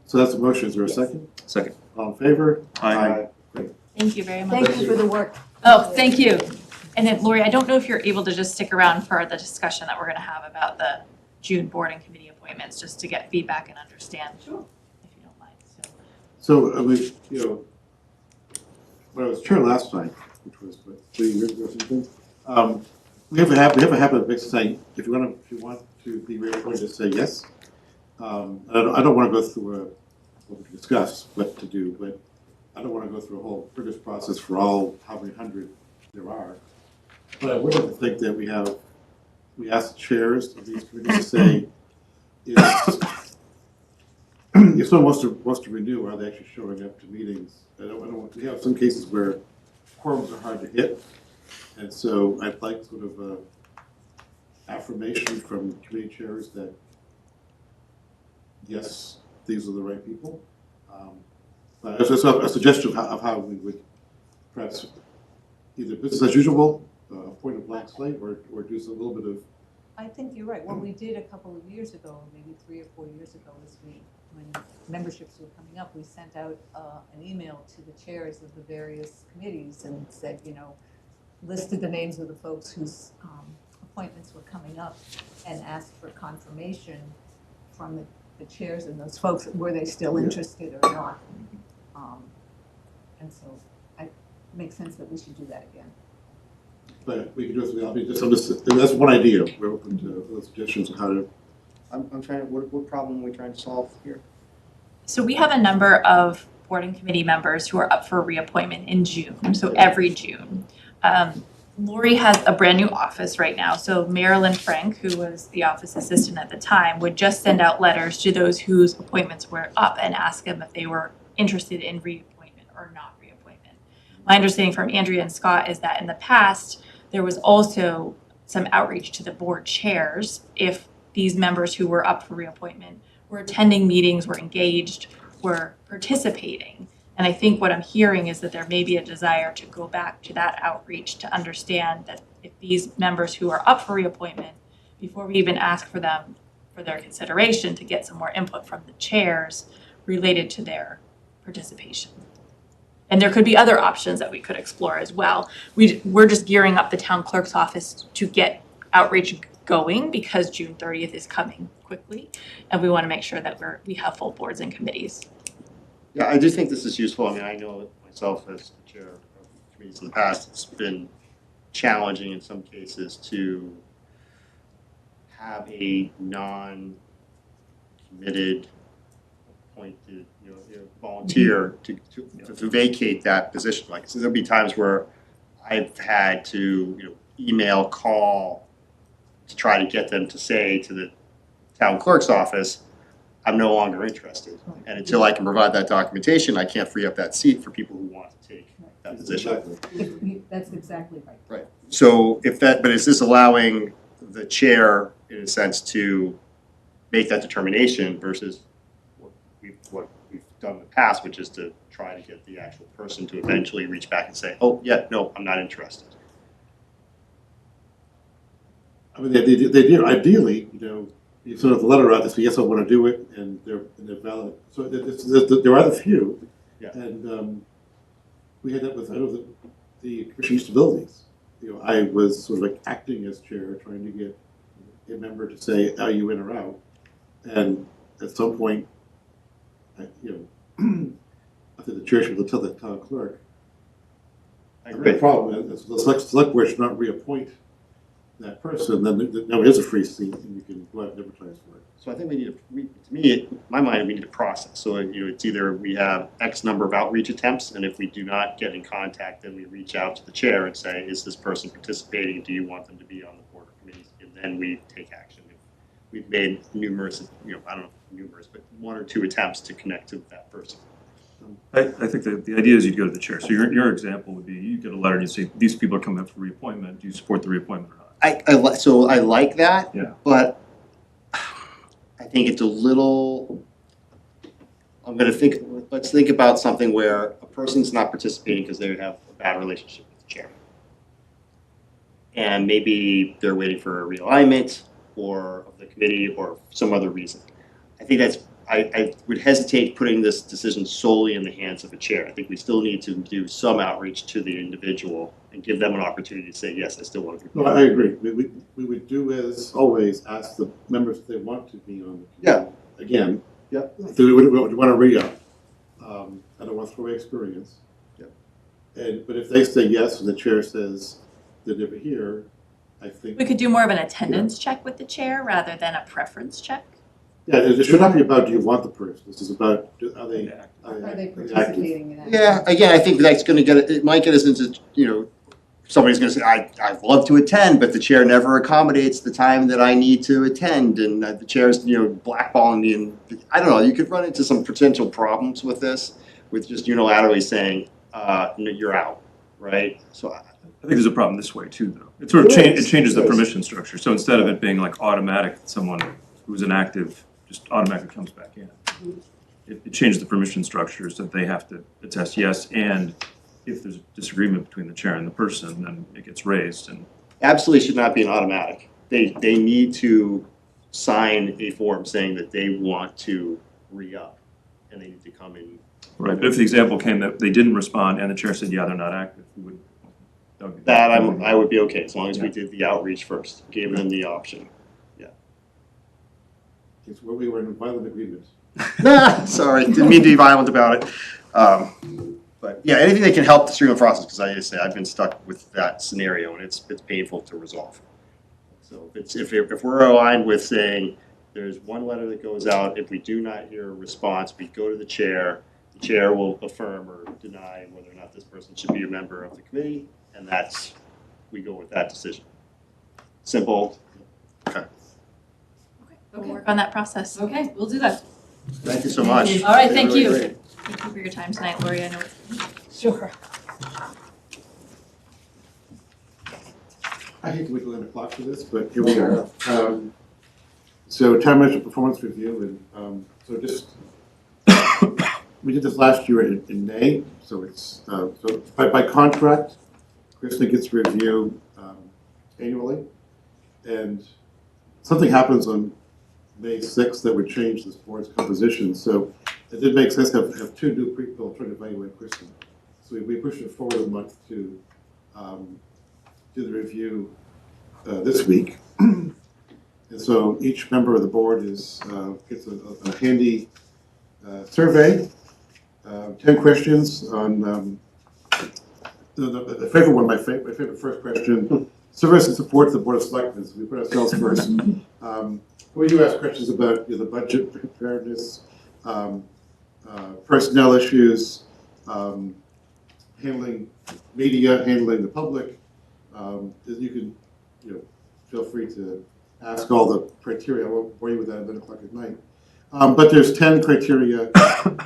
So that's a motion. Is there a second? Second. All in favor? Aye. Great. Thank you very much. Thank you for the work. Oh, thank you. And then Lori, I don't know if you're able to just stick around for the discussion that we're gonna have about the June board and committee appointments, just to get feedback and understand. Sure. If you don't mind, So, when I was chair last time, which was, 3 years ago or something, we have a habit of saying, if you want to be reappointed, just say yes. I don't want to go through what we discuss what to do, but I don't want to go through a whole rigorous process for all how many hundred there are. But I would like to think that we ask the chairs of these committees to say, if someone wants to renew, are they actually showing up to meetings? We have some cases where quorums are hard to hit, and so I'd like sort of a affirmation from committee chairs that, yes, these are the right people. So a suggestion of how we would perhaps either business as usual, appoint a blank slate, or do a little bit of. I think you're right. What we did a couple of years ago, maybe 3 or 4 years ago, is when memberships were coming up, we sent out an email to the chairs of the various committees and said, listed the names of the folks whose appointments were coming up and asked for confirmation from the chairs and those folks, were they still interested or not? And so it makes sense that we should do that again. But we can do it through the that's one idea. We're open to those suggestions on how to. I'm trying to, what problem are we trying to solve here? So we have a number of board and committee members who are up for reappointment in June, so every June. Lori has a brand new office right now, so Marilyn Frank, who was the office assistant at the time, would just send out letters to those whose appointments were up and ask them if they were interested in reappointment or not reappointment. My understanding from Andrea and Scott is that in the past, there was also some outreach to the board chairs if these members who were up for reappointment were attending meetings, were engaged, were participating. And I think what I'm hearing is that there may be a desire to go back to that outreach to understand that if these members who are up for reappointment, before we even ask for them for their consideration, to get some more input from the chairs related to their participation. And there could be other options that we could explore as well. We're just gearing up the town clerk's office to get outreach going because June 30th is coming quickly, and we want to make sure that we have full boards and committees. Yeah, I do think this is useful. I mean, I know myself as the chair of committees in the past, it's been challenging in some cases to have a non-committed appointed, volunteer to vacate that position. Like, so there'll be times where I've had to, email, call to try to get them to say to the town clerk's office, I'm no longer interested. And until I can provide that documentation, I can't free up that seat for people who want to take that position. That's exactly right. Right. So but is this allowing the chair, in a sense, to, make that determination versus what we've done in the past, which is to try to get the actual person to eventually reach back and say, oh, yeah, no, I'm not interested. I mean, they do, ideally, you know, you sort of the letter out, they say, yes, I want to do it, and they're valid. So there are the few, yeah. And we had that with, I know, the Commission on Disabilities. You know, I was sort of like acting as chair, trying to get a member to say, are you in or out? And at some point, you know, I think the chair should tell the town clerk. I agree. The problem is the select board should not reappoint that person, then now it is a free seat, and you can go out and advertise for it. So I think we need to me, in my mind, we need a process. So you know, it's either we have X number of outreach attempts, and if we do not get in contact, then we reach out to the chair and say, is this person participating? Do you want them to be on the board or committees? And then we take action. We've made numerous, you know, I don't know if numerous, but 1 or 2 attempts to connect to that person. I think that the idea is you'd go to the chair. So your example would be you get a letter and you say, these people are coming up for reappointment. Do you support the reappointment or not? So I like that, yeah. But I think it's a little, let's think about something where a person's not participating because they have a bad relationship with the chair. And maybe they're waiting for a realignment or of the committee or some other reason. I think that's, I would hesitate putting this decision solely in the hands of a chair. I think we still need to do some outreach to the individual and give them an opportunity to say, yes, I still want to be. No, I agree. We would do as always, ask the members if they want to be on the committee. Yeah. Again. Yeah. So we would want to re-up. I don't want to throw away experience. Yeah. But if they say yes and the chair says they're never here, I think. We could do more of an attendance check with the chair rather than a preference check. Yeah, it should not be about do you want the person. This is about are they participating in that? Yeah, again, I think that's going to get it might get us into, you know, somebody's going to say, I'd love to attend, but the chair never accommodates the time that I need to attend, and the chair's, you know, blackballing me, and I don't know. You could run into some potential problems with this, with just unilaterally saying, no, you're out, right? So I think there's a problem this way too, though. It sort of it changes the permission structure. So instead of it being like automatic, someone who's inactive just automatically comes back in. It changes the permission structures that they have to attest yes, and if there's a disagreement between the chair and the person, then it gets raised. And absolutely should not be an automatic. They need to sign a form saying that they want to re-up, and they need to come in. Right, but if the example came that they didn't respond and the chair said, yeah, they're not active, we would. I would be okay as long as we did the outreach first, gave them the option. Yeah. It's where we were in violent agreement. Sorry, didn't mean to be violent about it. But yeah, anything that can help the streamline process, because I just say I've been stuck with that scenario and it's painful to resolve. So if we're aligned with saying there's one letter that goes out, if we do not hear a response, we go to the chair will affirm or deny whether or not this person should be a member of the committee, and we go with that decision. Simple. Okay. We'll work on that process. Okay, we'll do that. Thank you so much. All right, thank you. Great. Thank you for your time tonight, Lori. I know. Sure. I hate to wait till 11 o'clock for this, but here we are. So town manager performance review, and so just we did this last year in May, so it's so by contract, Kristen gets to review annually, and something happens on May 6th that would change this board's composition. So it did make sense to have 2 new people trying to evaluate Kristen. So we pushed it forward a month to do the review this week. And so each member of the board gets a handy survey, 10 questions on the favorite one, my favorite first question, service and support to the Board of Selectmen. So we put ourselves first. We do ask questions about the budget preparedness, personnel issues, handling media, handling the public. You can, feel free to ask all the criteria. I won't bore you with that at 11 o'clock at night. But there's 10 criteria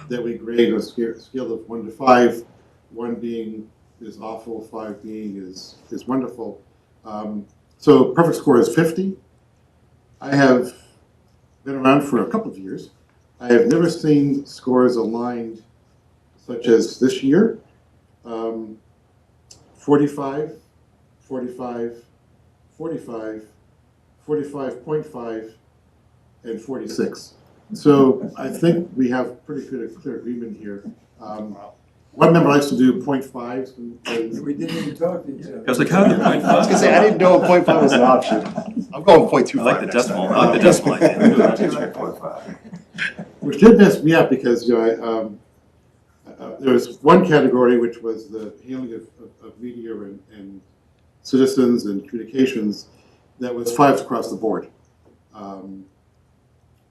that we grade on a scale of 1 to 5. 1 being is awful, 5 being is wonderful. So perfect score is 50. I have been around for a couple of years. I have never seen scores aligned such as this year. 45, 45, 45, 45.5, and 46. So I think we have pretty good, clear agreement here. One member likes to do 0.5s. And We didn't even talk to each other. I was like, how do you 0.5? I was gonna say, I didn't know 0.5 was an option. I'm going 0.25. I like the next decimal. time. I like the decimal idea. Which did mess me up because there was one category which was the handling of media and citizens and communications that was 5s across the board.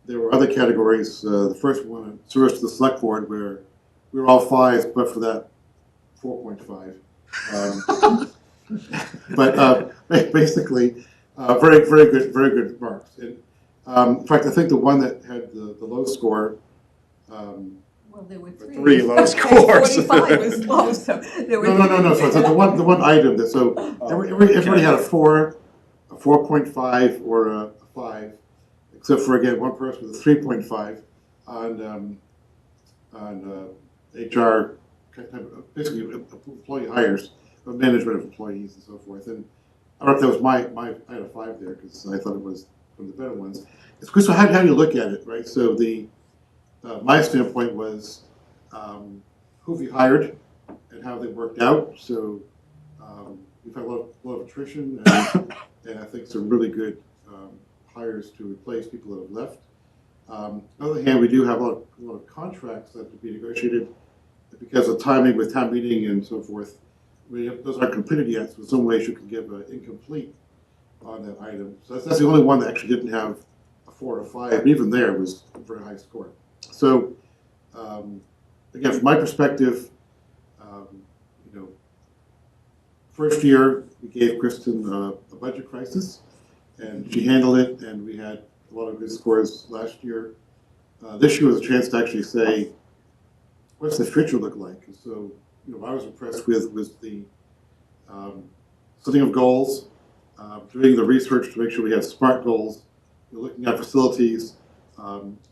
There were other categories. The first one, service to the select board, where we were all 5s, but for that 4.5. But basically, very good marks. And, in fact, I think the one that had the low score. Well, there were three. 3 low scores. 45 was low, so there were. No. So the one item that everybody had a 4, a 4.5, or a 5, except for again one person with a 3.5 on HR, basically employee hires, management of employees and so forth. And I don't know if that was I had a 5 there because I thought it was one of the better ones. It's because how do you look at it, right? So my standpoint was who have you hired and how they worked out. So we've had a lot of attrition and I think some really good hires to replace people that have left. On the other hand, we do have a lot of contracts that have to be negotiated because of timing with town meeting and so forth. Those aren't completed yet, so in some ways you can give an incomplete on that item. So that's the only one that actually didn't have a 4 or 5, but even there was a very high score. So again, from my perspective, first year we gave Kristen a budget crisis, and she handled it, and we had a lot of good scores last year. This year was a chance to actually say, what's the future look like? And so, what I was impressed with was the setting of goals, doing the research to make sure we have SMART goals, looking at facilities,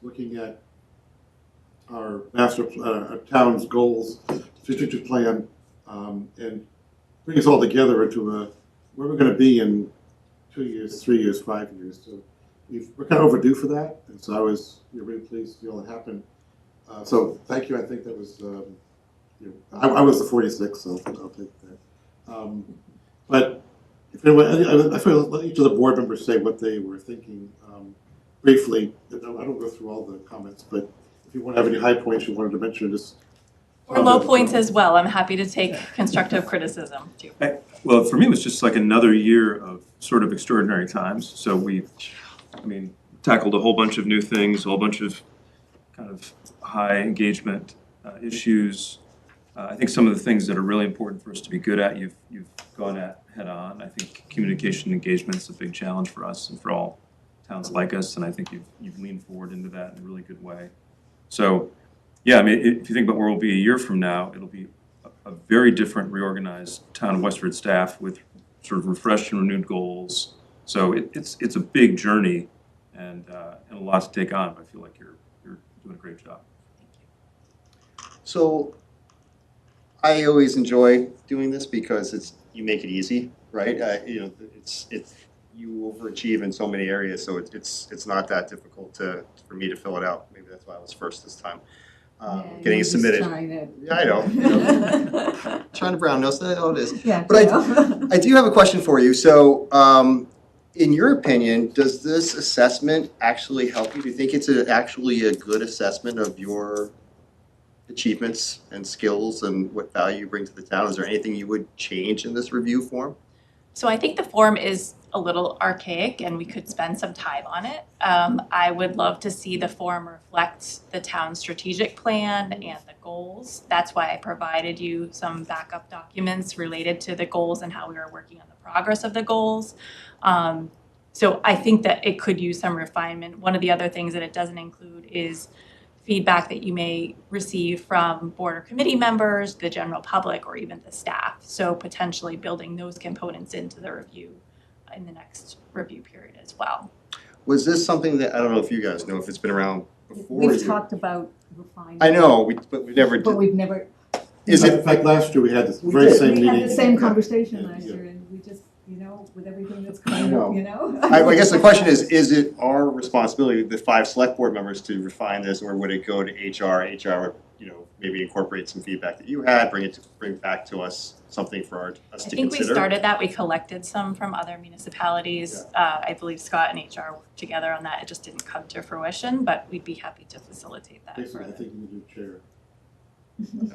looking at our our town's goals, strategic plan, and bring us all together into where we're going to be in 2 years, 3 years, 5 years. So we're kind of overdue for that, and so I was really pleased to see all that happen. So thank you. I think that was, I was the 46, so I'll take that. But if anyone, I feel let each of the board members say what they were thinking briefly. I don't go through all the comments, but if you want to have any high points you wanted to mention, just. Or low points as well. I'm happy to take constructive criticism too. Well, for me, it was just like another year of sort of extraordinary times. So we've, tackled a whole bunch of new things, a whole bunch of kind of high engagement issues. I think some of the things that are really important for us to be good at, you've gone at head on. I think communication engagement is a big challenge for us and for all towns like us, and I think you've leaned forward into that in a really good way. So, yeah, if you think about where we'll be a year from now, it'll be a very different, reorganized town of Westford staff with sort of refreshed and renewed goals. So it's a big journey and a lot to take on. But I feel like you're doing a great job. So I always enjoy doing this because you make it easy, right? You overachieve in so many areas, so it's not that difficult for me to fill it out. Maybe that's why I was first this time. Getting it submitted. Yeah, I know. Trying to brown nose, that's how it is. Yeah, but I do have a question for you. So, in your opinion, does this assessment actually help you? Do you think it's actually a good assessment of your achievements and skills and what value you bring to the town? Is there anything you would change in this review form? So I think the form is a little archaic and we could spend some time on it. I would love to see the form reflect the town's strategic plan and the goals. That's why I provided you some backup documents related to the goals and how we were working on the progress of the goals. So I think that it could use some refinement. One of the other things that it doesn't include is feedback that you may receive from board or committee members, the general public, or even the staff. So potentially building those components into the review in the next review period as well. Was this something that, I don't know if you guys know if it's been around before? We've you- talked about refining. I know, but we never But did. we've never. Is In it, fact, last year we had this We very did. same meeting. We had the same Yeah. conversation Yeah, last yeah. year, and we just, with everything that's I coming know. up, you know? I guess the question is it our responsibility, the 5 select board members, to refine this, or would it go to HR? HR, maybe incorporate some feedback that you had, bring back to us something for us I to think we consider? started that, we collected some from other municipalities. I believe Scott and HR worked together on that, it just didn't come to fruition, but we'd be happy to facilitate that Basically, I further. think you need a chair.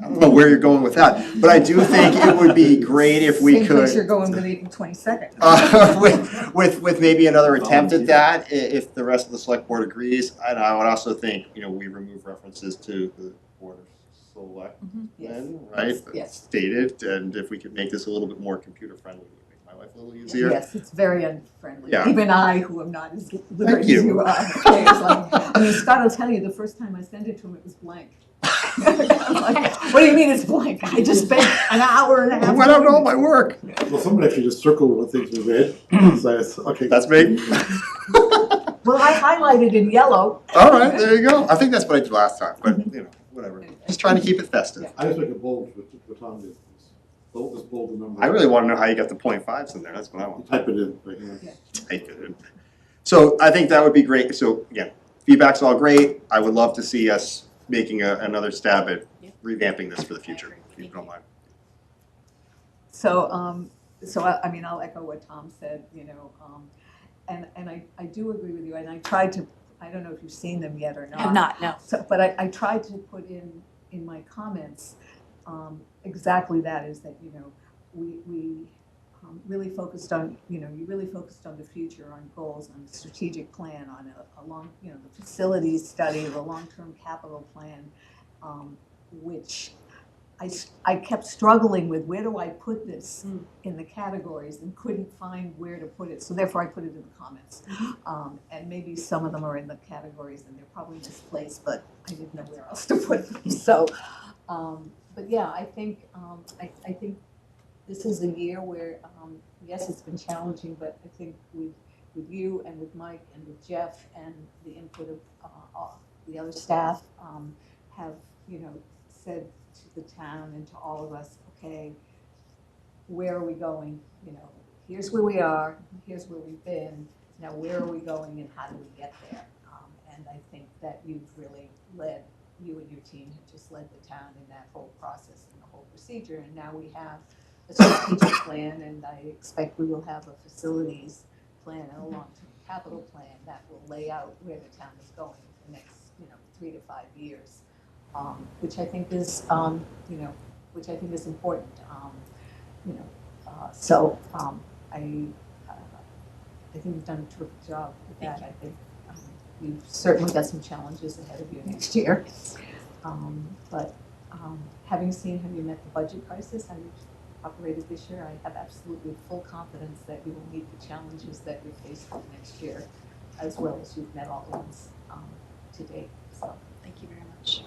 I don't know where you're going with that, but I do think it would be great if we Same place you're could, going with April 22nd. with maybe another attempt at that, if the rest of the select board agrees. And I would also think, we remove references to the board of selectmen, right? Yes. Stated, and if we could make this a little bit more computer friendly, it would make my life a little easier. Yes, it's very unfriendly. Yeah. Even I, who am not as literate as you. you are. Okay, it's like, Scott will tell you, the first time I sent it to him, it was blank. I'm like, what do you mean it's blank? I just spent an hour and a half. I went out all my work. Well, someone actually just circled what things we read, so it's, okay. That's me. Well, I highlighted in yellow. All right, there you go. I think that's what I did last time, but whatever. Just trying to keep it festive. I just make a bold with Tom did. Just bold the number. I really want to know how you got the 0.5s in there. That's what I want. Type it in, right here. Type it in. So I think that would be great. So again, feedback's all great. I would love to see us making another stab at revamping this for the future, if you don't mind. So, I'll echo what Tom said, and I do agree with you, and I tried to, I don't know if you've seen them yet or not. I have not, no. So, but I tried to put in my comments, exactly that, is that, we really focused on, you really focused on the future, on goals, on the strategic plan, on a long, the facilities study, the long-term capital plan, which I kept struggling with, where do I put this in the categories, and couldn't find where to put it. So therefore I put it in the comments. And maybe some of them are in the categories and they're probably misplaced, but I didn't know where else to put them. So, but yeah, I think this is a year where, yes, it's been challenging, but I think with you and with Mike and with Jeff and the input of the other staff, have, said to the town and to all of us, okay, where are we going? Here's where we are, here's where we've been, now where are we going and how do we get there? And I think that you've really led, you and your team have just led the town in that whole process and the whole procedure, and now we have a strategic plan, and I expect we will have a facilities plan and a long-term capital plan that will lay out where the town is going in the next, 3 to 5 years. Which I think is, which I think is important. I think you've done a terrific job with that. I think you've certainly got some challenges ahead of you next year. But having seen how you met the budget crisis, how you operated this year, I have absolutely full confidence that you will meet the challenges that you're faced with next year, as well as you've met all the ones to date. So thank you very much.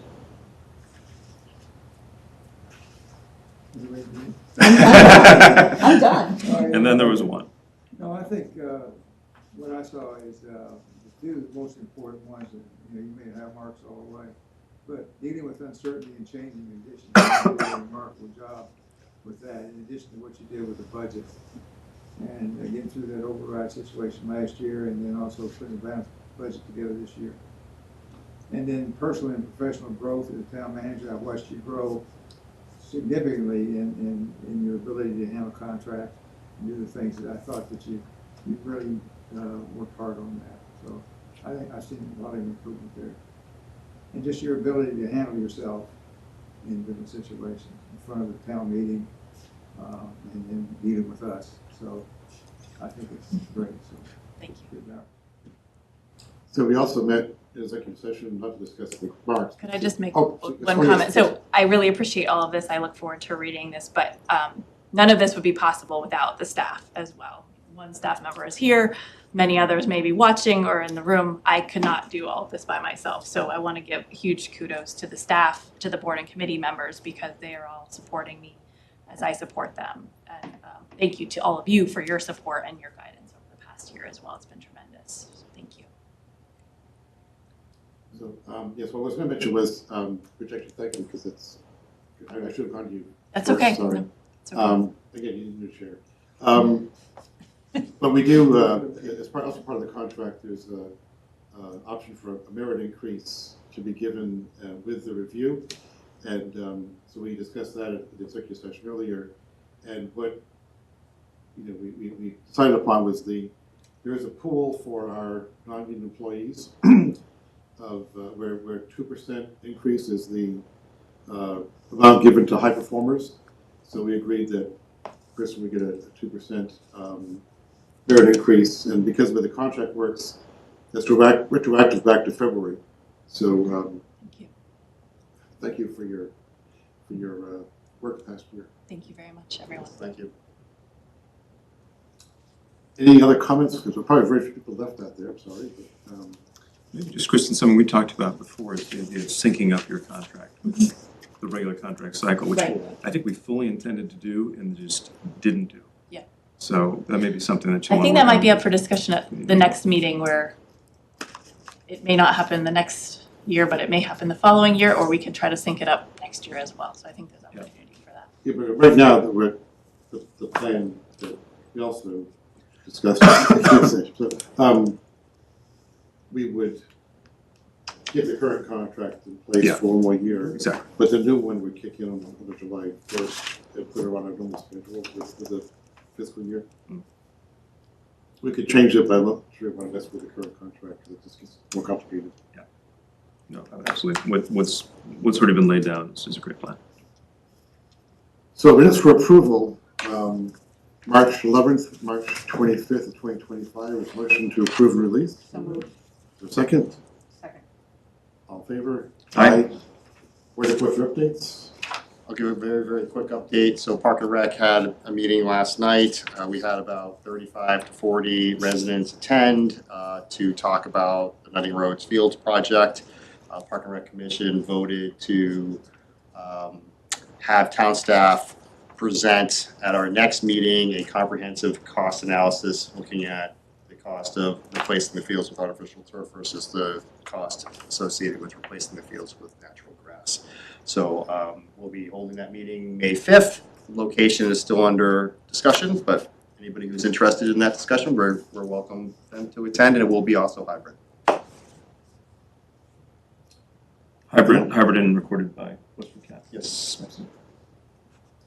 I'm done. And then there was one. No, I think what I saw is the two most important ones, and you may have marks all the way, but dealing with uncertainty and changing conditions, you did a remarkable job with that, in addition to what you did with the budget. And getting through that override situation last year, and then also putting the balanced budget together this year. And then personal and professional growth as a town manager, I've watched you grow significantly in your ability to handle contracts and do the things that I thought that you really worked hard on that. So I think I've seen a lot of improvement there. And just your ability to handle yourself in different situations, in front of the town meeting, and then dealing with us. So I think it's great. So thank you. Good job. So we also met in executive session, not to discuss the marks. Could I just make one comment? So I really appreciate all of this. I look forward to reading this, but none of this would be possible without the staff as well. One staff member is here, many others may be watching or in the room. I could not do all of this by myself. So I want to give huge kudos to the staff, to the board and committee members, because they are all supporting me as I support them. And thank you to all of you for your support and your guidance over the past year as well. It's been tremendous. So thank you. So, yes, what I was going to mention was, which actually, thank you, because it's, I should have gone to you. That's first, okay. Sorry. No, it's okay. Again, you didn't share. But we do, as part, also part of the contract, there's an option for a merit increase to be given with the review. And so we discussed that at the executive session earlier. And what we decided upon was there is a pool for our non-union employees of where 2% increase is the amount given to high performers. So we agreed that person would get a 2% merit increase, and because of the contract works, that's retroactive back to February. So thank you for your work past year. Thank you very much, everyone. Thank you. Any other comments? Because there are probably very few people left out there. I'm sorry. But, Maybe just, Kristen, something we talked about before is the idea of syncing up your contract with the regular contract cycle, which Right. I think we fully intended to do and just didn't do. Yeah. So that may be something that you I want think to that work might be on. up for discussion at the next meeting, where it may not happen the next year, but it may happen the following year, or we could try to sync it up next year as well. So I think there's opportunity for that. yeah, but right now, the plan that we also discussed, so, we would get the current contract in place Yeah. for one more year. Exactly. But the new one would kick in on the July 1st and put it on our normal schedule with the fiscal year. We could change it, but I'm not sure if I want to mess with the current contract because it just gets more complicated. Yeah. No, absolutely. What's already been laid down is a great plan. So minutes for approval, March 11th, March 25th of 2025, is motion to approve and release. So moved. Is there a second? Second. All in favor? Aye. Where to put for updates? I'll give a very, very quick update. So Park and Rec had a meeting last night. We had about 35 to 40 residents attend to talk about the Nutting Roads Fields project. Park and Rec Commission voted to have town staff present at our next meeting a comprehensive cost analysis looking at the cost of replacing the fields with artificial turf versus the cost associated with replacing the fields with natural grass. So we'll be holding that meeting May 5th. Location is still under discussion, but anybody who's interested in that discussion, we're welcome them to attend, and it will be also hybrid. Hybrid and recorded by WestfordCAT. Yes.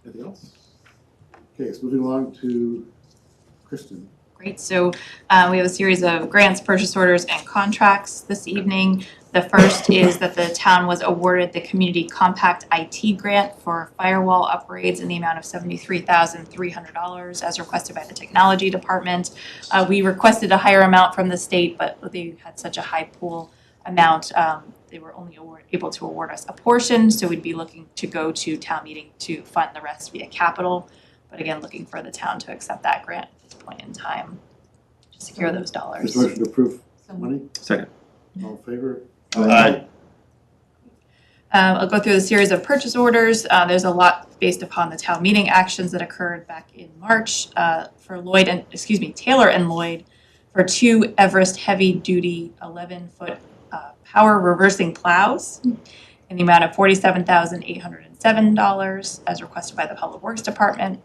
Anything else? Okay, so moving along to Kristen. Great. So we have a series of grants, purchase orders, and contracts this evening. The first is that the town was awarded the Community Compact IT grant for firewall upgrades in the amount of $73,300 as requested by the Technology Department. We requested a higher amount from the state, but they had such a high pool amount, they were only able to award us a portion, so we'd be looking to go to town meeting to fund the rest via capital. But again, looking for the town to accept that grant at this point in time to secure those dollars. Is there a motion to approve money? Second. All in favor? Aye. I'll go through the series of purchase orders. There's a lot based upon the town meeting actions that occurred back in March for Taylor and Lloyd for 2 Everest heavy-duty 11-foot power reversing plows in the amount of $47,807 as requested by the Public Works Department.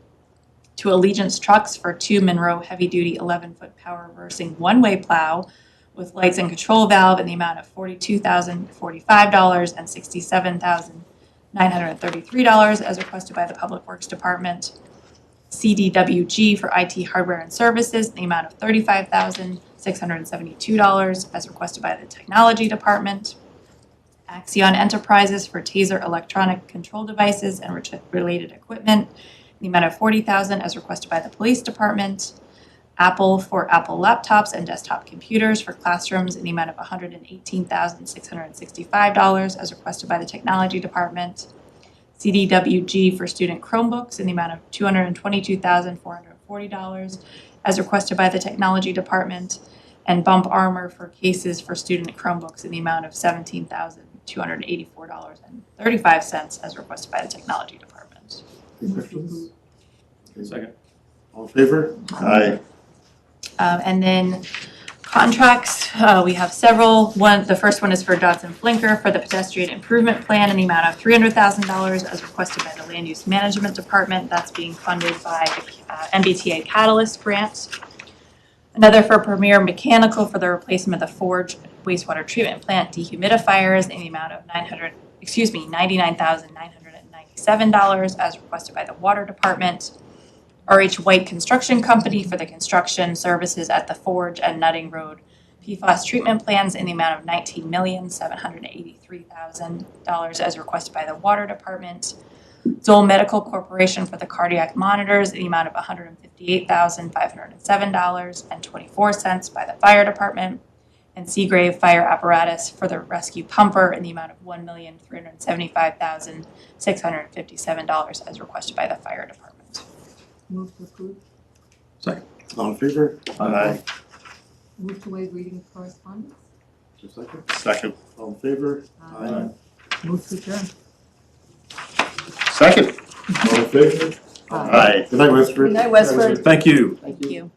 To Allegiance Trucks for 2 Monroe heavy-duty 11-foot power reversing one-way plow with lights and control valve in the amount of $42,045 and $67,933 as requested by the Public Works Department. CDWG for IT hardware and services in the amount of $35,672 as requested by the Technology Department. Axion Enterprises for Taser electronic control devices and related equipment in the amount of $40,000 as requested by the Police Department. Apple for Apple laptops and desktop computers for classrooms in the amount of $118,665 as requested by the Technology Department. CDWG for student Chromebooks in the amount of $222,440 as requested by the Technology Department. And Bump Armor for cases for student Chromebooks in the amount of $17,284.35 as requested by the Technology Department. Any questions? Okay. Second. All in favor? Aye. And then Contracts, we have several. The first one is for Dodson Blinker for the pedestrian improvement plan in the amount of $300,000 as requested by the Land Use Management Department. That's being funded by the MBTA Catalyst grant. Another for Premier Mechanical for the replacement of the Forge wastewater treatment plant dehumidifiers in the amount of $99,997 as requested by the Water Department. RH White Construction Company for the construction services at the Forge and Nutting Road PFAS treatment plants in the amount of $19,783,000 as requested by the Water Department. Dole Medical Corporation for the cardiac monitors in the amount of $158,507.24 by the Fire Department. And Seagrave Fire Apparatus for the rescue pumper in the amount of $1,375,657 as requested by the Fire Department. Move to approve. Second. All in favor? Aye. Move to waive reading of correspondence. Just a second. Second. All in favor? Aye. Move to adjourn. Second. All in favor? Aye. Good night, Westford. Good night, Westford. Thank you. Thank you.